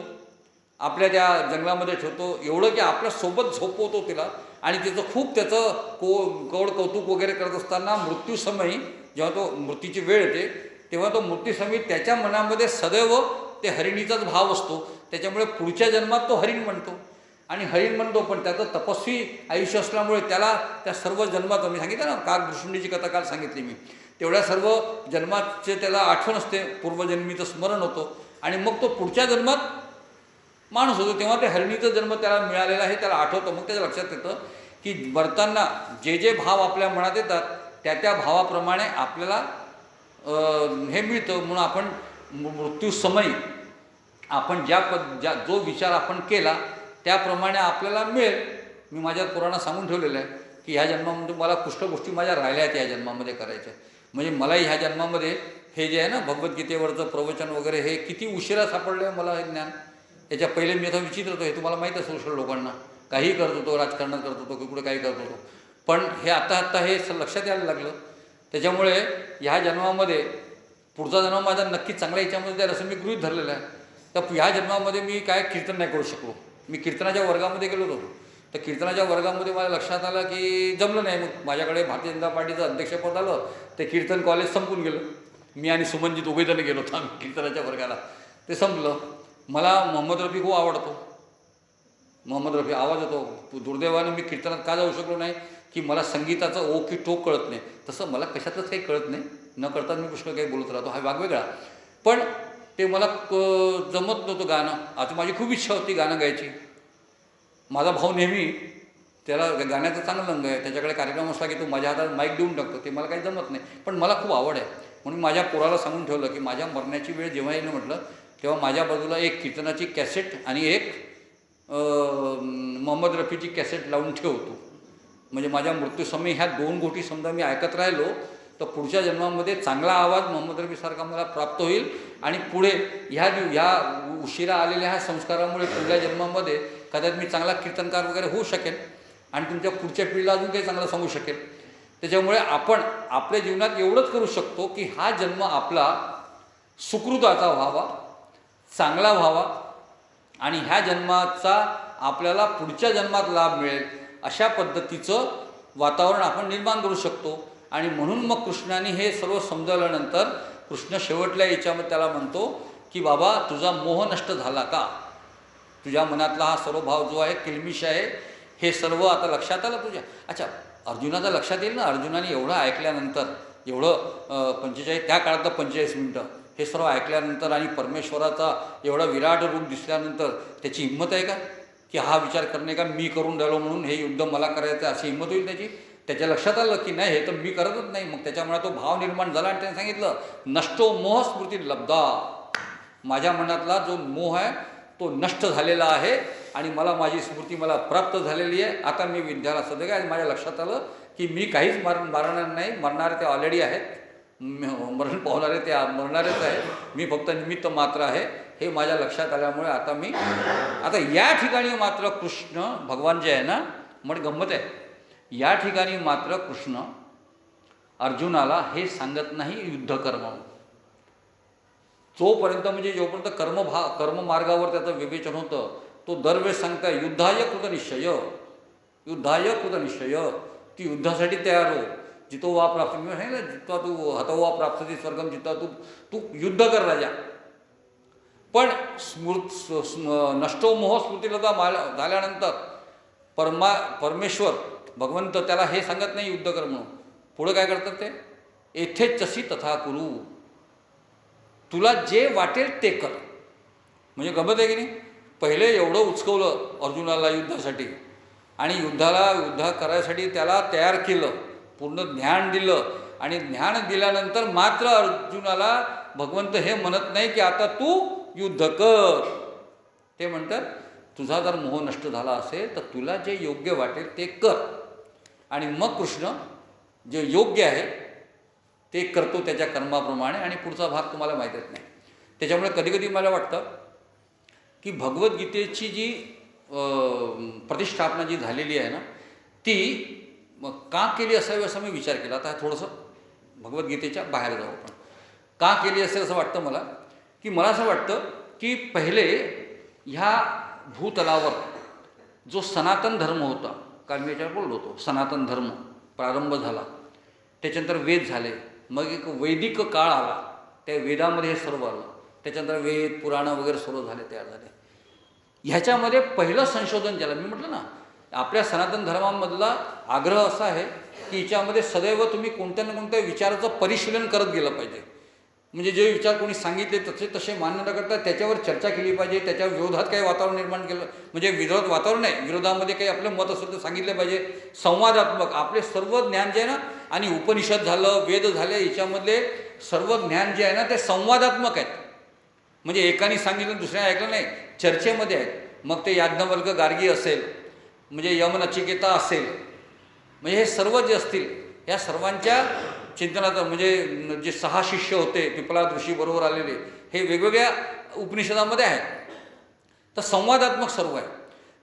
आपल्या त्या जंगलामध्ये ठेवतो, एवढं की आपल्यासोबत झोपवतो तिला. आणि तिचं खूप त्याचं कौड कौतुक वगैरे करत असताना मृत्यूसमयी जेव्हा तो मृत्यूची वेळ येते तेव्हा तो मृत्यूसमयी त्याच्या मनामध्ये सदैव ते हरिणीचाच भाव असतो. त्याच्यामुळे पुढच्या जन्मात तो हरिण म्हणतो आणि हरिण म्हणतो, पण त्याचं तपस्वी आयुष्य असल्यामुळे त्याला त्या सर्व जन्मात, मी सांगितलं ना काकभृशुंडीची कथा काल सांगितली मी, तेवढ्या सर्व जन्माचे त्याला आठवण असते, पूर्वजन्मीचं स्मरण होतं आणि मग तो पुढच्या जन्मात माणूस होतो, तेव्हा ते हरणीचा जन्म त्याला मिळालेला आहे त्याला आठवतं. मग त्याच्या लक्षात येतं की मरताना जे जे भाव आपल्या मनात येतात त्या त्या भावाप्रमाणे आपल्याला हे मिळतं. म्हणून आपण मृत्यूसमयी आपण ज्या जो विचार आपण केला त्याप्रमाणे आपल्याला मिळेल. मी माझ्या पुराणात सांगून ठेवलेलं आहे की ह्या जन्मामध्ये मला पुष्ट गोष्टी माझ्या राहिल्या आहेत या जन्मामध्ये करायच्या. म्हणजे मलाही ह्या जन्मामध्ये हे जे आहे ना भगवद्गीतेवरचं प्रवचन वगैरे हे किती उशिरा सापडलं आहे मला हे ज्ञान. याच्या पहिले मी आता विचित्र होतो, हे तुम्हाला माहीत असेल सर लोकांना, काही करत होतो, राजकारणात करत होतो की कुठे काही करत होतो, पण हे आता हे लक्षात यायला लागलं. त्याच्यामुळे ह्या जन्मामध्ये पुढचा जन्म माझा नक्की चांगल्या याच्यामध्ये जाईल असं मी गृहीत धरलेलं आहे. तर ह्या जन्मामध्ये मी काय कीर्तन नाही करू शकलो. मी कीर्तनाच्या वर्गामध्ये गेलो होतो, तर कीर्तनाच्या वर्गामध्ये मला लक्षात आलं की जमलं नाही. मग माझ्याकडे भारतीय जनता पार्टीचं अध्यक्षपद आलं, ते कीर्तन कॉलेज संपून गेलं. मी आणि सुमनजी दोघेजण गेलो होतो आम्ही कीर्तनाच्या वर्गाला, ते संपलं. मला मोहम्मद रफी खूप आवडतो, मोहम्मद रफी आवाज येतो. दुर्दैवानं मी कीर्तनात का जाऊ शकलो नाही की मला संगीताचं ओ की टोक कळत नाही. तसं मला कशातच काही कळत नाही, न कळतात मी पुष्कळ काही बोलत राहतो, हा भाग वेगळा. पण ते मला जमत नव्हतं गाणं. आता माझी खूप इच्छा होती गाणं गायची. माझा भाऊ नेहमी त्याला गाण्याचं चांगलं रंग आहे, त्याच्याकडे कार्यक्रम असला की तो माझ्या हातात माईक देऊन टाकतो, ते मला काही जमत नाही. पण मला खूप आवड आहे. म्हणून माझ्या पोराला सांगून ठेवलं की माझ्या मरण्याची वेळ जेव्हा येईन म्हटलं तेव्हा माझ्या बाजूला एक कीर्तनाची कॅसेट आणि एक मोहम्मद रफीची कॅसेट लावून ठेवतो. म्हणजे माझ्या मृत्यूसमयी ह्या दोन गोष्टी समजा मी ऐकत राहिलो तर पुढच्या जन्मामध्ये चांगला आवाज मोहम्मद रफीसारखा मला प्राप्त होईल आणि पुढे ह्या उशिरा आलेल्या ह्या संस्कारामुळे पुढल्या जन्मामध्ये कदाचित मी चांगला कीर्तनकार वगैरे होऊ शकेन आणि तुमच्या पुढच्या पिढीला अजून काही चांगलं सांगू शकेल. त्याच्यामुळे आपण आपल्या जीवनात एवढंच करू शकतो की हा जन्म आपला सुकृताचा व्हावा, चांगला व्हावा आणि ह्या जन्माचा आपल्याला पुढच्या जन्मात लाभ मिळेल अशा पद्धतीचं वातावरण आपण निर्माण करू शकतो. आणि म्हणून मग कृष्णाने हे सर्व समजवल्यानंतर कृष्ण शेवटल्या याच्यामध्ये त्याला म्हणतो की बाबा तुझा मोह नष्ट झाला का, तुझ्या मनातला हा सर्व भाव जो आहे किलमिश आहे हे सर्व आता लक्षात आलं तुझ्या. अच्छा, अर्जुनाचा लक्षात येईल ना. अर्जुनाने एवढं ऐकल्यानंतर एवढं 45 त्या काळातलं 45 मिनटं हे सर्व ऐकल्यानंतर आणि परमेश्वराचा एवढा विराट रूप दिसल्यानंतर त्याची हिंमत आहे का की हा विचार करणे का मी करून राहिलो म्हणून हे युद्ध मला करायचं अशी हिंमत होईल त्याची. त्याच्या लक्षात आलं की नाही हे तर मी करतच नाही. मग त्याच्यामुळे तो भाव निर्माण झाला आणि त्याने सांगितलं नष्टो मोह स्मृती लब्धा, माझ्या मनातला जो मोह आहे तो नष्ट झालेला आहे आणि मला माझी स्मृती मला प्राप्त झालेली आहे. आता मी विद्याला सध्या काय माझ्या लक्षात आलं की मी काहीच मारणार नाही, मरणारे ते ऑलरेडी आहेत, मरण पावणारे ते मरणारेच आहे, मी फक्त निमित्त मात्र आहे हे माझ्या लक्षात आल्यामुळे आता या ठिकाणी मात्र कृष्ण भगवान जे आहे ना, म्हणजे गंमत आहे, या ठिकाणी मात्र कृष्ण अर्जुनाला हे सांगत नाही युद्ध कर्म. जोपर्यंत म्हणजे जोपर्यंत कर्ममार्गावर त्याचं विवेचन होतं तो दरवेळेस सांगताय युद्धाय कृतनिश्चय, युद्धाय कृतनिश्चय, ती युद्धासाठी तयार हो. जितो वा प्राप्त आहे ना, जिथं तू हतो वा प्राप्ती स्वर्गम, जिथं तू युद्ध कर राजा. पण नष्टो मोह स्मृतीलता झाल्यानंतर परमेश्वर भगवंत त्याला हे सांगत नाही युद्ध कर म्हणून. पुढं काय करतात ते येथेचसी तथा कुरु, तुला जे वाटेल ते कर. म्हणजे गमत आहे की नाही. पहिले एवढं उचकवलं अर्जुनाला युद्धासाठी आणि युद्ध करायसाठी त्याला तयार केलं, पूर्ण ज्ञान दिलं आणि ज्ञान दिल्यानंतर मात्र अर्जुनाला भगवंत हे म्हणत नाही की आता तू युद्ध कर. ते म्हणतात तुझा जर मोह नष्ट झाला असेल तर तुला जे योग्य वाटेल ते कर. आणि मग कृष्ण जे योग्य आहे ते करतो त्याच्या कर्माप्रमाणे आणि पुढचा भाग तुम्हाला माहीतच नाही. त्याच्यामुळे कधीकधी मला वाटतं की भगवद्गीतेची जी प्रतिष्ठापना जी झालेली आहे ना ती का केली असावी असा मी विचार केला. आता थोडंसं भगवद्गीतेच्या बाहेर जाऊ. आपण का केली असेल असं वाटतं मला की मला असं वाटतं की पहिले ह्या भूतलावर जो सनातन धर्म होता, काल मी याच्यावर बोललो होतो, सनातन धर्म प्रारंभ झाला, त्याच्यानंतर वेद झाले, मग एक वैदिक काळ आला, त्या वेदामध्ये हे सर्व आलं, त्याच्यानंतर वेद पुराणं वगैरे सर्व झाले तयार झाले. ह्याच्यामध्ये पहिलं संशोधन ज्याला मी म्हटलं ना, आपल्या सनातन धर्मामधला आग्रह असा आहे की हिच्यामध्ये सदैव तुम्ही कोणत्या ना कोणत्या विचाराचं परिशीलन करत गेलं पाहिजे. म्हणजे जे विचार कोणी सांगितले तसे तसे मान्य न करता त्याच्यावर चर्चा केली पाहिजे, त्याच्या विरोधात काही वातावरण निर्माण केलं, म्हणजे विरोध वातावरण नाही, विरोधामध्ये काही आपलं मत असेल तर सांगितले पाहिजे. संवादात्मक आपले सर्व ज्ञान जे आहे ना, आणि उपनिषद झालं, वेद झाले, याच्यामधले सर्व ज्ञान जे आहे ना ते संवादात्मक आहेत. म्हणजे एकाने सांगितलं दुसऱ्याने ऐकलं नाही, चर्चेमध्ये आहेत. मग ते याज्ञवल्क्य गार्गी असेल, म्हणजे यम नचिकेता असेल, म्हणजे हे सर्व जे असतील या सर्वांच्या चिंतनाचं, म्हणजे जे 6 शिष्य होते पिपलाद ऋषी बरोबर आलेले, हे वेगवेगळ्या उपनिषदामध्ये आहेत. तर संवादात्मक सर्व आहे.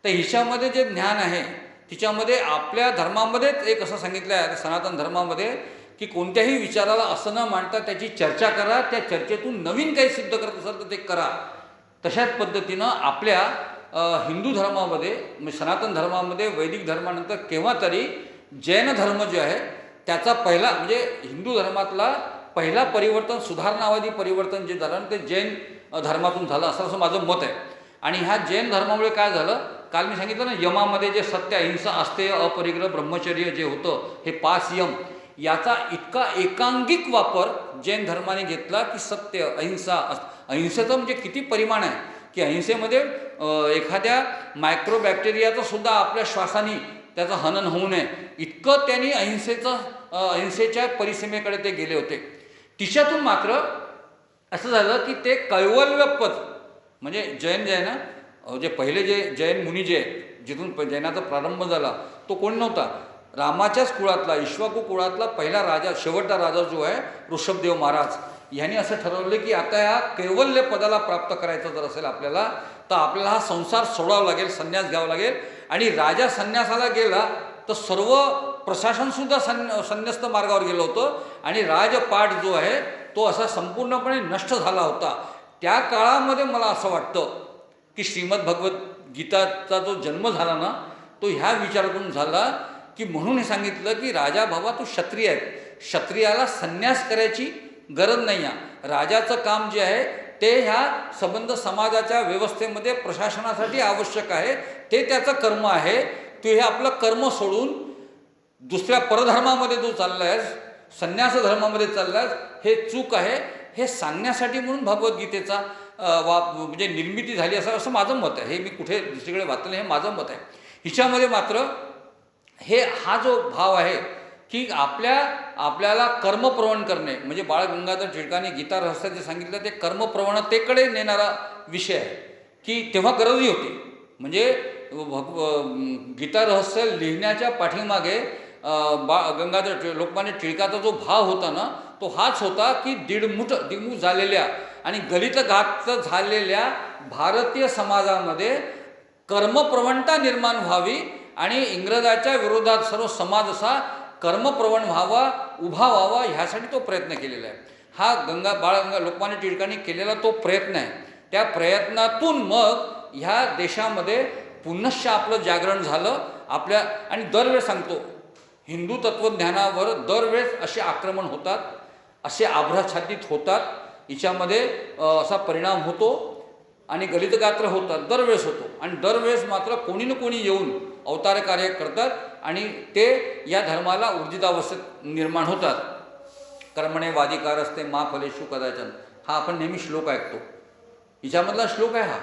तर हिच्यामध्ये जे ज्ञान आहे तिच्यामध्ये आपल्या धर्मामध्येच एक असं सांगितलं आहे सनातन धर्मामध्ये, की कोणत्याही विचाराला असं न मांडता त्याची चर्चा करा, त्या चर्चेतून नवीन काही सिद्ध करत असाल तर ते करा. तशाच पद्धतीनं आपल्या हिंदू धर्मामध्ये, म्हणजे सनातन धर्मामध्ये, वैदिक धर्मानंतर केव्हा तरी जैन धर्म जो आहे त्याचा पहिला, म्हणजे हिंदू धर्मातला पहिला परिवर्तन, सुधारणावादी परिवर्तन जे झालं ते जैन धर्मातून झालं असं माझं मत आहे. आणि ह्या जैन धर्मामुळे काय झालं, काल मी सांगितलं ना, यमामध्ये जे सत्य, अहिंसा, अस्तेय, अपरिग्रह, ब्रह्मचर्य जे होतं, हे 5 यम, याचा इतका एकांगिक वापर जैन धर्माने घेतला की सत्य, अहिंसा, अहिंसेचं म्हणजे किती परिमाण आहे की अहिंसेमध्ये एखाद्या मायक्रोबॅक्टेरियाचं सुद्धा आपल्या श्वासाने त्याचं हनन होऊ नये इतकं त्यांनी अहिंसेच्या परिसीमेकडे ते गेले होते. तिच्यातून मात्र असं झालं की ते कैवल्यपद, म्हणजे जैन जे आहे ना, जे पहिले जे जैन मुनी जे आहेत, जिथून जैनाचा प्रारंभ झाला, तो कोण नव्हता, रामाच्याच कुळातला, इक्ष्वाकू कुळातला पहिला राजा, शेवटचा राजा जो आहे ऋषभदेव महाराज, यांनी असं ठरवलं की आता या कैवल्य पदाला प्राप्त करायचं जर असेल आपल्याला, तर आपल्याला हा संसार सोडावा लागेल, संन्यास घ्यावा लागेल. आणि राजा संन्यासाला गेला तर सर्व प्रशासनसुद्धा संन्यस्त मार्गावर गेलं होतं आणि राजपाट जो आहे तो असा संपूर्णपणे नष्ट झाला होता. त्या काळामध्ये मला असं वाटतं की श्रीमद भगवद्गीताचा जो जन्म झाला ना, तो ह्या विचारातून झाला की म्हणून हे सांगितलं की राजा बाबा तू क्षत्रिय आहे, क्षत्रियाला संन्यास करायची गरज नाही आहे. राजाचं काम जे आहे ते ह्या संबंध समाजाच्या व्यवस्थेमध्ये प्रशासनासाठी आवश्यक आहे, ते त्याचं कर्म आहे. तू हे आपलं कर्म सोडून दुसऱ्या परधर्मामध्ये तू चालला आहेस, संन्यास धर्मामध्ये चालला आहेस, हे चूक आहे. हे सांगण्यासाठी म्हणून भगवद्गीतेचा म्हणजे निर्मिती झाली असं माझं मत आहे. हे मी कुठे दुसरीकडे वाचलं, हे माझं मत आहे. हिच्यामध्ये मात्र हा जो भाव आहे की आपल्याला कर्मप्रवण करणे, म्हणजे बाळ गंगाधर टिळकांनी गीता रहस्यात जे सांगितलं ते कर्मप्रवणतेकडे नेणारा विषय आहे की तेव्हा गरजही होती. म्हणजे गीता रहस्य लिहिण्याच्या पाठीमागे गंगाधर लोकमान्य टिळकाचा जो भाव होता ना, तो हाच होता की दिडमुठ झालेल्या आणि गलितघात झालेल्या भारतीय समाजामध्ये कर्मप्रवणता निर्माण व्हावी आणि इंग्रजाच्या विरोधात सर्व समाज असा कर्मप्रवण व्हावा, उभा व्हावा, ह्यासाठी तो प्रयत्न केलेला आहे. हा बाळ लोकमान्य टिळकांनी केलेला तो प्रयत्न आहे. त्या प्रयत्नातून मग ह्या देशामध्ये पुनश्च आपलं जागरण झालं आपल्या. आणि दरवेळेस सांगतो, हिंदू तत्त्वज्ञानावर दरवेळेस असे आक्रमण होतात, असे आभ्राच्छादित होतात, हिच्यामध्ये असा परिणाम होतो आणि गलितगात्र होतात, दरवेळेस होतो. आणि दरवेळेस मात्र कोणी ना कोणी येऊन अवतार कार्य करतात आणि ते या धर्माला ऊर्जितावस्थेत निर्माण होतात. कर्मणे वाधिकारस्ते मा फलेषु कदाचन, हा आपण नेहमी श्लोक ऐकतो. हिच्यामधला श्लोक आहे हा,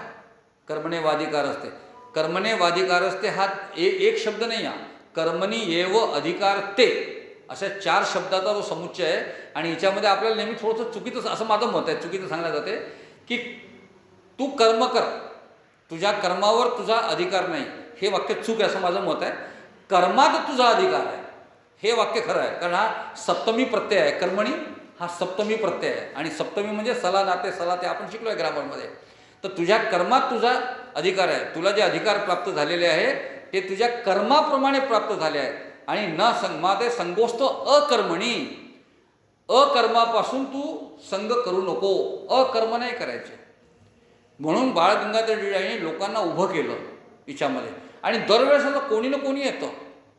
कर्मणे वाधिकारस्ते. कर्मणे वाधिकारस्ते हा एक शब्द नाही, हा कर्मणी एव अधिकार ते, अशा 4 शब्दाचा जो समुच्चय आहे. आणि हिच्यामध्ये आपल्याला नेहमी थोडंसं चुकीचं, असं माझं मत आहे, चुकीचं सांगण्यात जाते की तू कर्म कर, तुझ्या कर्मावर तुझा अधिकार नाही. हे वाक्य चूक आहे असं माझं मत आहे. कर्मात तुझा अधिकार आहे, हे वाक्य खरं आहे. कारण हा सप्तमी प्रत्यय आहे, कर्मणी हा सप्तमी प्रत्यय आहे. आणि सप्तमी म्हणजे सला नाते सला, ते आपण शिकलो आहे ग्रामरमध्ये. तर तुझ्या कर्मात तुझा अधिकार आहे. तुला जे अधिकार प्राप्त झालेले आहे ते तुझ्या कर्माप्रमाणे प्राप्त झाले आहे. आणि न संगमाते संगोस्त अकर्मणी, अकर्मापासून तू संग करू नको, अकर्म नाही करायचे. म्हणून बाळ गंगाधर टिळकांनी लोकांना उभं केलं हिच्यामध्ये. आणि दरवेळेस आता कोणी ना कोणी येतं,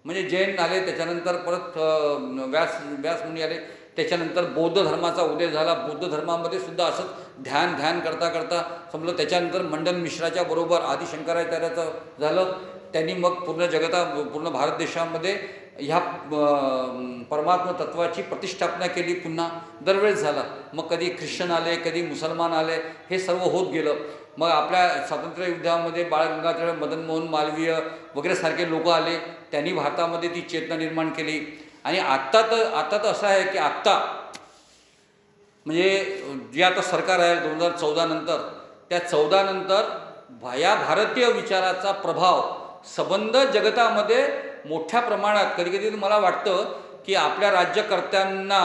म्हणजे जैन आले, त्याच्यानंतर परत व्यास मुनी आले, त्याच्यानंतर बौद्ध धर्माचा उदय झाला. बौद्ध धर्मामध्ये सुद्धा असंच ध्यान करता करता समजलं. त्याच्यानंतर मंडन मिश्राच्या बरोबर आदिशंकराचार्याचं झालं. त्यांनी मग पूर्ण भारत देशामध्ये ह्या परमात्मा तत्वाची प्रतिष्ठापना केली पुन्हा दरवेळेस झाला. मग कधी ख्रिश्चन आले, कधी मुसलमान आले, हे सर्व होत गेलं. मग आपल्या स्वातंत्र्य युद्धामध्ये बाळ गंगाधर, मदन मोहन मालवीय वगैरे सारखे लोक आले, त्यांनी भारतामध्ये ती चेतना निर्माण केली. आणि आत्ता तर असं आहे की आत्ता म्हणजे जे आता सरकार आहे 2014 नंतर, त्या 14 नंतर या भारतीय विचाराचा प्रभाव सबंध जगतामध्ये मोठ्या प्रमाणात, कधीकधी मला वाटतं की आपल्या राज्यकर्त्यांना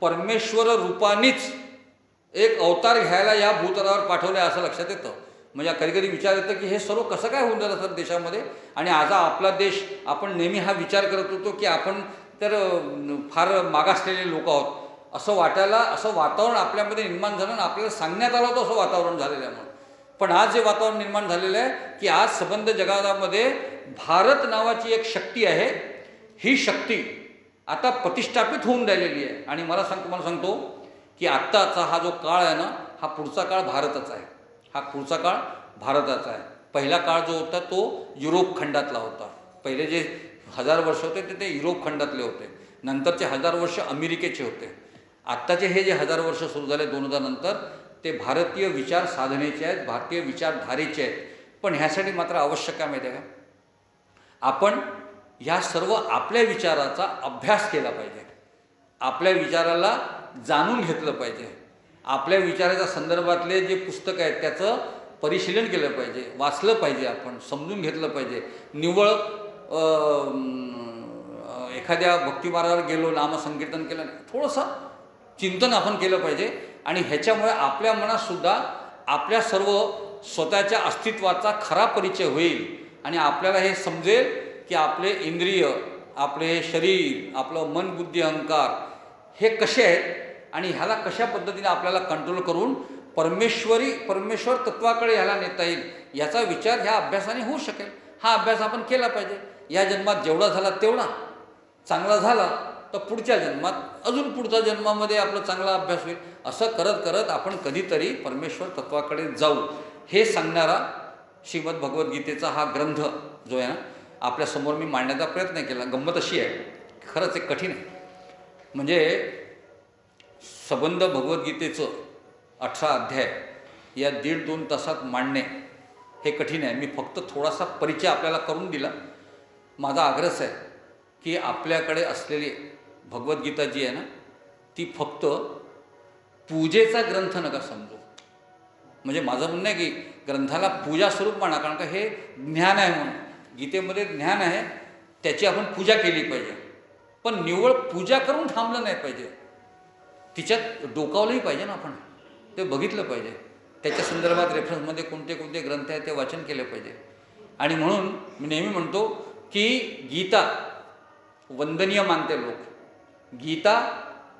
परमेश्वर रूपानेच एक अवतार घ्यायला या भूतलावर पाठवलं आहे असं लक्षात येतं. म्हणजे कधीकधी विचार येतं की हे सर्व कसं काय होऊन जातं सर देशामध्ये. आणि आज आपला देश, आपण नेहमी हा विचार करत होतो की आपण तर फार मागासलेले लोक आहोत असं वाटायला, असं वातावरण आपल्यामध्ये निर्माण झालं आणि आपल्याला सांगण्यात आलं होतं असं वातावरण झालेलं आहे. म्हणून पण आज जे वातावरण निर्माण झालेलं आहे की आज सबंध जगामध्ये भारत नावाची एक शक्ती आहे, ही शक्ती आता प्रतिष्ठापित होऊन राहिलेली आहे. आणि तुम्हाला सांगतो की आत्ताचा हा जो काळ आहे ना, हा पुढचा काळ भारताचा आहे. हा पुढचा काळ भारताचा आहे. पहिला काळ जो होता तो युरोप खंडातला होता. पहिले जे 1000 वर्ष होते ते युरोप खंडातले होते. नंतरचे 1000 वर्ष अमेरिकेचे होते. आत्ताचे हे जे 1000 वर्ष सुरू झाले 2000 नंतर, ते भारतीय विचार साधनेचे आहेत, भारतीय विचारधारेचे आहेत. पण ह्यासाठी मात्र आवश्यक काय माहिती आहे का, आपण ह्या सर्व आपल्या विचाराचा अभ्यास केला पाहिजे. आपल्या विचाराला जाणून घेतलं पाहिजे. आपल्या विचाराच्या संदर्भातले जे पुस्तक आहेत त्याचं परिशीलन केलं पाहिजे, वाचलं पाहिजे, आपण समजून घेतलं पाहिजे. निव्वळ एखाद्या भक्तिमार्गावर गेलो, नामसंकीर्तन केलं, थोडंसं चिंतन आपण केलं पाहिजे. आणि ह्याच्यामुळे आपल्या मनातसुद्धा आपल्या सर्व स्वतःच्या अस्तित्वाचा खरा परिचय होईल. आणि आपल्याला हे समजेल की आपले इंद्रिय, आपले शरीर, आपलं मन, बुद्धी, अहंकार हे कसे आहेत आणि ह्याला कशा पद्धतीने आपल्याला कंट्रोल करून परमेश्वर तत्वाकडे ह्याला नेता येईल, याचा विचार ह्या अभ्यासाने होऊ शकेल. हा अभ्यास आपण केला पाहिजे. या जन्मात जेवढा झाला तेवढा, चांगला झाला तर पुढच्या जन्मात अजून पुढच्या जन्मामध्ये आपला चांगला अभ्यास होईल. असं करत करत आपण कधीतरी परमेश्वर तत्वाकडे जाऊ, हे सांगणारा श्रीमद भगवद्गीतेचा हा ग्रंथ जो आहे ना, आपल्यासमोर मी मांडण्याचा प्रयत्न केला. गंमत अशी आहे, खरंच एक कठीण आहे. म्हणजे सबंध भगवद्गीतेचं 18 अध्याय या 1.5-2 तासात मांडणे हे कठीण आहे. मी फक्त थोडासा परिचय आपल्याला करून दिला. माझा आग्रह आहे की आपल्याकडे असलेली भगवद्गीता जी आहे ना, ती फक्त पूजेचा ग्रंथ नका समजू. म्हणजे माझं म्हणणं आहे की ग्रंथाला पूजा स्वरूप माना, कारण का हे ज्ञान आहे. म्हणून गीतेमध्ये ज्ञान आहे, त्याची आपण पूजा केली पाहिजे. पण निव्वळ पूजा करून थांबलं नाही पाहिजे, तिच्यात डोकावलंही पाहिजे ना. आपण ते बघितलं पाहिजे, त्याच्या संदर्भात रेफरन्समध्ये कोणते कोणते ग्रंथ आहेत ते वाचन केले पाहिजे. आणि म्हणून मी नेहमी म्हणतो की गीता वंदनीय मानते लोक, गीता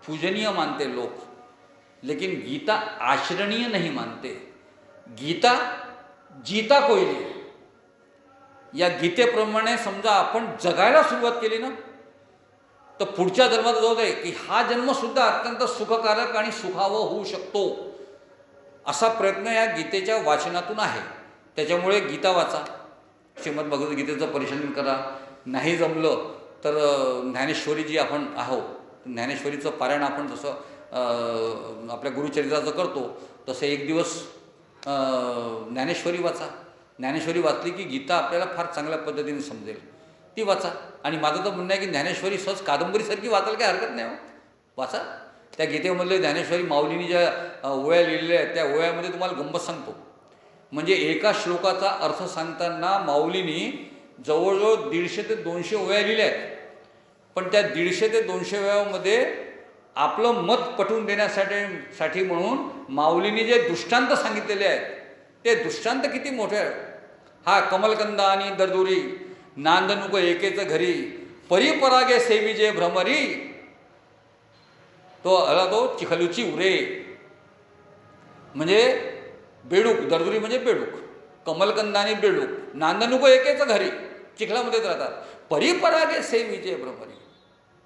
पूजनीय मानते लोक, लेकिन गीता आचरणीय नहीं मानते. गीता जीता कोई नहीं. या गीतेप्रमाणे समजा आपण जगायला सुरुवात केली ना, तर पुढच्या जन्मात जाऊ दे की हा जन्मसुद्धा अत्यंत सुखकारक आणि सुखावह होऊ शकतो, असा प्रयत्न या गीतेच्या वाचनातून आहे. त्याच्यामुळे गीता वाचा, श्रीमद भगवद्गीतेचं परिशीलन करा. नाही जमलं तर ज्ञानेश्वरी जी आपण आहोत, ज्ञानेश्वरीचं पारायण आपण जसं आपल्या गुरुचरित्राचं करतो तसं एक दिवस ज्ञानेश्वरी वाचा. ज्ञानेश्वरी वाचली की गीता आपल्याला फार चांगल्या पद्धतीने समजेल, ती वाचा. आणि माझं तर म्हणणं आहे की ज्ञानेश्वरी सहज कादंबरीसारखी वाचायला काही हरकत नाही. वाचा. त्या गीतेमधले ज्ञानेश्वरी माऊलींनी ज्या ओव्या लिहिलेल्या आहेत त्या ओव्यामध्ये तुम्हाला गंमत सांगतो. म्हणजे एका श्लोकाचा अर्थ सांगताना माऊलींनी जवळजवळ 150 ते 200 ओव्या लिहिल्या आहेत. पण त्या 150 ते 200 ओव्यामध्ये आपलं मत पटवून देण्यासाठी म्हणून माऊलींनी जे दृष्टांत सांगितलेले आहेत ते दृष्टांत किती मोठे आहेत. हा कमलकंदा आणि दर्दुरी, नांदनुक एकेच घरी, परिपरागे सेविजे भ्रमरी, तो आला तो चिखलूची उरे. म्हणजे बेडूक, दर्दुरी म्हणजे बेडूक, कमलकंदा आणि बेडूक, नांदनुक एकेच घरी, चिखलामध्येच राहतात. परिपरागे सेविजे भ्रमरी,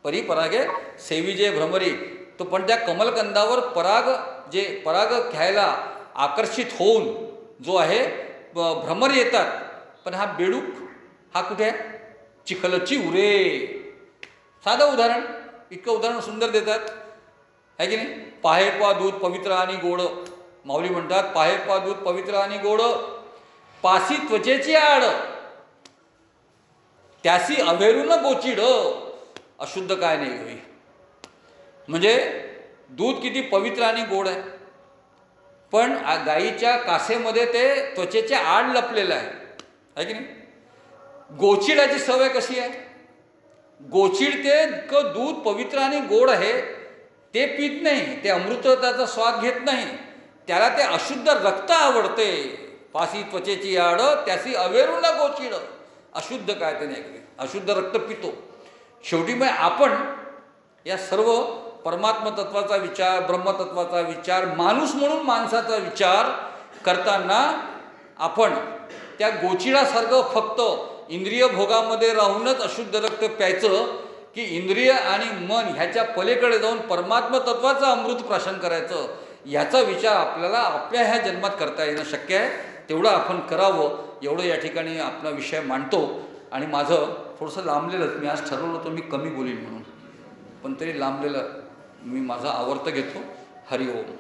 परिपरागे सेविजे भ्रमरी. तो पण त्या कमलकंदावर पराग घ्यायला आकर्षित होऊन जो आहे भ्रमर येतात. पण हा बेडूक हा कुठे आहे? चिखलची उरे. साधं उदाहरण, इतकं उदाहरण सुंदर देतात आहे की नाही. पाहे पा दूध पवित्र आणि गोड, माऊली म्हणतात पाहे पा दूध पवित्र आणि गोड, पासी त्वचेची आड त्यासी अभेरून गोचिड, अशुद्ध काय नाही होई. म्हणजे दूध किती पवित्र आणि गोड आहे, पण गाईच्या कासेमध्ये ते त्वचेच्या आड लपलेलं आहे की नाही. गोचिडाची सवय कशी आहे, गोचिड ते इतकं दूध पवित्र आणि गोड आहे ते पित नाही, ते अमृताचा स्वाद घेत नाही, त्याला ते अशुद्ध रक्त आवडते. पासी त्वचेची आड त्यासी अवेरून गोचिड, अशुद्ध काय ते नाही, अशुद्ध रक्त पितो. शेवटी मग आपण या सर्व परमात्म तत्वाचा विचार, ब्रह्मतत्वाचा विचार, माणूस म्हणून माणसाचा विचार करताना आपण त्या गोचिडासारखं फक्त इंद्रिय भोगामध्ये राहूनच अशुद्ध रक्त प्यायचं, की इंद्रिय आणि मन ह्याच्या पलीकडे जाऊन परमात्म तत्वाचं अमृत प्राशन करायचं, याचा विचार आपल्याला आपल्या ह्या जन्मात करता येणं शक्य आहे. तेवढं आपण करावं, एवढं या ठिकाणी आपला विषय मांडतो. आणि माझं थोडंसं लांबलेलंच, मी आज ठरवलं होतं मी कमी बोलीन म्हणून, पण तरी लांबलेलं मी माझा आवर्त घेतो. हरिओम.